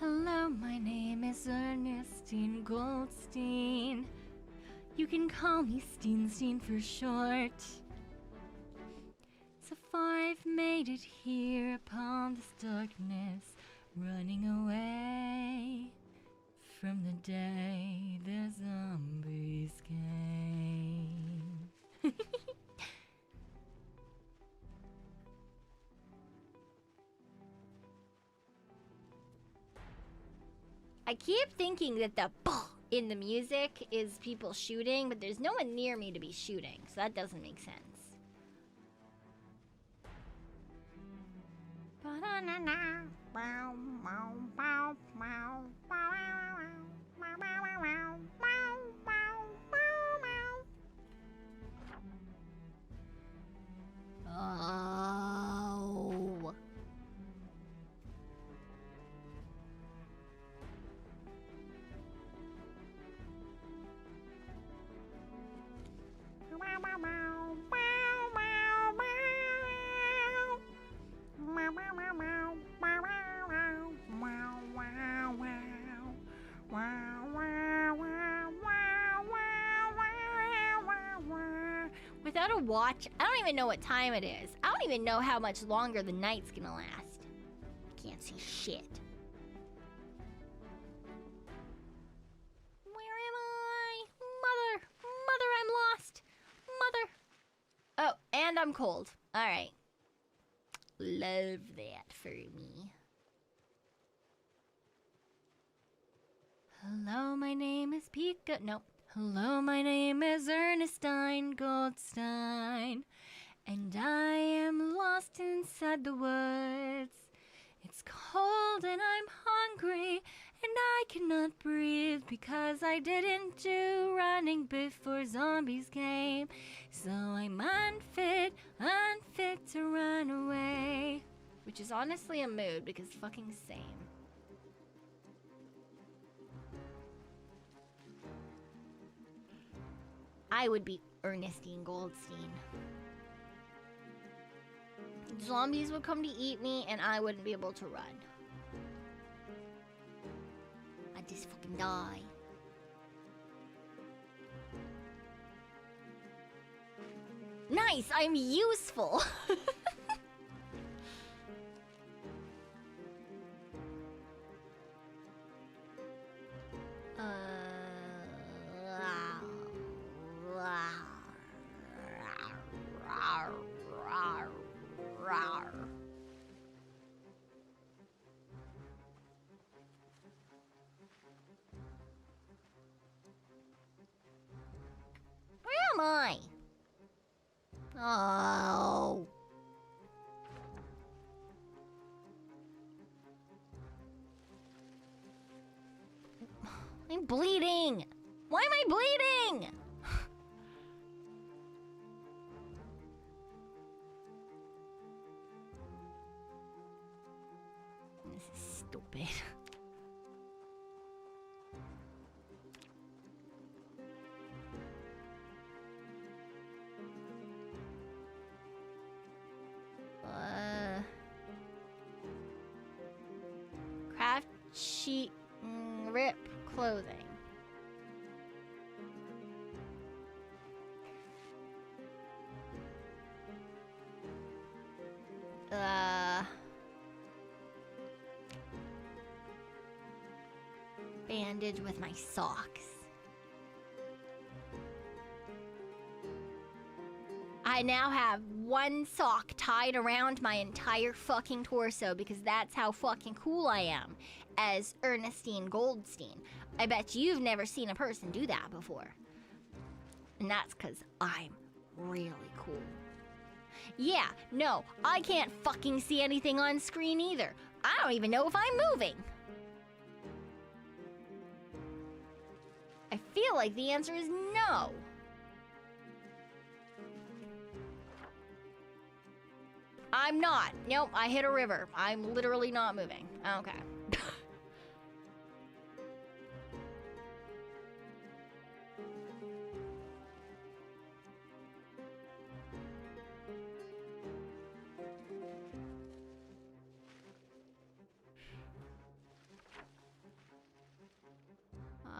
Speaker 1: Hello, my name is Ernestine Goldstein. You can call me Steenstein for short. So far I've made it here upon this darkness, running away from the day the zombies came. I keep thinking that the in the music is people shooting, but there's no one near me to be shooting, so that doesn't make sense. Oh. Without a watch, I don't even know what time it is. I don't even know how much longer the night's gonna last. I can't see shit. Where am I? Mother! Mother, I'm lost! Mother! Oh, and I'm cold. Alright. Love that for me. Hello, my name is Pekoe. No. Hello, my name is Ernestine Goldstein, and I am lost inside the woods. It's cold and I'm hungry, and I cannot breathe because I didn't do running before zombies came. So I'm unfit to run away. Which is honestly a mood because fucking same. I would be Ernestine Goldstein. Zombies would come to eat me and I wouldn't be able to run. I'd just fucking die. Nice, I'm useful. Where am I? Oh. I'm bleeding. Why am I bleeding? This is stupid. Craft sheet rip clothing. bandage with my socks. I now have one sock tied around my entire fucking torso because that's how fucking cool I am as Ernestine Goldstein. I bet you've never seen a person do that before. And that's because I'm really cool. Yeah, no, I can't fucking see anything on screen either. I don't even know if I'm moving. I feel like the answer is no. I'm not. Nope, I hit a river. I'm literally not moving. Okay.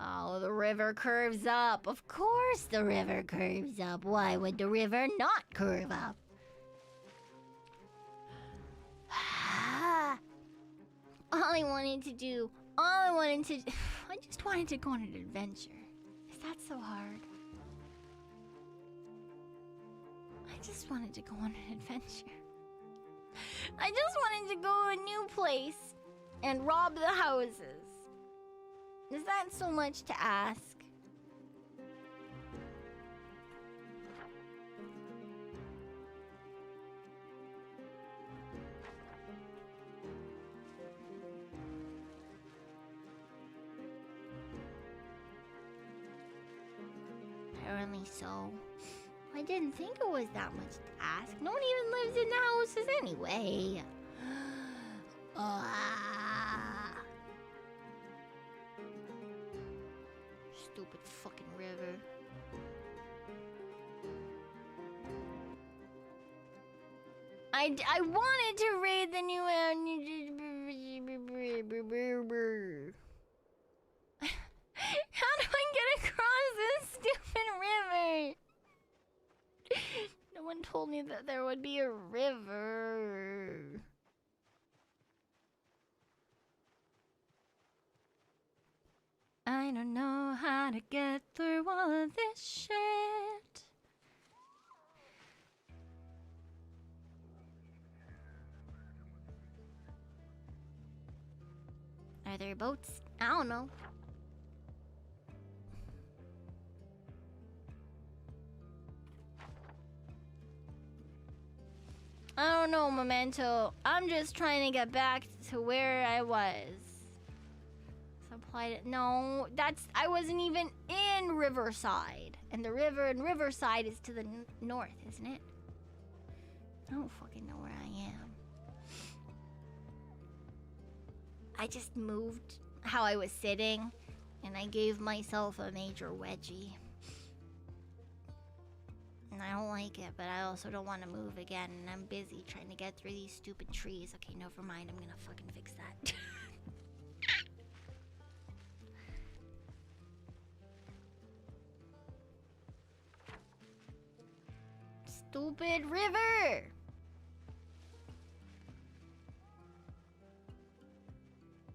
Speaker 1: Oh, the river curves up. Of course the river curves up. Why would the river not curve up? I just wanted to go on an adventure. Is that so hard? I just wanted to go on an adventure. I just wanted to go to a new place and rob the houses. Is that so much to ask? Apparently so. I didn't think it was that much to ask. No one even lives in the houses anyway. Stupid fucking river. I wanted to raid the new How do I get across this stupid river? No one told me that there would be a river. I don't know how to get through all of this shit. Are there boats? I don't know. I don't know, Memento. I'm just trying to get back to where I was. Supplied it. No, I wasn't even in Riverside. And the river in Riverside is to the north, isn't it? I don't fucking know where I am. I just moved how I was sitting, and I gave myself a major wedgie. And I don't like it, but I also don't want to move again, and I'm busy trying to get through these stupid trees. Okay, never mind, I'm gonna fucking fix that. Stupid river!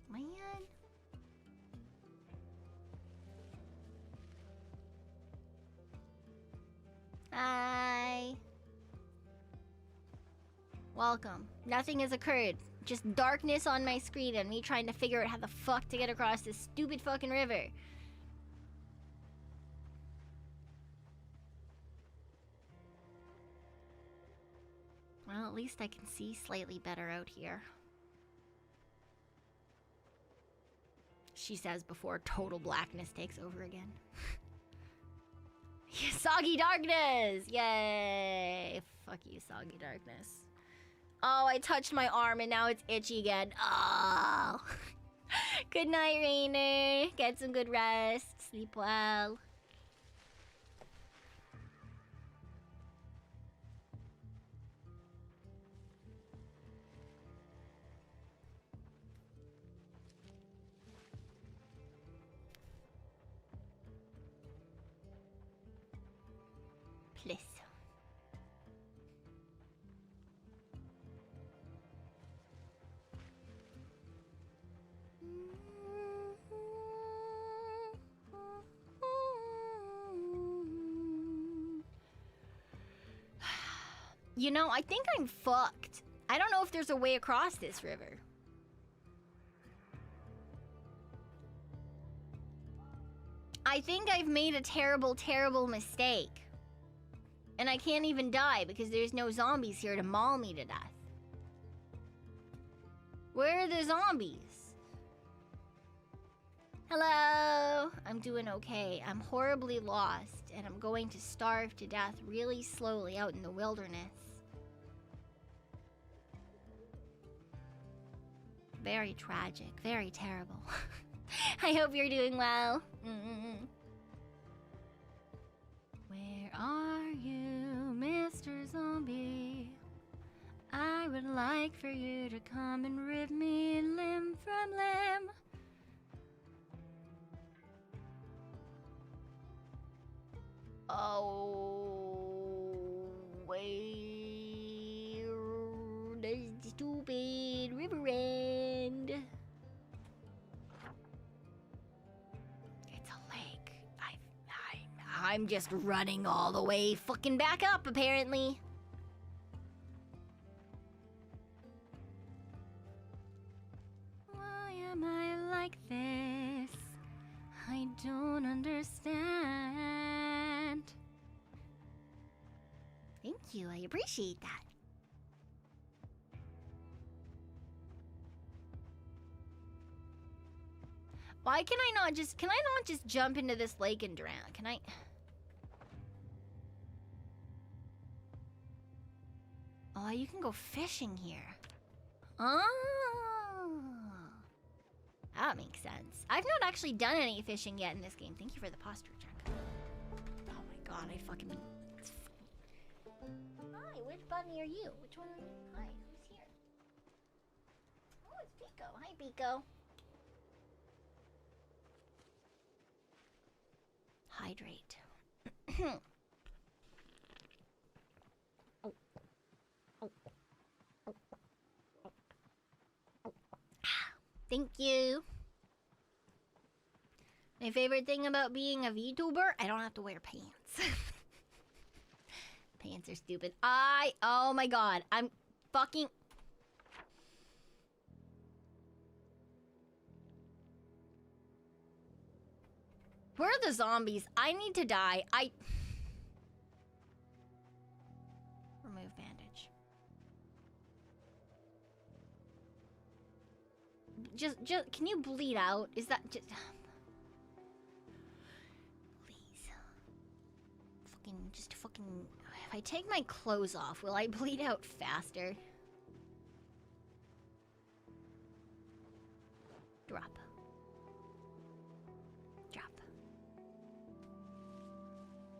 Speaker 1: Man. Hi. Welcome. Nothing has occurred. Just darkness on my screen and me trying to figure out how the fuck to get across this stupid fucking river. Well, at least I can see slightly better out here. She says before total blackness takes over again. Yeah, soggy darkness! Yay! Fuck you, soggy darkness. Oh, I touched my arm and now it's itchy again. Oh! Good night, Rainer. Get some good rest. Sleep well. Please. You know, I think I'm fucked. I don't know if there's a way across this river. I think I've made a terrible, terrible mistake. And I can't even die because there's no zombies here to maul me to death. Where are the zombies? Hello? I'm doing okay. I'm horribly lost, and I'm going to starve to death really slowly out in the wilderness. Very tragic, very terrible. I hope you're doing well. Where are you, Mr. Zombie? I would like for you to come and rip me limb from limb. Oh, where does the stupid river end? It's a lake. I'm just running all the way fucking back up, apparently. Why am I like this? I don't understand. Thank you, I appreciate that. Why can I not just jump into this lake and drown? Can I? Oh, you can go fishing here. Oh. That makes sense. I've not actually done any fishing yet in this game. Thank you for the posture check. Oh my god, I fucking... Hi, which bunny are you? Which one are you? Hi, who's here? Oh, it's Pico. Hi, Pico. Hydrate. Thank you. My favorite thing about being a VTuber, I don't have to wear pants. Pants are stupid. Oh my god, I'm fucking... Where are the zombies? I need to die. Remove bandage. Just, can you bleed out? Is that just... Please. Fucking... If I take my clothes off, will I bleed out faster? Drop. Drop.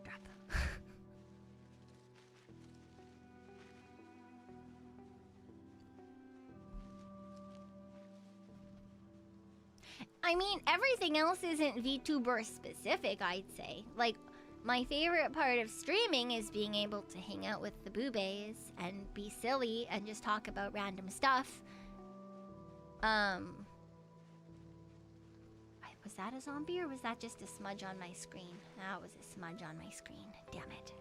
Speaker 1: Drop. I mean, everything else isn't VTuber specific, I'd say. Like, my favorite part of streaming is being able to hang out with the boobays and be silly and just talk about random stuff. Was that a zombie or was that just a smudge on my screen? That was a smudge on my screen. Damn it.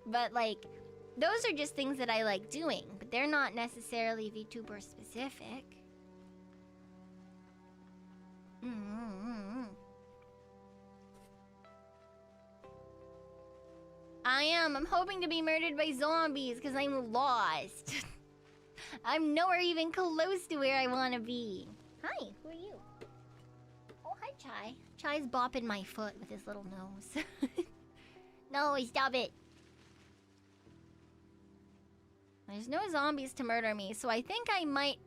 Speaker 1: But, like, those are just things that I like doing, but they're not necessarily VTuber specific. I'm hoping to be murdered by zombies because I'm lost. I'm nowhere even close to where I want to be. Hi, who are you? Oh, hi, Chai. Chai's bopping my foot with his little nose. No, stop it. There's no zombies to murder me, so I think I might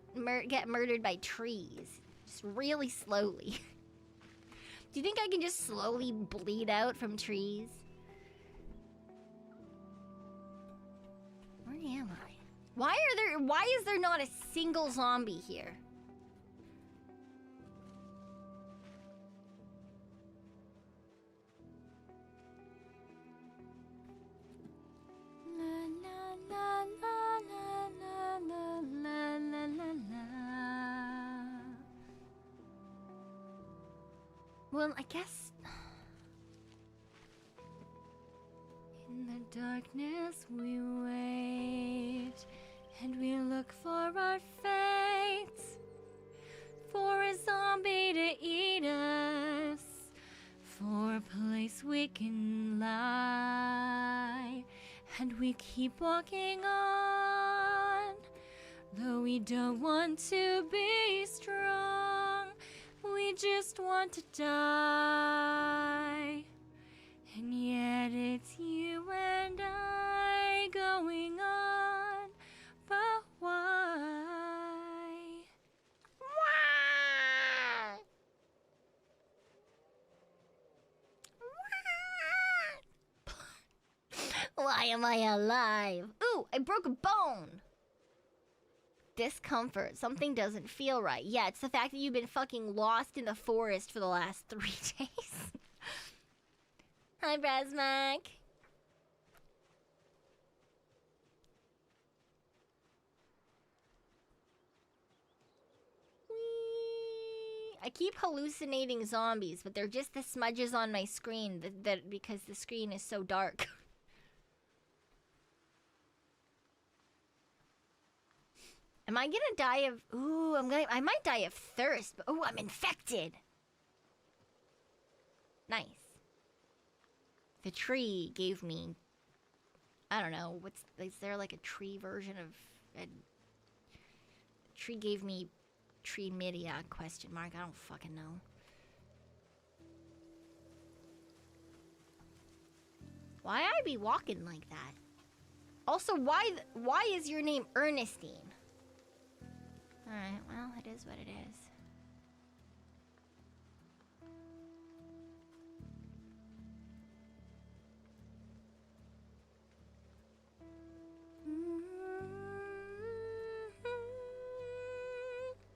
Speaker 1: get murdered by trees. Just really slowly. Do you think I can just slowly bleed out from trees? Where am I? Why is there not a single zombie here? La la la la la la la la la. Well, I guess in the darkness we wait, and we look for our fate, for a zombie to eat us, for a place we can lie, and we keep walking on, though we don't want to be strong, we just want to die. And yet it's you and I going on, but why? Why am I alive? Ooh, I broke a bone. Discomfort. Something doesn't feel right. Yeah, it's the fact that you've been fucking lost in the forest for the last 3 days. Hi, Brasmac. I keep hallucinating zombies, but they're just the smudges on my screen that because the screen is so dark. Am I gonna die of... Ooh, I might die of thirst, but... Ooh, I'm infected! Nice. The tree gave me... I don't know, is there like a tree version of... The tree gave me... Tree media, question mark, I don't fucking know. Why I be walking like that? Also, why is your name Ernestine? Alright, well, it is what it is.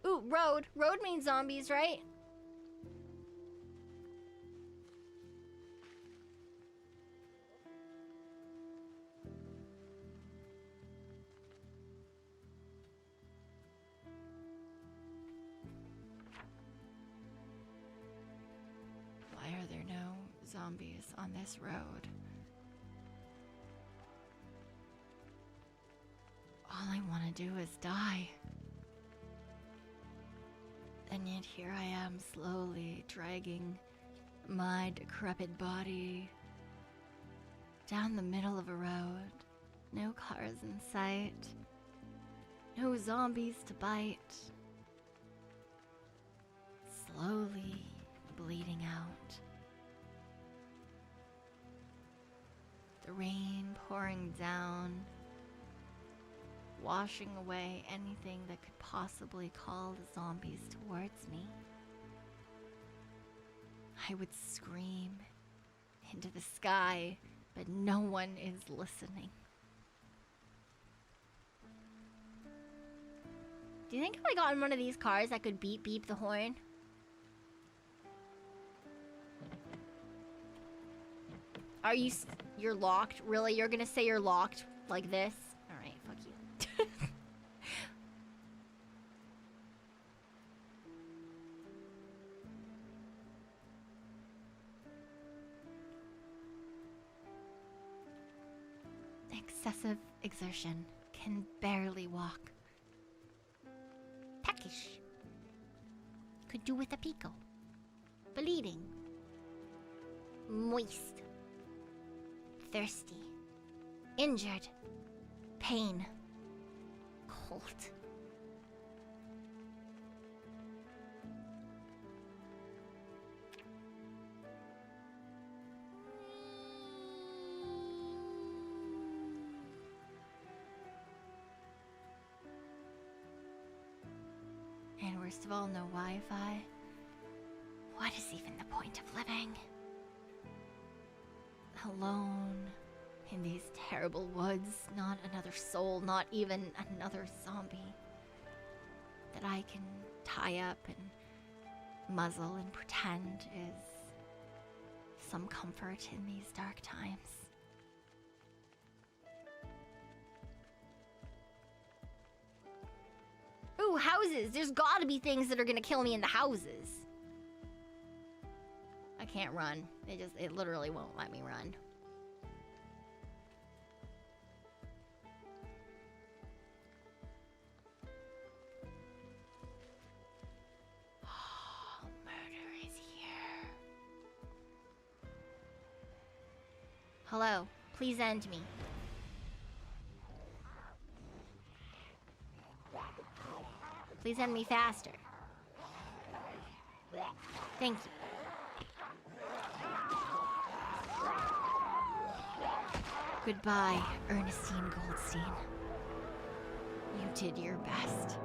Speaker 1: Ooh, road. Road means zombies, right? Why are there no zombies on this road? All I want to do is die. And yet here I am slowly dragging my decrepit body down the middle of a road. No cars in sight. No zombies to bite. Slowly bleeding out. The rain pouring down, washing away anything that could possibly call the zombies towards me. I would scream into the sky, but no one is listening. Do you think if I got in one of these cars I could beep beep the horn? Are you... You're locked? Really? You're gonna say you're locked like this? Alright, fuck you. Excessive exertion. Can barely walk. Peckish. Could do with a Pekoe. Bleeding. Moist. Thirsty. Injured. Pain. Cold. And worst of all, no Wi-Fi. What is even the point of living? Alone in these terrible woods, not another soul, not even another zombie that I can tie up and muzzle and pretend is some comfort in these dark times. Ooh, houses! There's gotta be things that are gonna kill me in the houses. I can't run. It literally won't let me run. Hello. Please end me. Please end me faster. Thank you. Goodbye, Ernestine Goldstein. You did your best.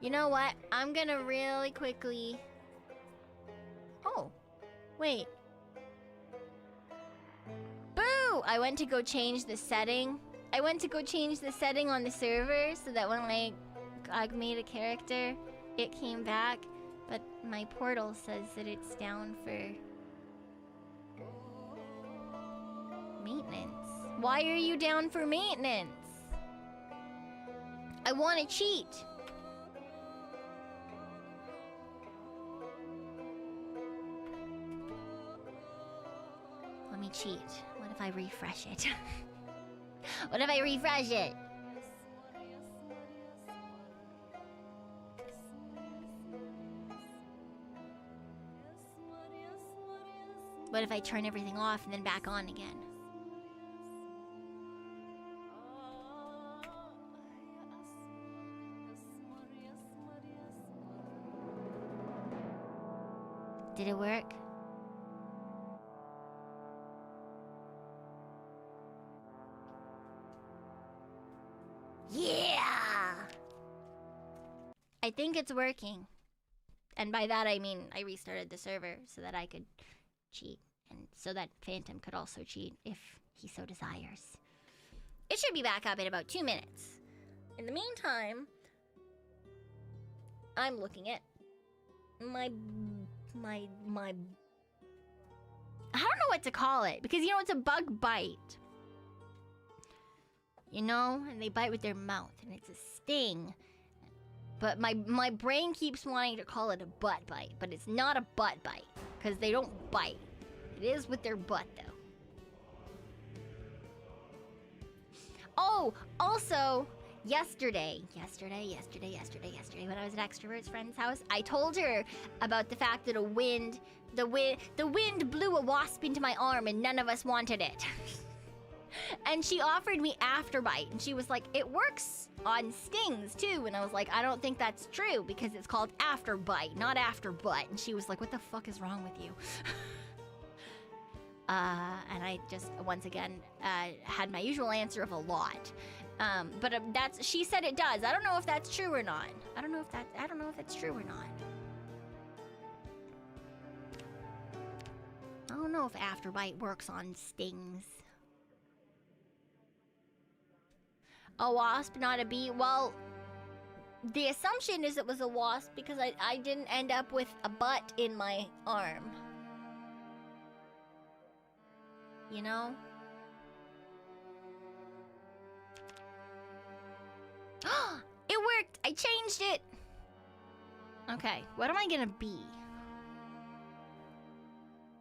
Speaker 1: You know what? I'm gonna really quickly... Oh, wait. Boo! I went to go change the setting. I went to go change the setting on the server so that when I made a character, it came back. But my portal says that it's down for maintenance. Why are you down for maintenance? I want to cheat. Let me cheat. What if I refresh it? What if I refresh it? What if I turn everything off and then back on again? Did it work? Yeah! I think it's working. And by that I mean I restarted the server so that I could cheat, and so that Phantom could also cheat if he so desires. It should be back up in about 2 minutes. In the meantime, I'm looking at my I don't know what to call it, because you know it's a bug bite. You know, and they bite with their mouth and it's a sting. But my brain keeps wanting to call it a butt bite, but it's not a butt bite, because they don't bite. It is with their butt, though. Oh, also, yesterday, when I was at Extrovert's friend's house, I told her about the fact that the wind blew a wasp into my arm and none of us wanted it. And she offered me Afterbite, and she was like, it works on stings too. And I was like, I don't think that's true, because it's called Afterbite, not Afterbutt. And she was like, what the fuck is wrong with you? And I just, once again, had my usual answer of a lot. But she said it does. I don't know if that's true or not. I don't know if that's true or not. I don't know if Afterbite works on stings. A wasp, not a bee. Well, the assumption is it was a wasp because I didn't end up with a butt in my arm. You know? It worked! I changed it! Okay, what am I gonna be?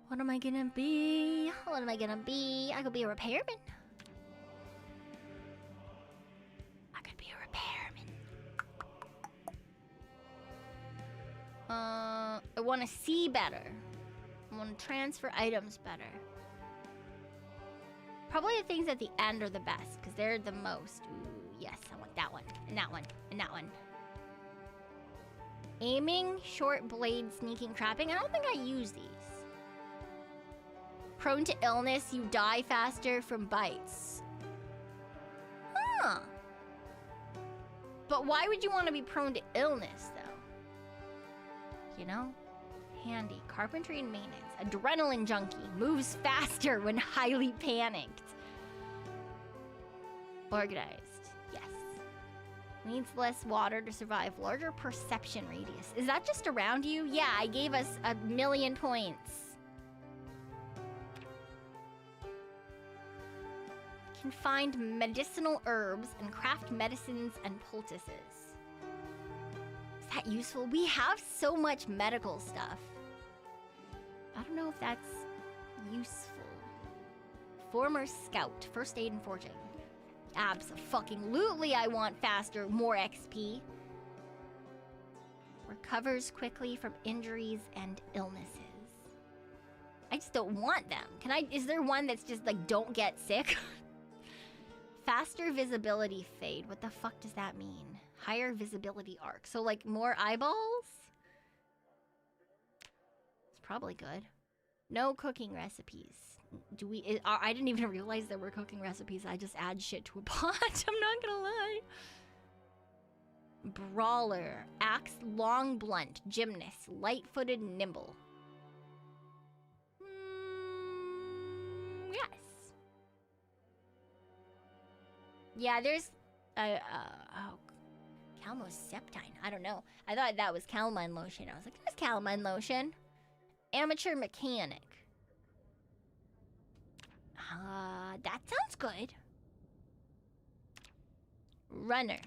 Speaker 1: What am I gonna be? What am I gonna be? I could be a repairman. I want to see better. I want to transfer items better. Probably the things at the end are the best, because they're the most. Ooh, yes, I want that one, and that one, and that one. Aiming, short blade, sneaking, trapping. I don't think I use these. Prone to illness, you die faster from bites. Huh. But why would you want to be prone to illness, though? You know? Handy. Carpentry and maintenance. Adrenaline junkie. Moves faster when highly panicked. Organized. Yes. Needs less water to survive. Larger perception radius. Is that just around you? Yeah, I gave us 1,000,000 points. Can find medicinal herbs and craft medicines and poultices. Is that useful? We have so much medical stuff. I don't know if that's useful. Former scout, first aid and forging. Abso-fucking-lutely I want faster, more XP. Work Recovers quickly from injuries and illnesses. I just don't want them. Can I? Is there one that's just like, don't get sick? Faster visibility fade. What the fuck does that mean? Higher visibility arc. So like more eyeballs? It's probably good. No cooking recipes. Do we? I didn't even realize there were cooking recipes. I just add shit to a pot. I'm not gonna lie. Brawler. Axe, long, blunt. Gymnast. Light-footed, nimble. Yes. Yeah, there's... oh, Calmoseptine. I don't know. I thought that was calamine lotion. I was like, there's calamine lotion. Amateur mechanic. That sounds good. Runner.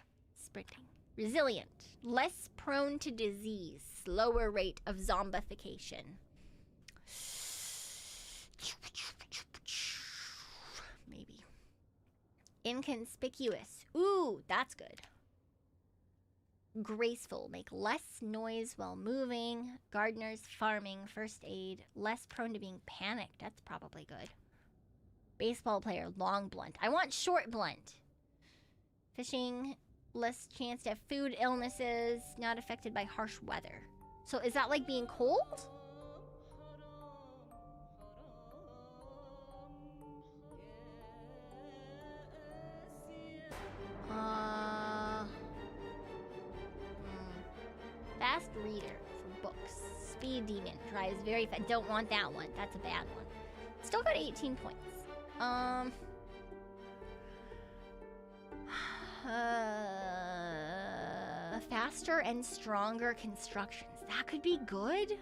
Speaker 1: Sprinting. Resilient. Less prone to disease. Slower rate of zombification. Maybe. Inconspicuous. Ooh, that's good. Graceful. Make less noise while moving. Gardeners, farming, first aid. Less prone to being panicked. That's probably good. Baseball player. Long blunt. I want short blunt. Fishing. Less chance to have food illnesses. Not affected by harsh weather. So is that like being cold? Fast reader for books. Speed demon. Drives very fast. Don't want that one. That's a bad one. Still got 18 points. Faster and stronger constructions. That could be good.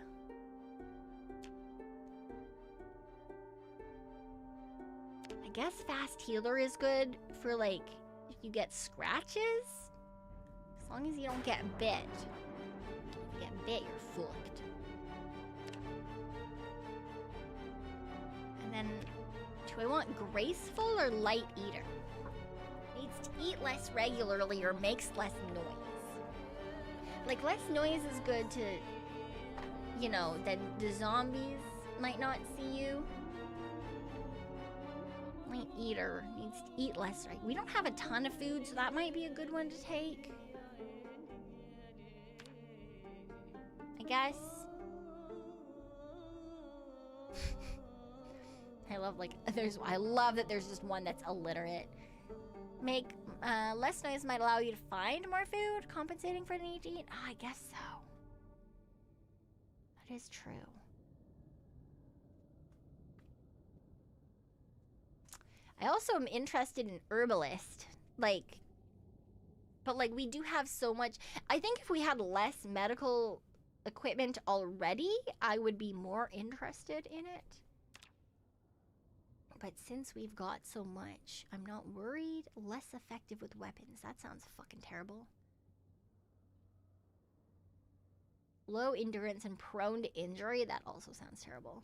Speaker 1: I guess fast healer is good for like if you get scratches. As long as you don't get bit. If you get bit, you're fucked. And then, do I want graceful or light eater? Needs to eat less regularly or makes less noise. Like, less noise is good to, you know, then the zombies might not see you. Light eater needs to eat less, right? We don't have a ton of food, so that might be a good one to take. I guess. I love that there's just one that's illiterate. Make less noise might allow you to find more food, compensating for the need to eat. Oh, I guess so. That is true. I also am interested in herbalist. Like, but like we do have so much. I think if we had less medical equipment already, I would be more interested in it. But since we've got so much, I'm not worried. Less effective with weapons. That sounds fucking terrible. Low endurance and prone to injury. That also sounds terrible.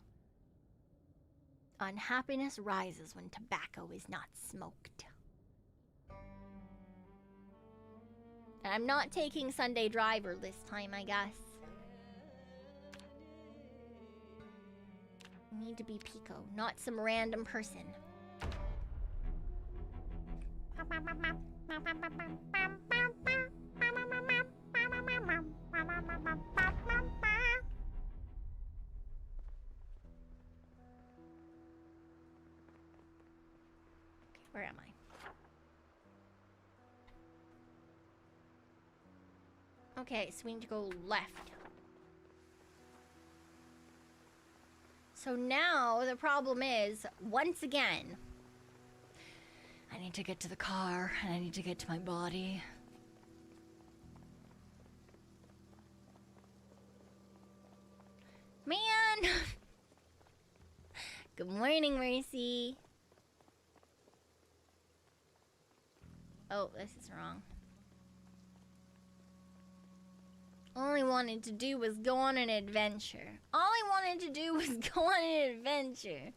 Speaker 1: Unhappiness rises when tobacco is not smoked. And I'm not taking Sunday driver this time, I guess. Need to be Pekoe, not some random person. Where am I? Okay, so we need to go left. So now the problem is, once again, I need to get to the car and I need to get to my body. Man! Good morning, Mercy. Oh, this is wrong. All I wanted to do was go on an adventure. All I wanted to do was go on an adventure.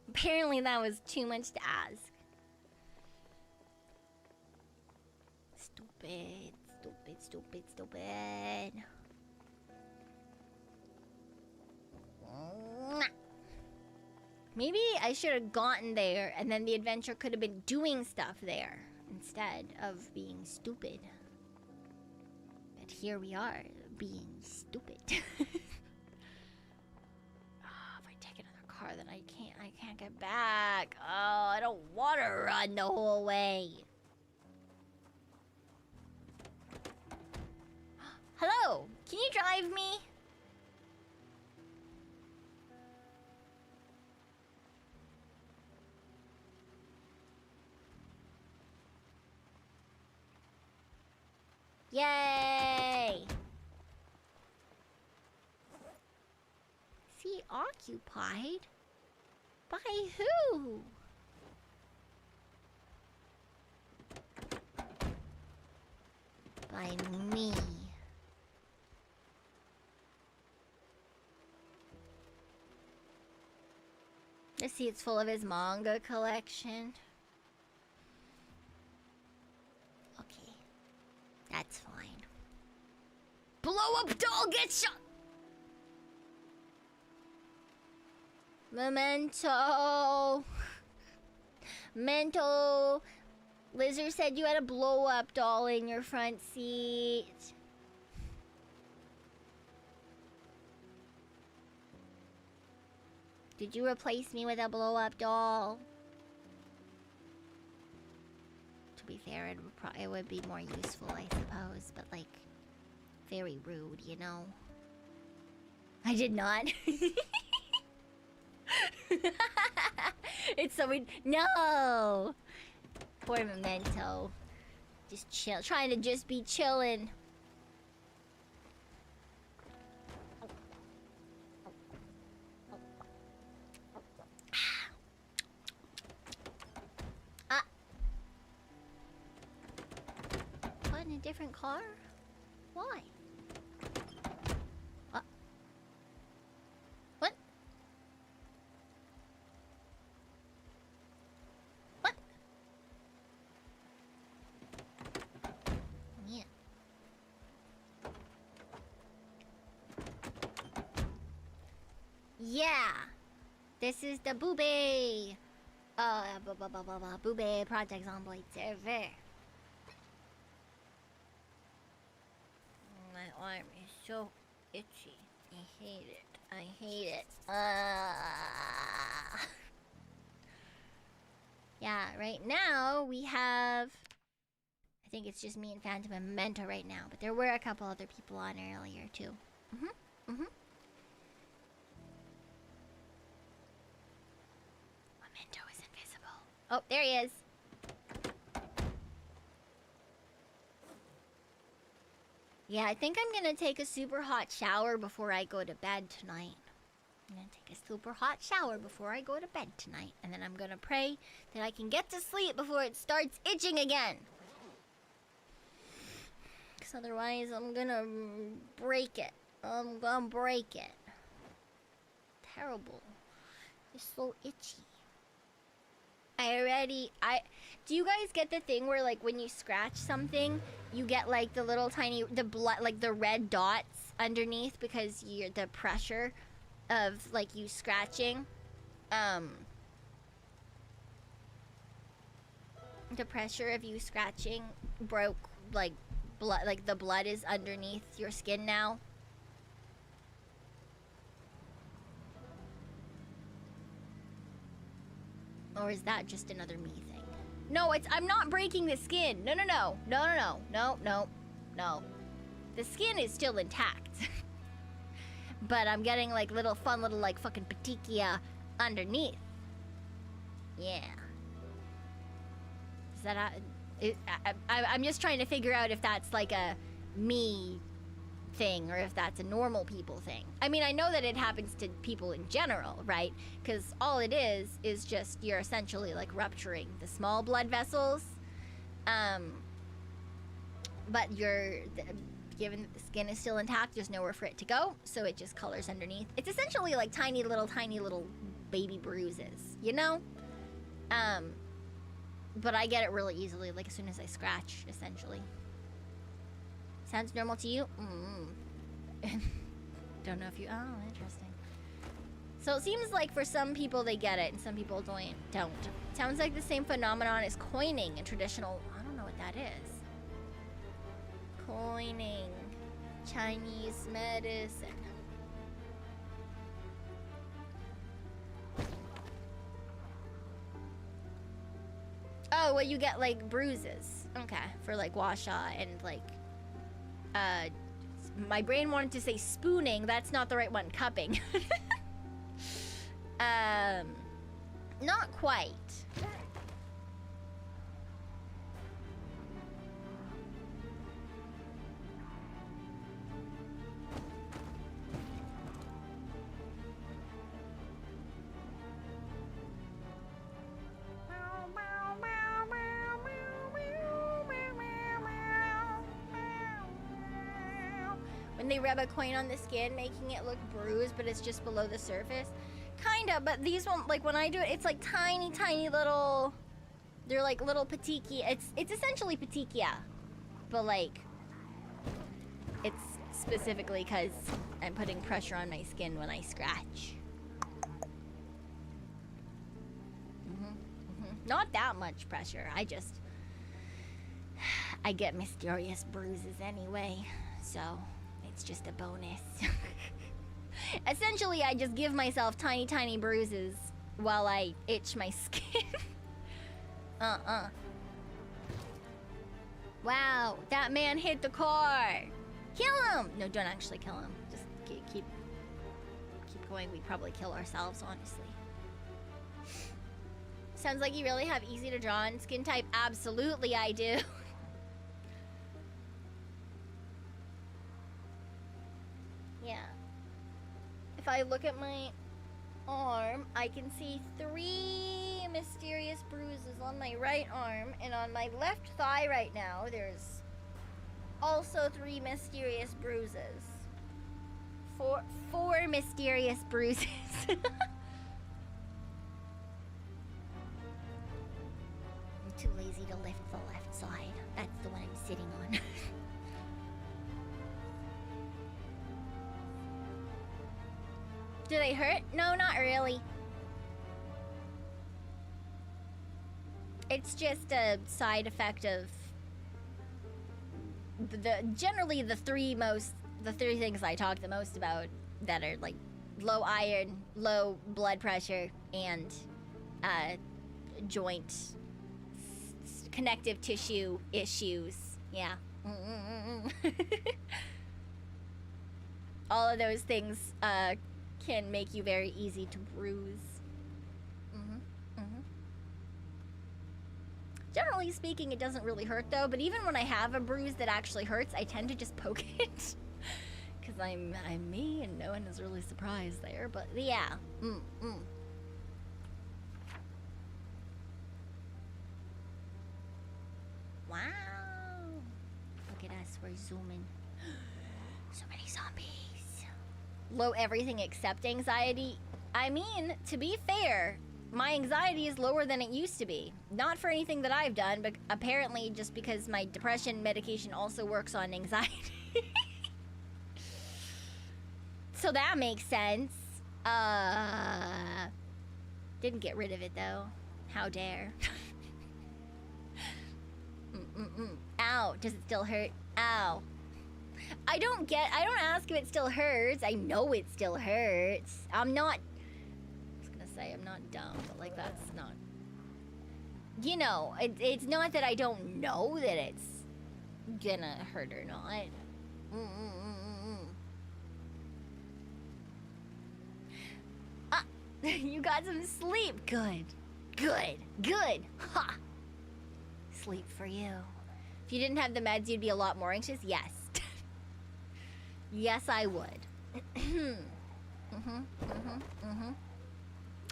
Speaker 1: Apparently that was too much to ask. Stupid, stupid, Stupid, stupid. Maybe I should have gotten there and then the adventure could have been doing stuff there instead of being stupid. But here we are, being stupid. If I take another car, then I can't get back. Oh, I don't want to run the whole way. Hello, can you drive me? Yay! Is he occupied? By who? By me. Let's see, it's full of his manga collection. Okay. That's fine. Blow up doll gets shot! Memento. Memento. Lizard said you had a blow up doll in your front seat. Did you replace me with a blow up doll? To be fair, it would be more useful, I suppose, but like, very rude, you know? I did not. It's so weird. No! Poor Memento. Just chill. Trying to just be chillin'. What, in a different car? Why? What? What? Yeah. Yeah. This is the Boobie. Boobie Project Zomboid server. My arm is so itchy. I hate it. I hate it. Yeah, right now we have... I think it's just me and Phantom and Memento right now, but there were a couple other people on earlier too. Memento is invisible. Oh, there he is. Yeah, I think I'm gonna take a super hot shower before I go to bed tonight. I'm gonna take a super hot shower before I go to bed tonight. And then I'm gonna pray that I can get to sleep before it starts itching again. Because otherwise I'm gonna break it. I'm gonna break it. Terrible. It's so itchy. Do you guys get the thing where like when you scratch something, you get like the little tiny, the blood, like the red dots underneath because the pressure of like you scratching, the pressure of you scratching broke like blood, like the blood is underneath your skin now. Or is that just another me thing? No, I'm not breaking the skin. No. The skin is still intact. But I'm getting like fun little like fucking petechia underneath. Yeah. Is that I'm just trying to figure out if that's like a me thing or if that's a normal people thing. I mean, I know that it happens to people in general, right? Because all it is just you're essentially like rupturing the small blood vessels. But given that the skin is still intact, there's nowhere for it to go, so it just colors underneath. It's essentially like tiny little baby bruises, you know? But I get it really easily, like as soon as I scratch, essentially. Sounds normal to you? Don't know if you... Oh, interesting. So it seems like for some people they get it and some people don't. Sounds like the same phenomenon as coining in traditional... I don't know what that is. Coining. Chinese medicine. Oh, well, you get like bruises. Okay, for like washa and like my brain wanted to say spooning. That's not the right one. Cupping. Not quite. When they rub a coin on the skin, making it look bruised, but it's just below the surface. Kinda, but these won't, like when I do it, it's like tiny, tiny little, they're like little petechia. It's essentially petechia, but like, it's specifically because I'm putting pressure on my skin when I scratch. Not that much pressure, I get mysterious bruises anyway, so it's just a bonus. Essentially, I just give myself tiny, tiny bruises while I itch my skin. Wow, that man hit the car. Kill him! No, don't actually kill him. Just keep going. We'd probably kill ourselves, honestly. Sounds like you really have easy to draw on skin type. Absolutely, I do. Yeah. If I look at my arm, I can see 3 mysterious bruises on my right arm, and on my left thigh right now, there's also 3 mysterious bruises. Four mysterious bruises. I'm too lazy to lift the left side. That's the one I'm sitting on. Do they hurt? No, not really. It's just a side effect of generally the three things I talk the most about that are like low iron, low blood pressure, and joint connective tissue issues. Yeah. All of those things can make you very easy to bruise. Generally speaking, it doesn't really hurt though, but even when I have a bruise that actually hurts, I tend to just poke it. Because I'm me and no one is really surprised there, but yeah. Wow. Look at us, we're zooming. So many zombies. Low everything except anxiety. I mean, to be fair, my anxiety is lower than it used to be. Not for anything that I've done, but apparently just because my depression medication also works on anxiety. So that makes sense. Didn't get rid of it though. How dare. Ow, does it still hurt? Ow. I don't ask if it still hurts. I know it still hurts. I'm not dumb, but like that's not, you know, it's not that I don't know that it's gonna hurt or not. You got some sleep. Good. Ha! Sleep for you. If you didn't have the meds, you'd be a lot more anxious. Yes. Yes, I would.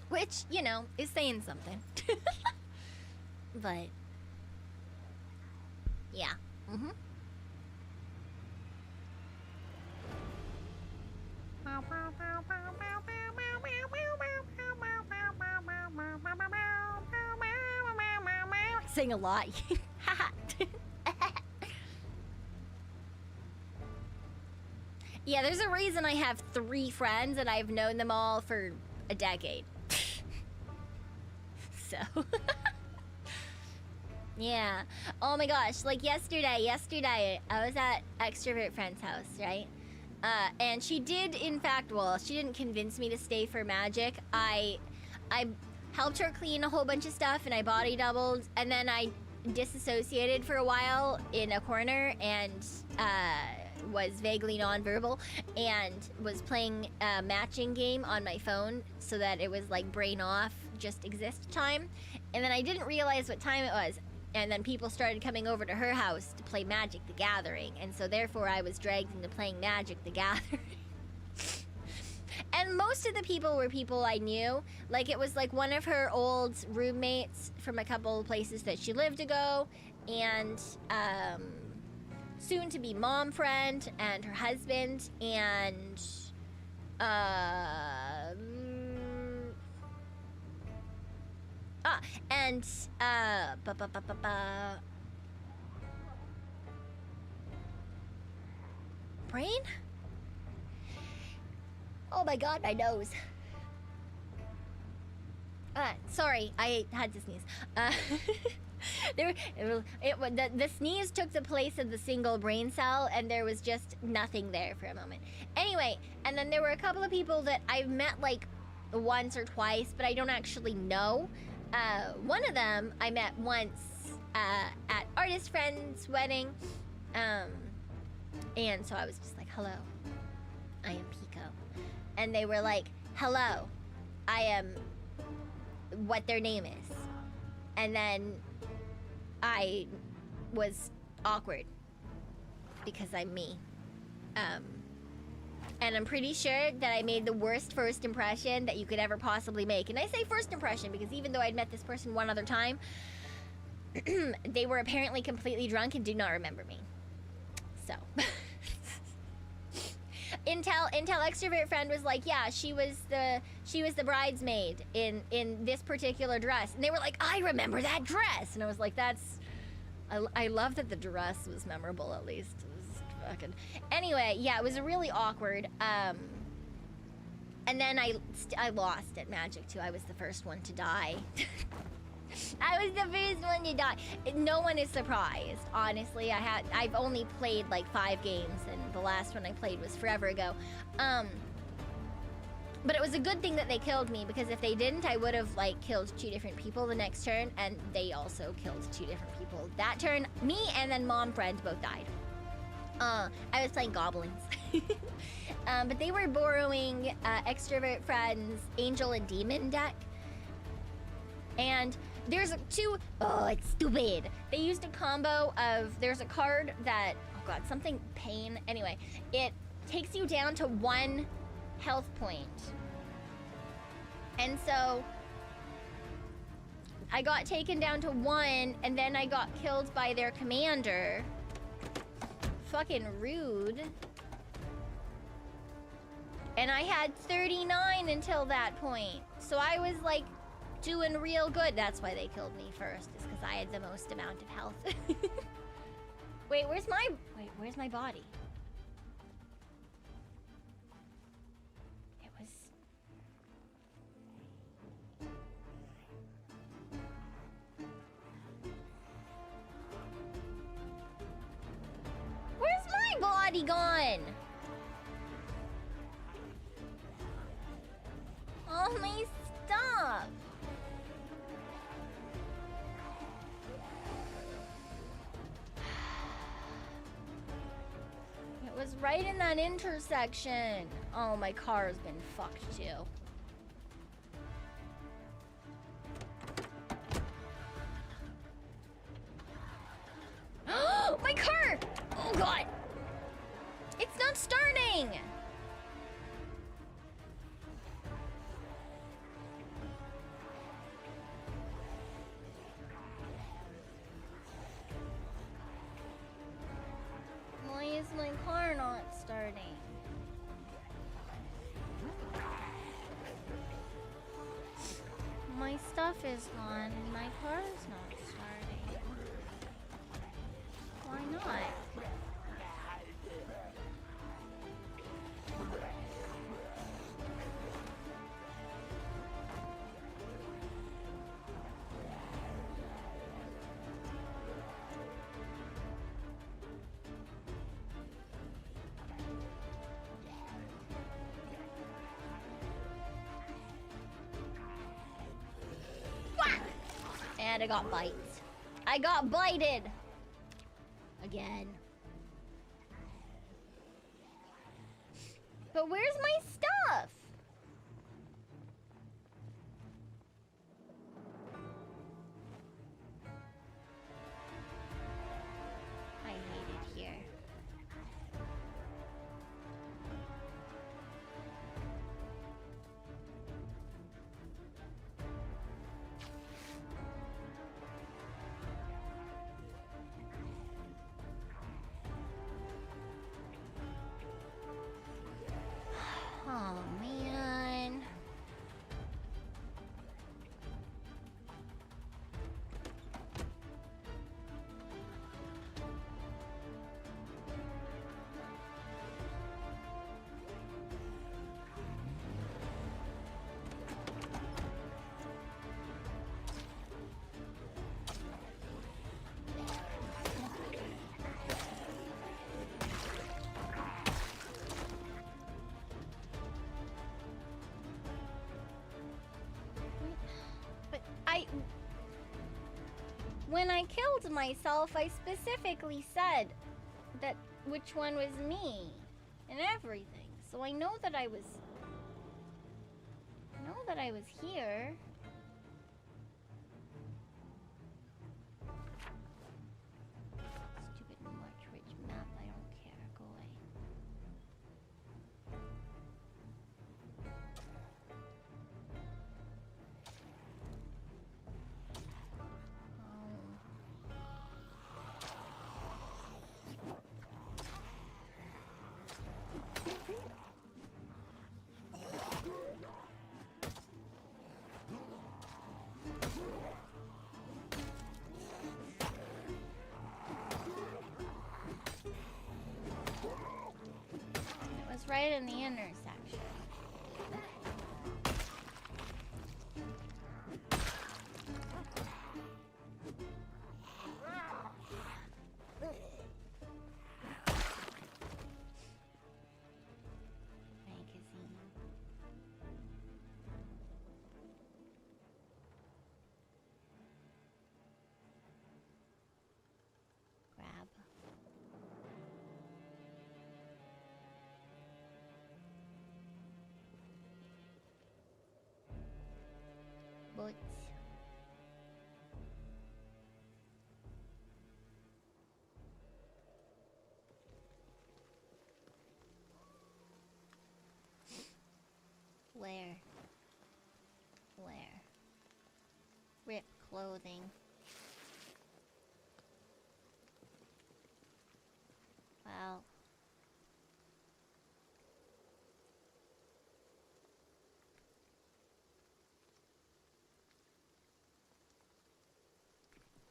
Speaker 1: Which, you know, is saying something. But, yeah. Sing a lot. Yeah, there's a reason I have 3 friends and I've known them all for a decade. So. Yeah. Oh my gosh, like yesterday, I was at extrovert friend's house, right? And she did, in fact, well, she didn't convince me to stay for magic. I helped her clean a whole bunch of stuff and I body doubled, and then I disassociated for a while in a corner and was vaguely nonverbal and was playing a matching game on my phone so that it was like brain off, just exist time. And then I didn't realize what time it was. And then people started coming over to her house to play Magic the Gathering. And so therefore I was dragged into playing Magic the Gathering. And most of the people were people I knew. Like, it was like one of her old roommates from a couple of places that she lived ago. And soon to be mom friend and her husband. And brain? Oh my god, my nose. Sorry, I had to sneeze. The sneeze took the place of the single brain cell, and there was just nothing there for a moment. Anyway, and then there were a couple of people that I've met like once or twice, but I don't actually know. One of them I met once at artist friend's wedding, and so I was just like, hello, I am Pekoe. And they were like, hello, I am what their name is. And then I was awkward because I'm me. And I'm pretty sure that I made the worst first impression that you could ever possibly make. And I say first impression because even though I'd met this person one other time, they were apparently completely drunk and did not remember me. So. Intel extrovert friend was like, yeah, she was the bridesmaid in this particular dress. And they were like, I remember that dress. And I was like, I love that the dress was memorable, at least. It was fucking... Anyway, yeah, it was really awkward. And then I lost at Magic too. I was the first one to die. I was the first one to die. No one is surprised, honestly. I've only played like 5 games, and the last one I played was forever ago. But it was a good thing that they killed me, because if they didn't, I would have like killed 2 different people the next turn, and they also killed 2 different people that turn. Me and then mom friend both died. I was playing goblins. But they were borrowing extrovert friend's angel and demon deck. And there's 2, oh, it's stupid. They used a combo of, there's a card that, oh god, something pain. Anyway, it takes you down to 1 health point. And so I got taken down to 1, and then I got killed by their commander. Fucking rude. And I had 39 until that point. So I was like doing real good. That's why they killed me first, is because I had the most amount of health. Wait, where's my body? It was... Where's my body gone? All my stuff. It was right in that intersection. Oh, my car's been fucked too. My car! Oh god! It's not starting! Why is my car not starting? My stuff is gone and my car is not starting. Why not? I got bites. I got bited! Again. But where's my stuff? I hate it here. Oh, man. When I killed myself, I specifically said that which one was me and everything. So I know that I was here. Stupid March Ridge map, I don't care. Go away. Right in the intersection. Magazine. Grab. Boots. Where? Rip clothing. Well.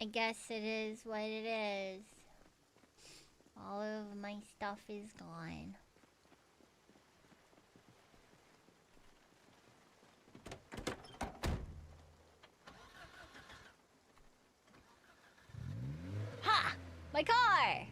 Speaker 1: I guess it is what it is. All of my stuff is gone. Ha! My car!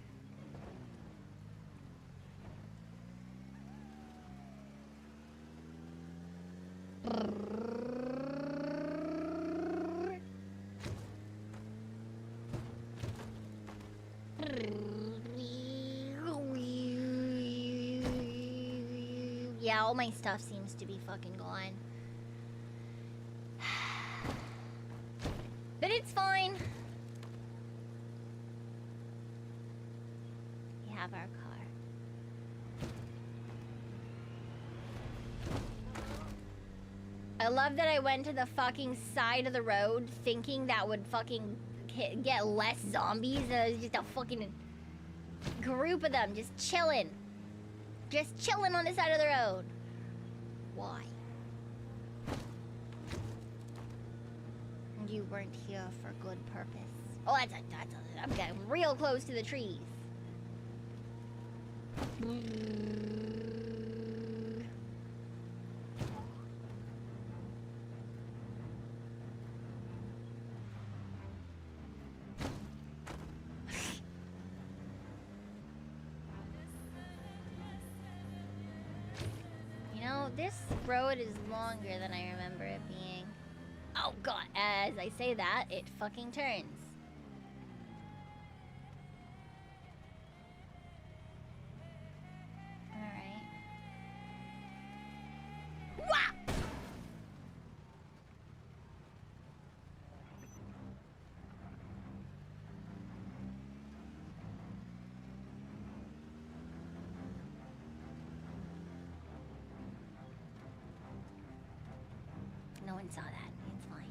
Speaker 1: Yeah, all my stuff seems to be fucking gone. But it's fine. We have our car. I love that I went to the fucking side of the road thinking that would fucking get less zombies, and it was just a fucking group of them just chilling. Just chilling on the side of the road. Why? You weren't here for good purpose. Oh, I'm getting real close to the trees. This road is longer than I remember it being. Oh god, as I say that, it fucking turns. Alright. Wah! No one saw that. It's fine.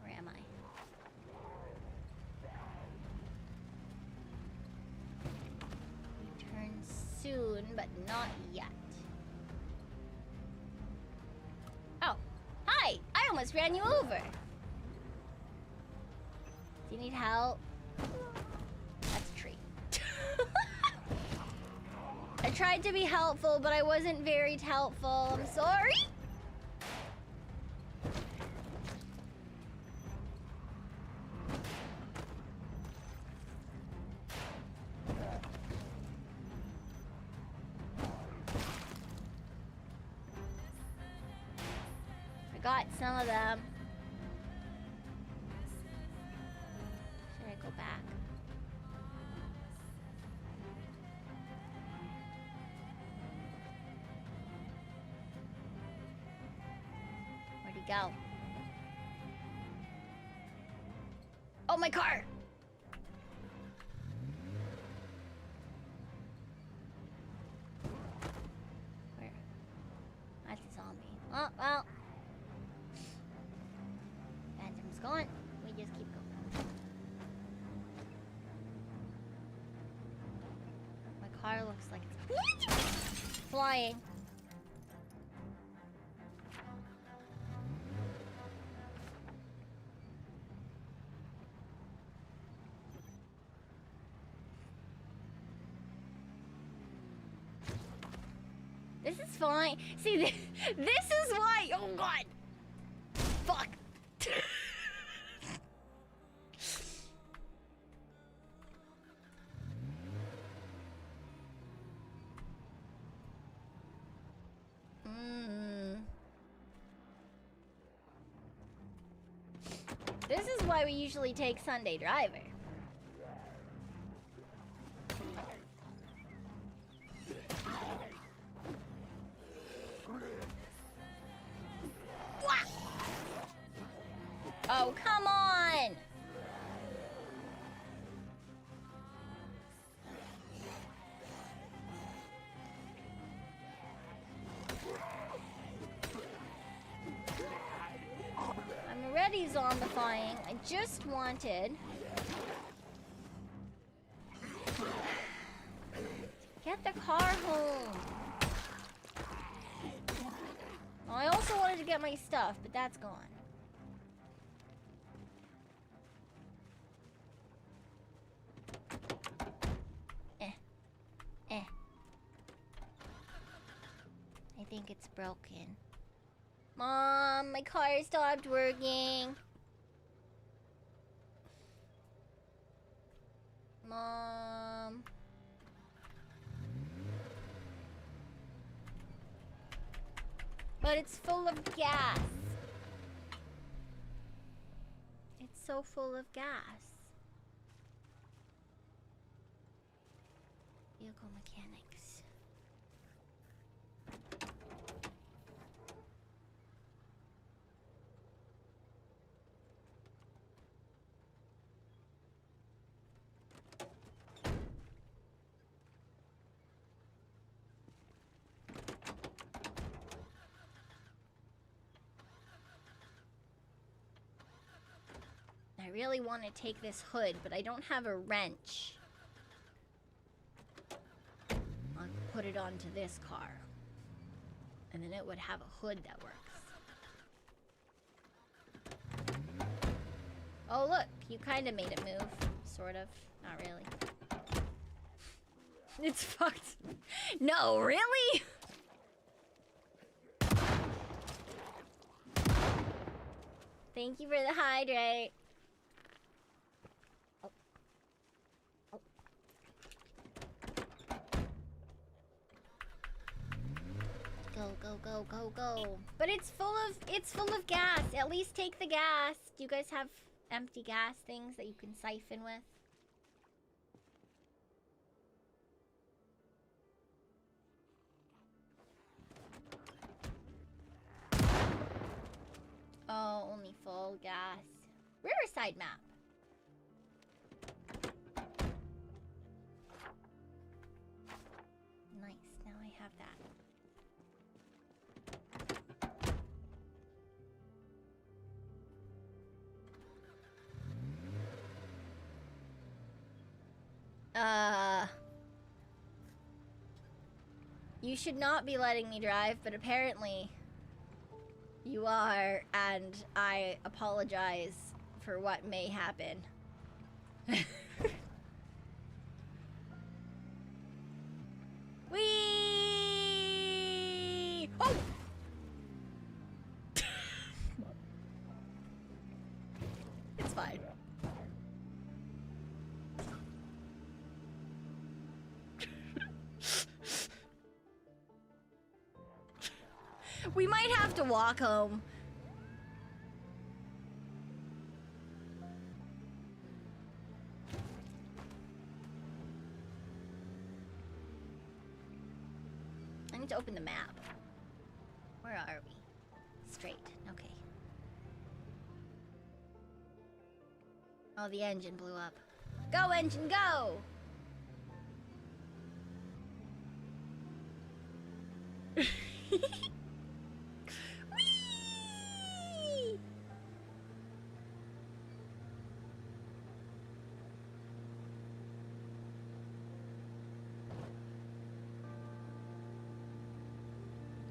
Speaker 1: Where am I? Return soon, but not yet. Oh, hi! I almost ran you over. Do you need help? That's a tree. I tried to be helpful, but I wasn't very helpful. I'm sorry. I got some of them. Should I go back? Where'd he go? Oh, my car! Where? That's a zombie. Oh, well. Phantom's gone. We just keep going. My car looks like it's flying. This is fine. See, this is why. Oh god. Fuck. This is why we usually take Sunday Driver. Oh, come on! I'm already zombifying. I just wanted to get the car home. I also wanted to get my stuff, but that's gone. I think it's broken. Mom, my car stopped working. Mom. But it's full of gas. It's so full of gas. Vehicle mechanics. I really want to take this hood, but I don't have a wrench. I'll put it onto this car. And then it would have a hood that works. Oh look, you kind of made it move. Sort of. Not really. It's fucked. No, really? Thank you for the hydrate. go, go, go, go. But it's full of gas. At least take the gas. Do you guys have empty gas things that you can siphon with? Oh, only full gas. Riverside map. Nice, now I have that. You should not be letting me drive, but apparently you are, and I apologize for what may happen. Whee! Oh! It's fine. We might have to walk home. I need to open the map. Where are we? Straight. Okay. Oh, the engine blew up. Go, engine, go! Whee!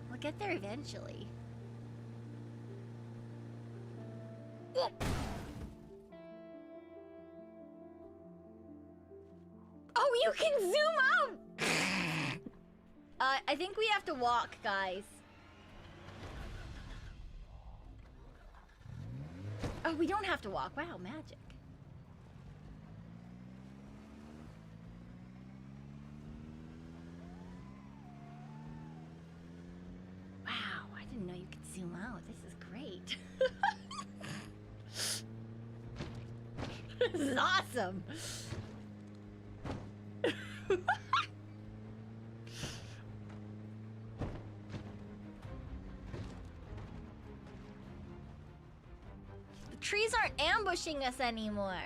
Speaker 1: We'll get there eventually. Oh, you can zoom out! I think we have to walk, guys. Oh, we don't have to walk. Wow, magic. Wow, I didn't know you could zoom out. This is great. This is awesome. The trees aren't ambushing us anymore.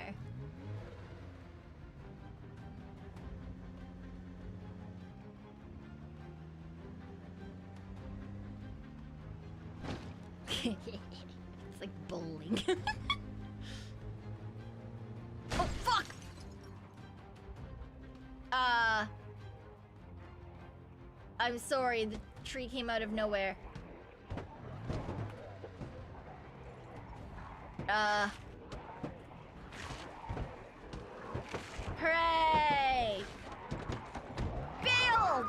Speaker 1: It's like bowling. Oh, fuck! I'm sorry, the tree came out of nowhere. Hooray! Bail!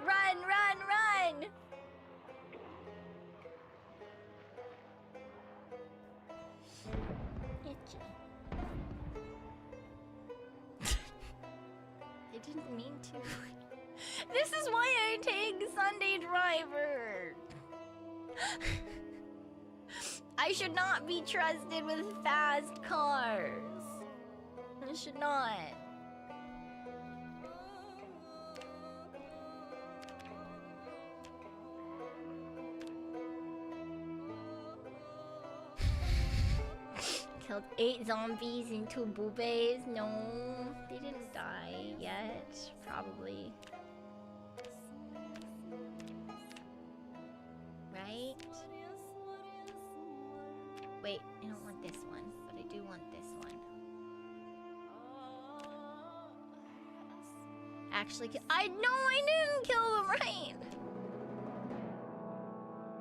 Speaker 1: Run, run, run! Itchy. I didn't mean to. This is why I take Sunday driver. I should not be trusted with fast cars. I should not. Killed 8 zombies and 2 boobies. No, they didn't die yet. Probably. Right? Wait, I don't want this one, but I do want this one. Actually, I didn't kill them, right?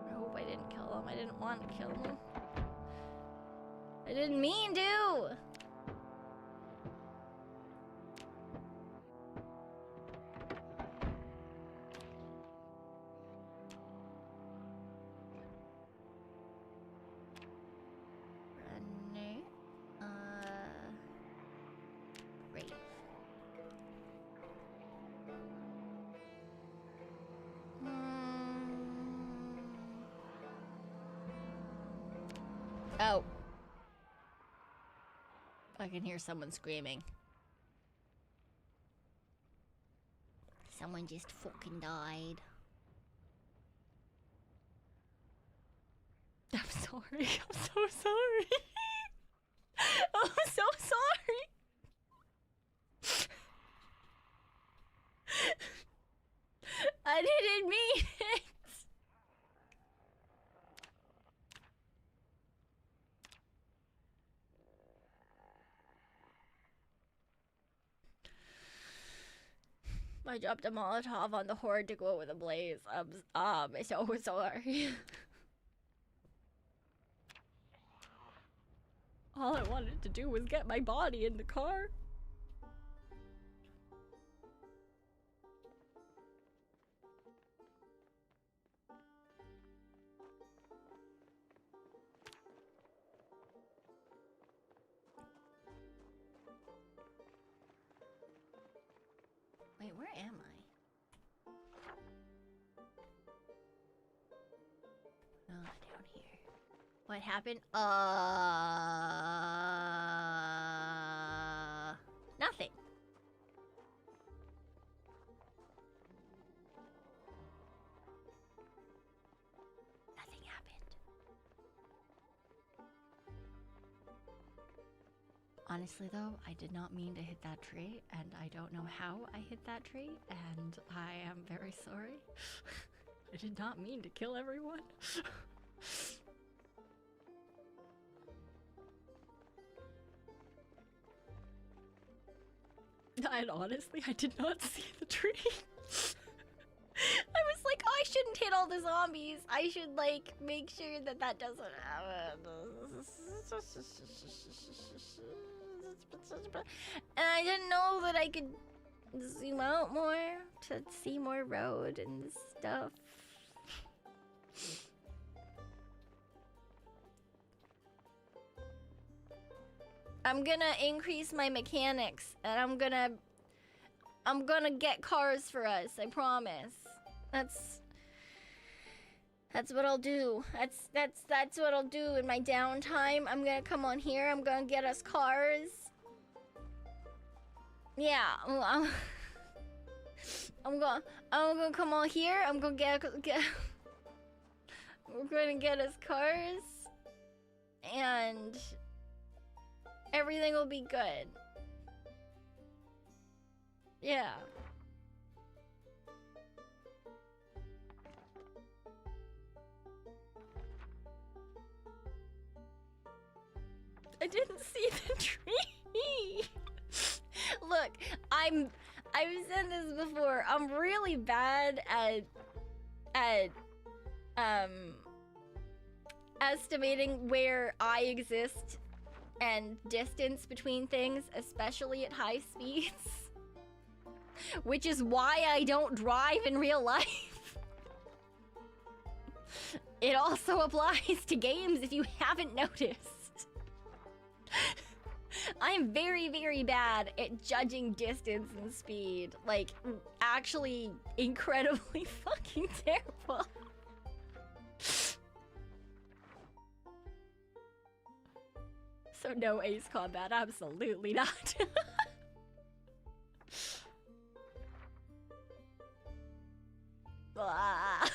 Speaker 1: I hope I didn't kill them. I didn't want to kill them. I didn't mean to! Oh. I can hear someone screaming. Someone just fucking died. I'm sorry. I'm so sorry. I'm so sorry. I didn't mean it. I dropped a Molotov on the horde to go with a blaze. I'm so sorry. All I wanted to do was get my body in the car. Wait, where am I? Oh, down here. What happened? Nothing. Nothing happened. Honestly though, I did not mean to hit that tree, and I don't know how I hit that tree, and I am very sorry. I did not mean to kill everyone. And honestly, I did not see the tree. I was like, oh, I shouldn't hit all the zombies. I should, like, make sure that that doesn't happen. And I didn't know that I could zoom out more to see more road and stuff. I'm gonna increase my mechanics, and I'm gonna get cars for us, I promise. That's what I'll do. That's what I'll do in my downtime. I'm gonna come on here, I'm gonna get us cars. Yeah, I'm gonna come on here, I'm gonna get we're gonna get us cars, and everything will be good. Yeah. I didn't see the tree. Look, I've said this before. I'm really bad at estimating where I exist and distance between things, especially at high speeds. Which is why I don't drive in real life. It also applies to games if you haven't noticed. I'm very, very bad at judging distance and speed. Like, actually incredibly fucking terrible. So no ace combat, absolutely not. Blah.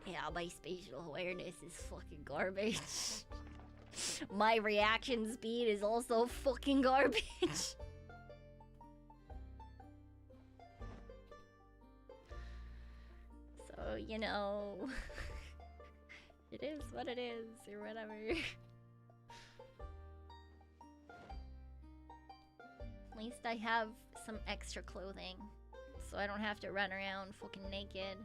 Speaker 1: Yeah, my spatial awareness is fucking garbage. My reaction speed is also fucking garbage. So, you know, it is what it is, or whatever. At least I have some extra clothing, so I don't have to run around fucking naked.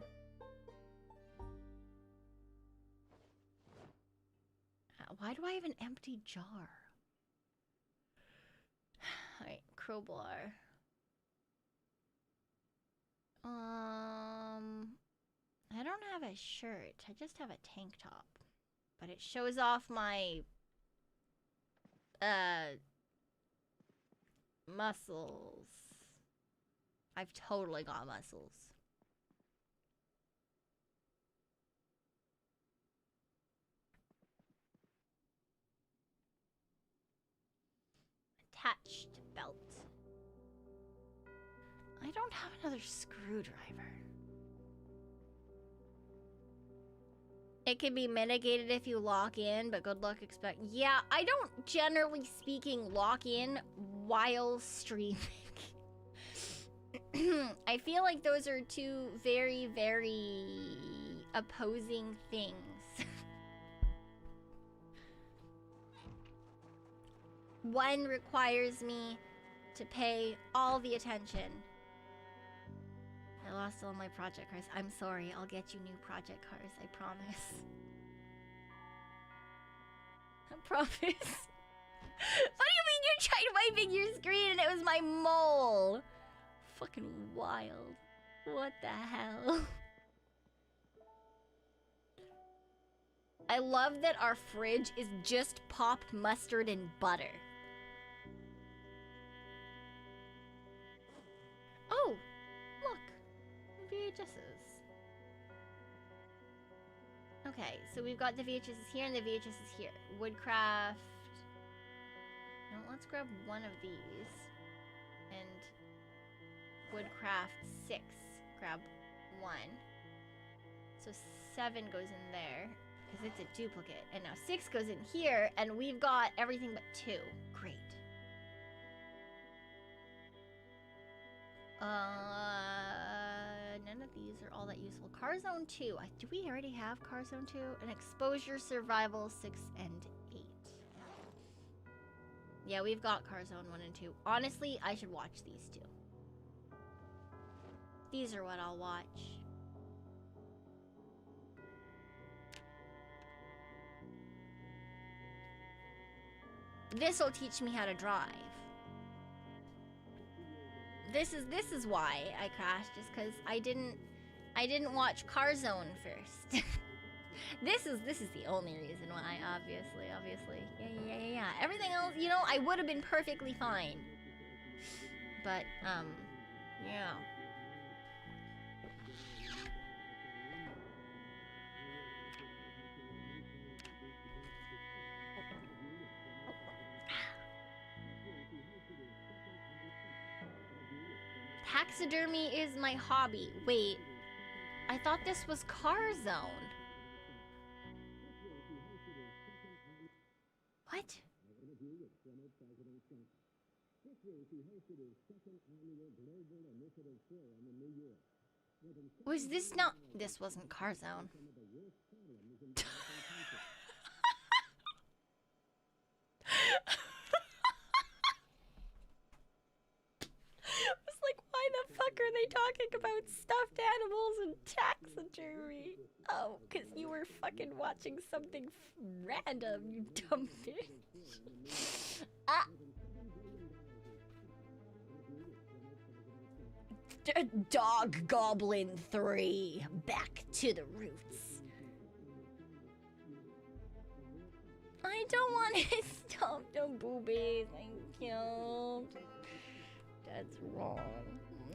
Speaker 1: Why do I have an empty jar? Alright, crowbar. I don't have a shirt. I just have a tank top. But it shows off my muscles. I've totally got muscles. attached belt. I don't have another screwdriver. It can be mitigated if you lock in, but good luck expect. Yeah, I don't generally speaking lock in while streaming. I feel like those are two very, very opposing things. One requires me to pay all the attention. I lost all my project cars. I'm sorry, I'll get you new project cars, I promise. I promise. What do you mean you tried wiping your screen and it was my mole? Fucking wild. What the hell? I love that our fridge is just popped mustard and butter. Oh, look. VHSs. Okay, so we've got the VHSs here and the VHSs here. Woodcraft. No, let's grab one of these. And Woodcraft 6. Grab 1. So 7 goes in there. Because it's a duplicate. And now 6 goes in here. And we've got everything but 2. Great. None of these are all that useful. Car Zone 2. Do we already have Car Zone 2? And Exposure, Survival 6 and 8. Yeah, we've got Car Zone 1 and 2. Honestly, I should watch these two. These are what I'll watch. This'll teach me how to drive. This is why I crashed, just because I didn't watch Car Zone first. This is the only reason why, obviously. Yeah. Everything else, you know, I would have been perfectly fine. But, yeah. Taxidermy is my hobby. Wait, I thought this was Car Zone. What? Was this not? This wasn't Car Zone. Are they talking about stuffed animals and taxidermy? Oh, because you were fucking watching something random, you dumb bitch. Ah! Dog Goblin 3. Back to the roots. I don't want to stomp the boobies. Thank you. That's wrong.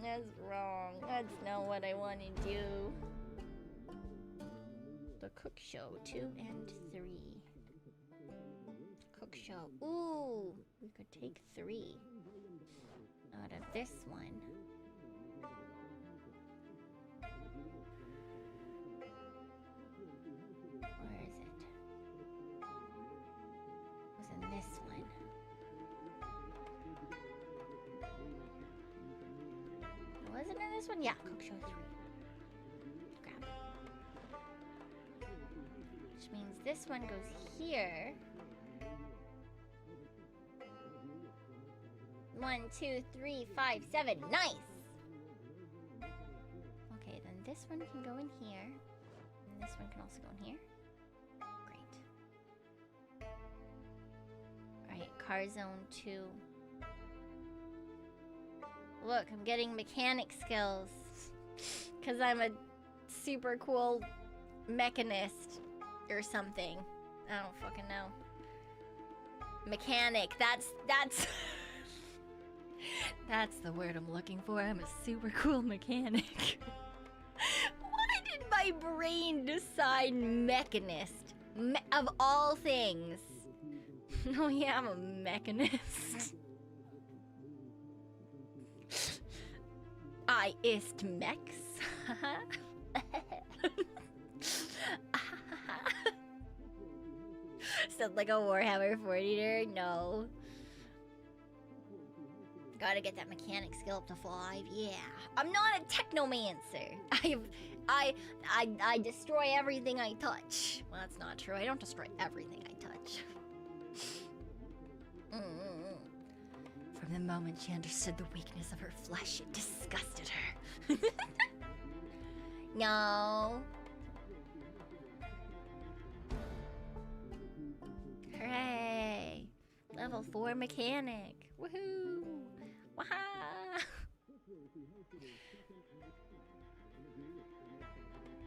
Speaker 1: That's wrong. That's not what I want to do. The Cook Show 2 and 3. Cook Show. Ooh, we could take 3 out of this one. Where is it? It was in this one. Wasn't in this one? Yeah, Cook Show 3. Grab it. Which means this one goes here. 1, 2, 3, 5, 7. Nice! Okay, then this one can go in here. And this one can also go in here. Great. Alright, Car Zone 2. Look, I'm getting mechanic skills. Because I'm a super cool mechanist or something. I don't fucking know. Mechanic, that's that's the word I'm looking for. I'm a super cool mechanic. Why did my brain decide mechanist? Of all things. Oh yeah, I'm a mechanist. I ist Mex. Sound like a Warhammer 40 nerd? No. Gotta get that mechanic skill up to 5. Yeah. I'm not a technomancer. I destroy everything I touch. Well, that's not true. I don't destroy everything I touch. From the moment she understood the weakness of her flesh, it disgusted her. No. Hooray. Level 4 mechanic. Woohoo. Waha.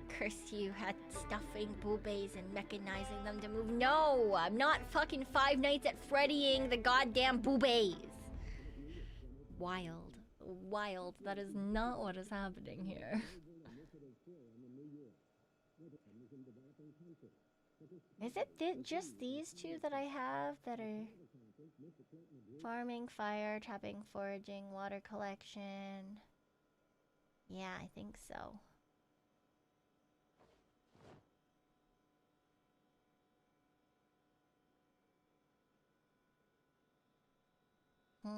Speaker 1: Curse you at stuffing boobies and mechanizing them to move. No, I'm not fucking Five Nights at Freddying the goddamn boobies. Wild. Wild. That is not what is happening here. Is it just these two that I have that are farming, fire, trapping, foraging, water collection? Yeah, I think so. I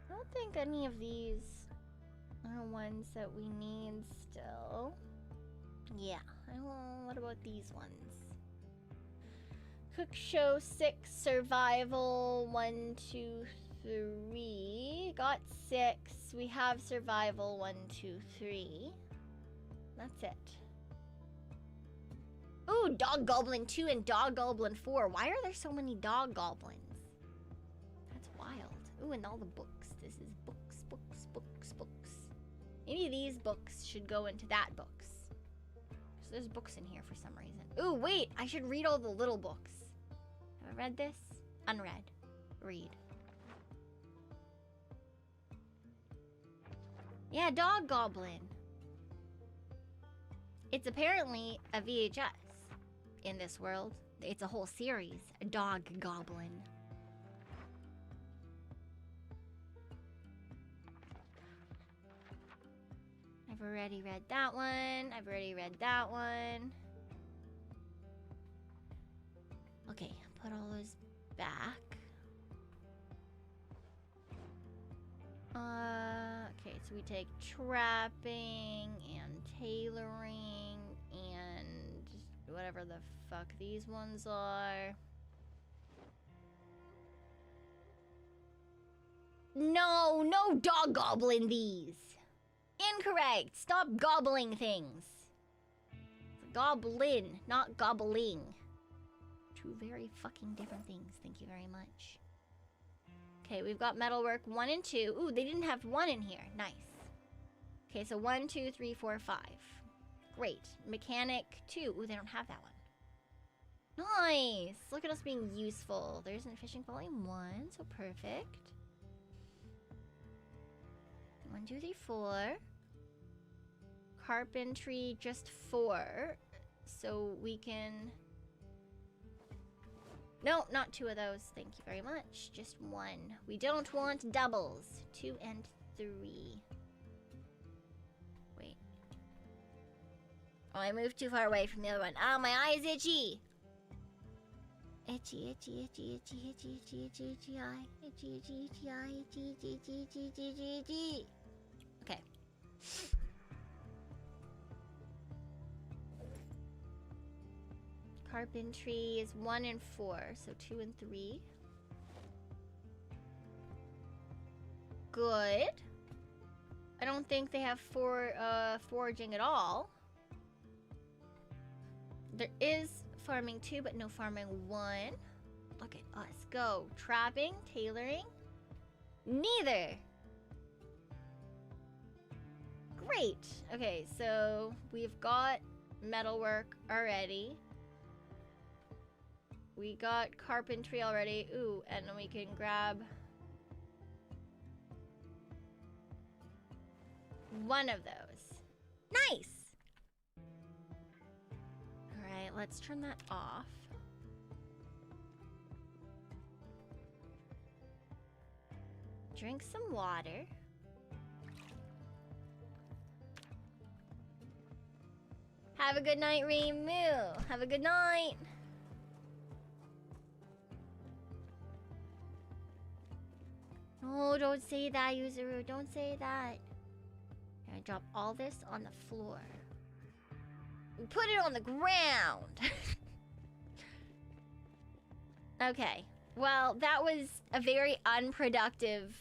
Speaker 1: don't think any of these are ones that we need still. Yeah, what about these ones? Cook show 6, survival 1, 2, 3. Got 6. We have survival 1, 2, 3. That's it. Ooh, Dog Goblin 2 and Dog Goblin 4. Why are there so many Dog Goblins? That's wild. Ooh, and all the books. This is books, books, books, books. Maybe these books should go into that books. Because there's books in here for some reason. Ooh, wait, I should read all the little books. Have I read this? Unread. Read. Yeah, Dog Goblin. It's apparently a VHS in this world. It's a whole series. A Dog Goblin. I've already read that one. I've already read that one. Okay, put all those back. Okay, so we take trapping and tailoring and whatever the fuck these ones are. No, no Dog Goblin these. Incorrect. Stop gobbling things. It's a goblin, not gobbling. Two very fucking different things. Thank you very much. Okay, we've got metalwork 1 and 2. Ooh, they didn't have 1 in here. Nice. Okay, so 1, 2, 3, 4, 5. Great. Mechanic 2. Ooh, they don't have that one. Nice. Look at us being useful. There's an fishing volume 1, so perfect. 1, 2, 3, 4. Carpentry, just 4. So we can... No, not 2 of those. Thank you very much. Just 1. We don't want doubles. 2 and 3. Wait. Oh, I moved too far away from the other one. Oh, my eye is itchy. Itchy, itchy, itchy, itchy, itchy, itchy, itchy, itchy eye. Itchy, itchy, itchy eye. Itchy, itchy, itchy, itchy, itchy, itchy, itchy. Okay. Carpentry is 1 and 4, so 2 and 3. Good. I don't think they have foraging at all. There is farming 2, but no farming 1. Look at us go. Trapping, tailoring. Neither. Great. Okay, so we've got metalwork already. We got carpentry already. Ooh, and then we can grab 1 of those. Nice! Alright, let's turn that off. Drink some water. Have a good night, Reimu. Have a good night. Oh, don't say that, Yuzuru. Don't say that. I'm gonna drop all this on the floor. Put it on the ground. Okay. Well, that was a very unproductive...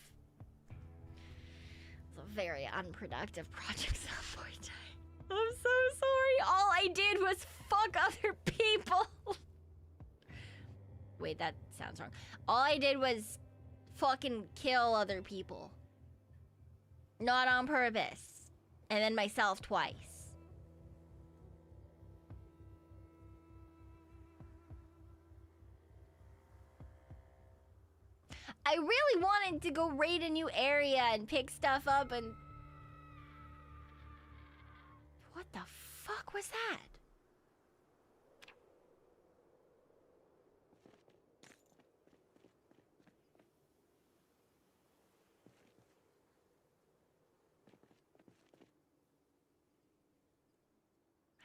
Speaker 1: It's a very unproductive project, Zomboid. I'm so sorry. All I did was fuck other people. Wait, that sounds wrong. All I did was fucking kill other people. Not on purpose. And then myself twice. I really wanted to go raid a new area and pick stuff up and... What the fuck was that?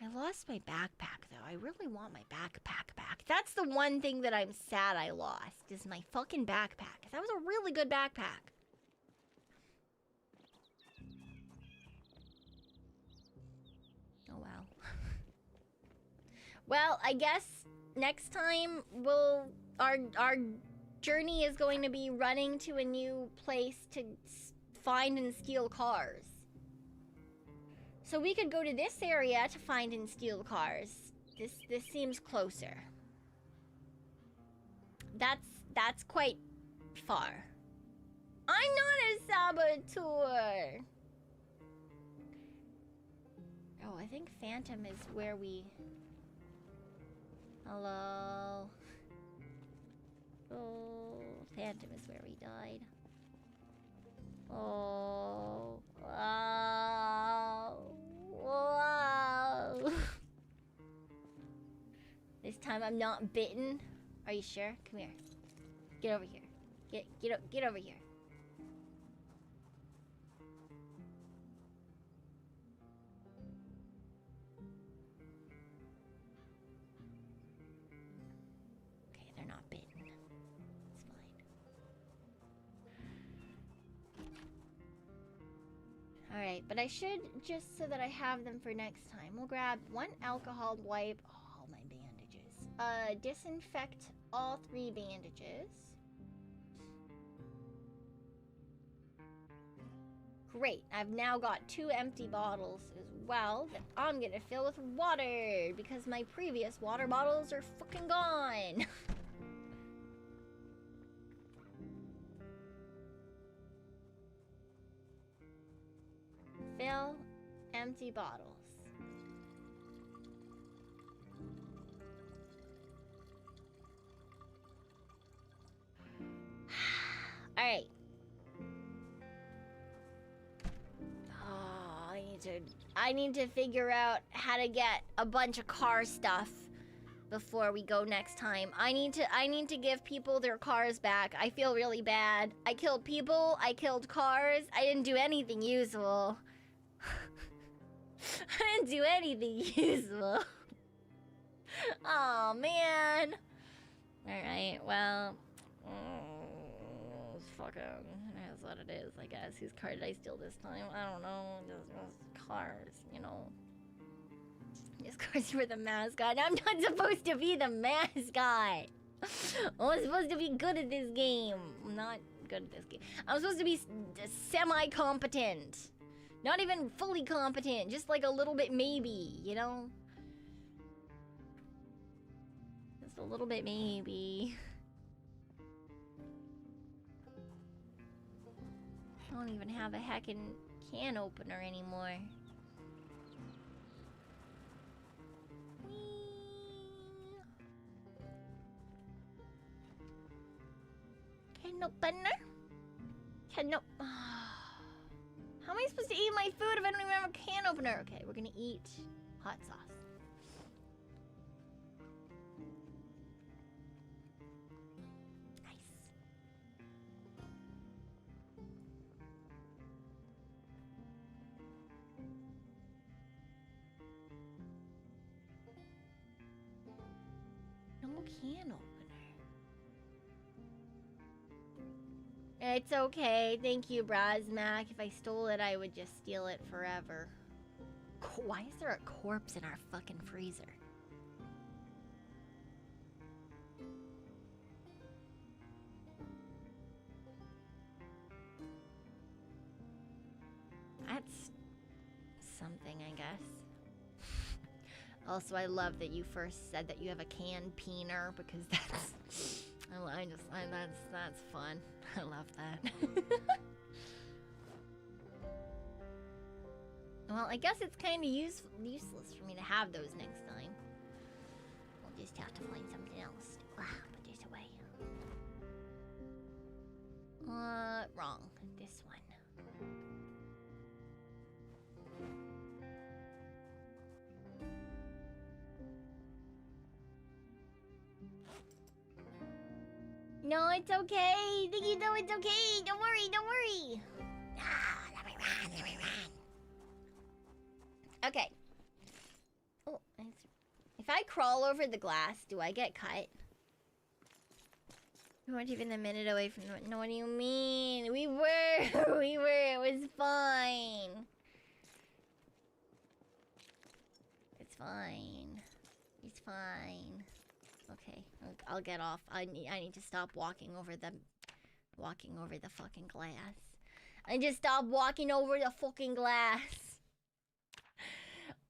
Speaker 1: I lost my backpack, though. I really want my backpack back. That's the one thing that I'm sad I lost, is my fucking backpack. That was a really good backpack. Oh, well. Well, I guess next time our journey is going to be running to a new place to find and steal cars. So we could go to this area to find and steal cars. This seems closer. That's quite far. I'm not a saboteur. Oh, I think Phantom is where we... Hello? Oh, Phantom is where we died. Oh, wow. Wow. This time I'm not bitten. Are you sure? Come here. Get over here. Get over here. Okay, they're not bitten. It's fine. Alright, but I should, just so that I have them for next time, we'll grab one alcohol wipe. Oh, my bandages. Disinfect all 3 bandages. Great, I've now got 2 empty bottles as well that I'm gonna fill with water because my previous water bottles are fucking gone. Fill empty bottles. All right. Oh, I need to figure out how to get a bunch of car stuff before we go next time. I need to give people their cars back. I feel really bad. I killed people, I killed cars. I didn't do anything useful. I didn't do anything useful. Oh man. Alright, well, fucking, that's what it is, I guess. Whose car did I steal this time? I don't know. Just cars, you know. Just cars were the mascot. I'm not supposed to be the mascot. I'm supposed to be good at this game. I'm not good at this game. I'm supposed to be semi-competent. Not even fully competent. Just like a little bit maybe, you know? Just a little bit maybe. I don't even have a heckin' can opener anymore. Can opener? Can no. How am I supposed to eat my food if I don't even have a can opener? Okay, we're gonna eat hot sauce. can opener. It's okay. Thank you, Brasmac. If I stole it, I would just steal it forever. Why is there a corpse in our fucking freezer? That's something, I guess. Also, I love that you first said that you have a canned peener, because that's that's fun. I love that. Well, I guess it's kind of useless for me to have those next time. We'll just have to find something else. Put this away. Wrong. This one. No, it's okay. You know it's okay. Don't worry, don't worry. Let me run. Okay. Oh, if I crawl over the glass, do I get cut? We weren't even a minute away from... No, what do you mean? We were. It was fine. It's fine. It's fine. Okay, I'll get off. I need to stop walking over the fucking glass. I just stop walking over the fucking glass.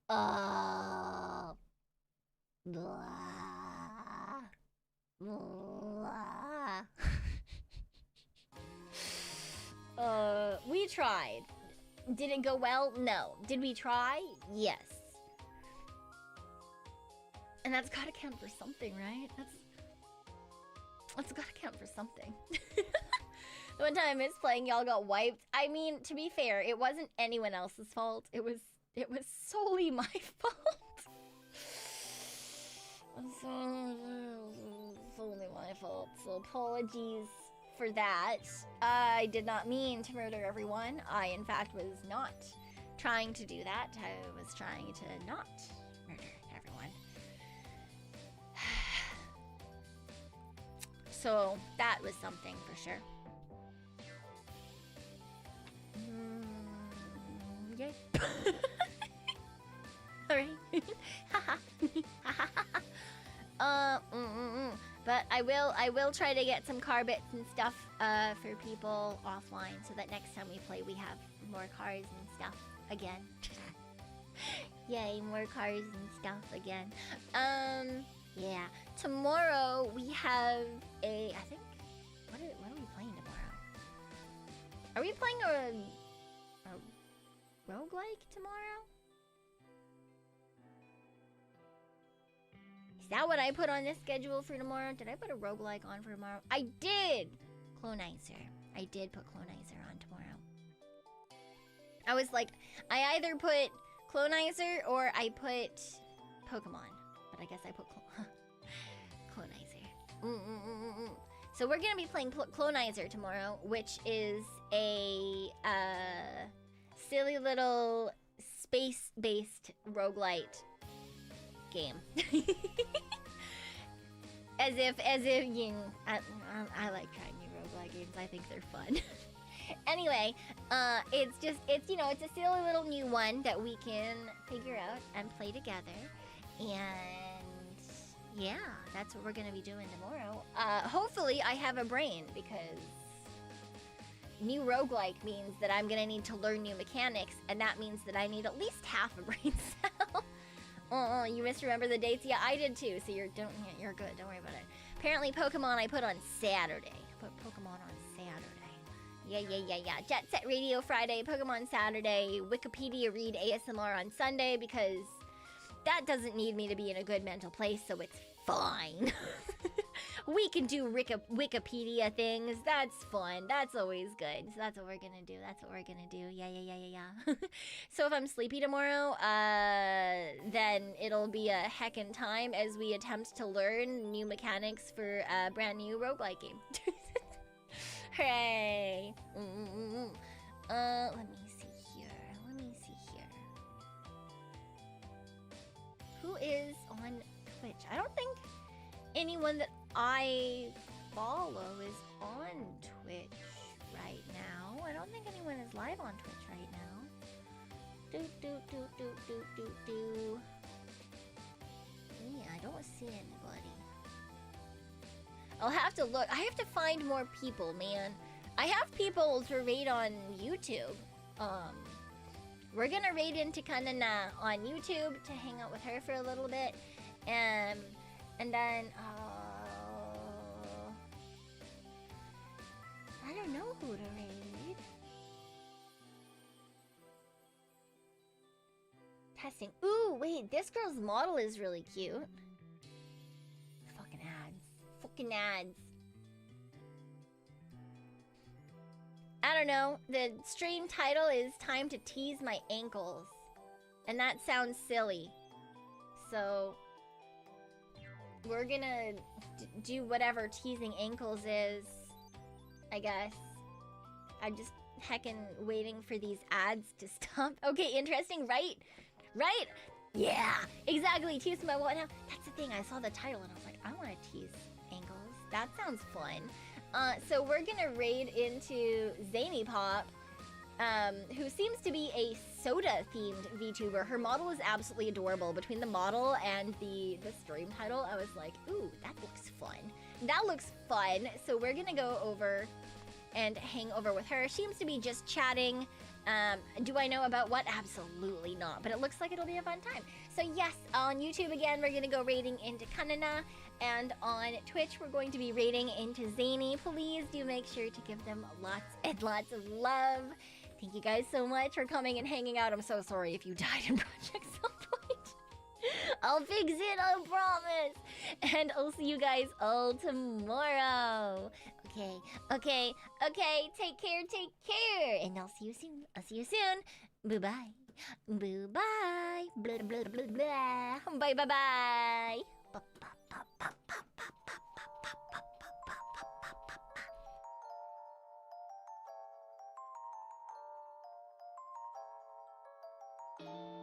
Speaker 1: Blah. Blah. We tried. Did it go well? No. Did we try? Yes. And that's gotta count for something, right? That's gotta count for something. The one time I missed playing, y'all got wiped. I mean, to be fair, it wasn't anyone else's fault. It was solely my fault. It's only my fault. So apologies for that. I did not mean to murder everyone. I, in fact, was not trying to do that. I was trying to not murder everyone. So that was something for sure. Yay. Alright. But I will try to get some car bits and stuff for people offline so that next time we play we have more cars and stuff again. Yay, more cars and stuff again. Yeah. Tomorrow we have I think what are we playing tomorrow? Are we playing a roguelike tomorrow? Is that what I put on this schedule for tomorrow? Did I put a roguelike on for tomorrow? I did! Clonizer. I did put Clonizer on tomorrow. I was like, I either put Clonizer or I put Pokemon. But I guess I put Clonizer. So we're gonna be playing Clonizer tomorrow, which is a silly little space-based roguelite game. as if you know, I like trying new roguelite games. I think they're fun. Anyway, it's you know, it's a silly little new one that we can figure out and play together. And yeah, that's what we're gonna be doing tomorrow. Hopefully I have a brain, because new roguelike means that I'm gonna need to learn new mechanics, and that means that I need at least half a brain cell. You misremember the dates? Yeah, I did too, so you're good. Don't worry about it. Apparently Pokemon I put on Saturday. I put Pokemon on Saturday. Yeah. Jet Set Radio Friday, Pokemon Saturday, Wikipedia read ASMR on Sunday, because that doesn't need me to be in a good mental place, so it's fine. We can do Wikipedia things. That's fun. That's always good. So that's what we're gonna do. Yeah. So if I'm sleepy tomorrow, then it'll be a heckin' time as we attempt to learn new mechanics for a brand new roguelike game. Hooray! Let me see here. Who is on Twitch? I don't think anyone that I follow is on Twitch right now. I don't think anyone is live on Twitch right now. Yeah, I don't see anybody. I'll have to look. I have to find more people, man. I have people to raid on YouTube. We're gonna raid into Kanana on YouTube to hang out with her for a little bit. And then, I don't know who to raid. Testing. Ooh, wait, this girl's model is really cute. Fucking ads. Fucking ads. I don't know. The stream title is Time to Tease My Ankles. And that sounds silly. So we're gonna do whatever teasing ankles is, I guess. I'm just heckin' waiting for these ads to stop. Okay, interesting, right? Right? Yeah, exactly. Tease my what now? That's the thing. I saw the title and I was like, I want to tease ankles. That sounds fun. So we're gonna raid into Zany Pop, who seems to be a soda-themed VTuber. Her model is absolutely adorable. Between the model and the stream title, I was like, ooh, that looks fun. That looks fun. So we're gonna go over and hang over with her. She seems to be just chatting. Do I know about what? Absolutely not. But it looks like it'll be a fun time. So yes, on YouTube again, we're gonna go raiding into Kanana. And on Twitch, we're going to be raiding into Zany. Please do make sure to give them lots and lots of love. Thank you guys so much for coming and hanging out. I'm so sorry if you died in Project Zomboid. I'll fix it, I promise. And I'll see you guys all tomorrow. Okay. Take care. And I'll see you soon. Bye-bye. Bye-bye. Blah, blah, blah, blah. Bye-bye-bye. Bye.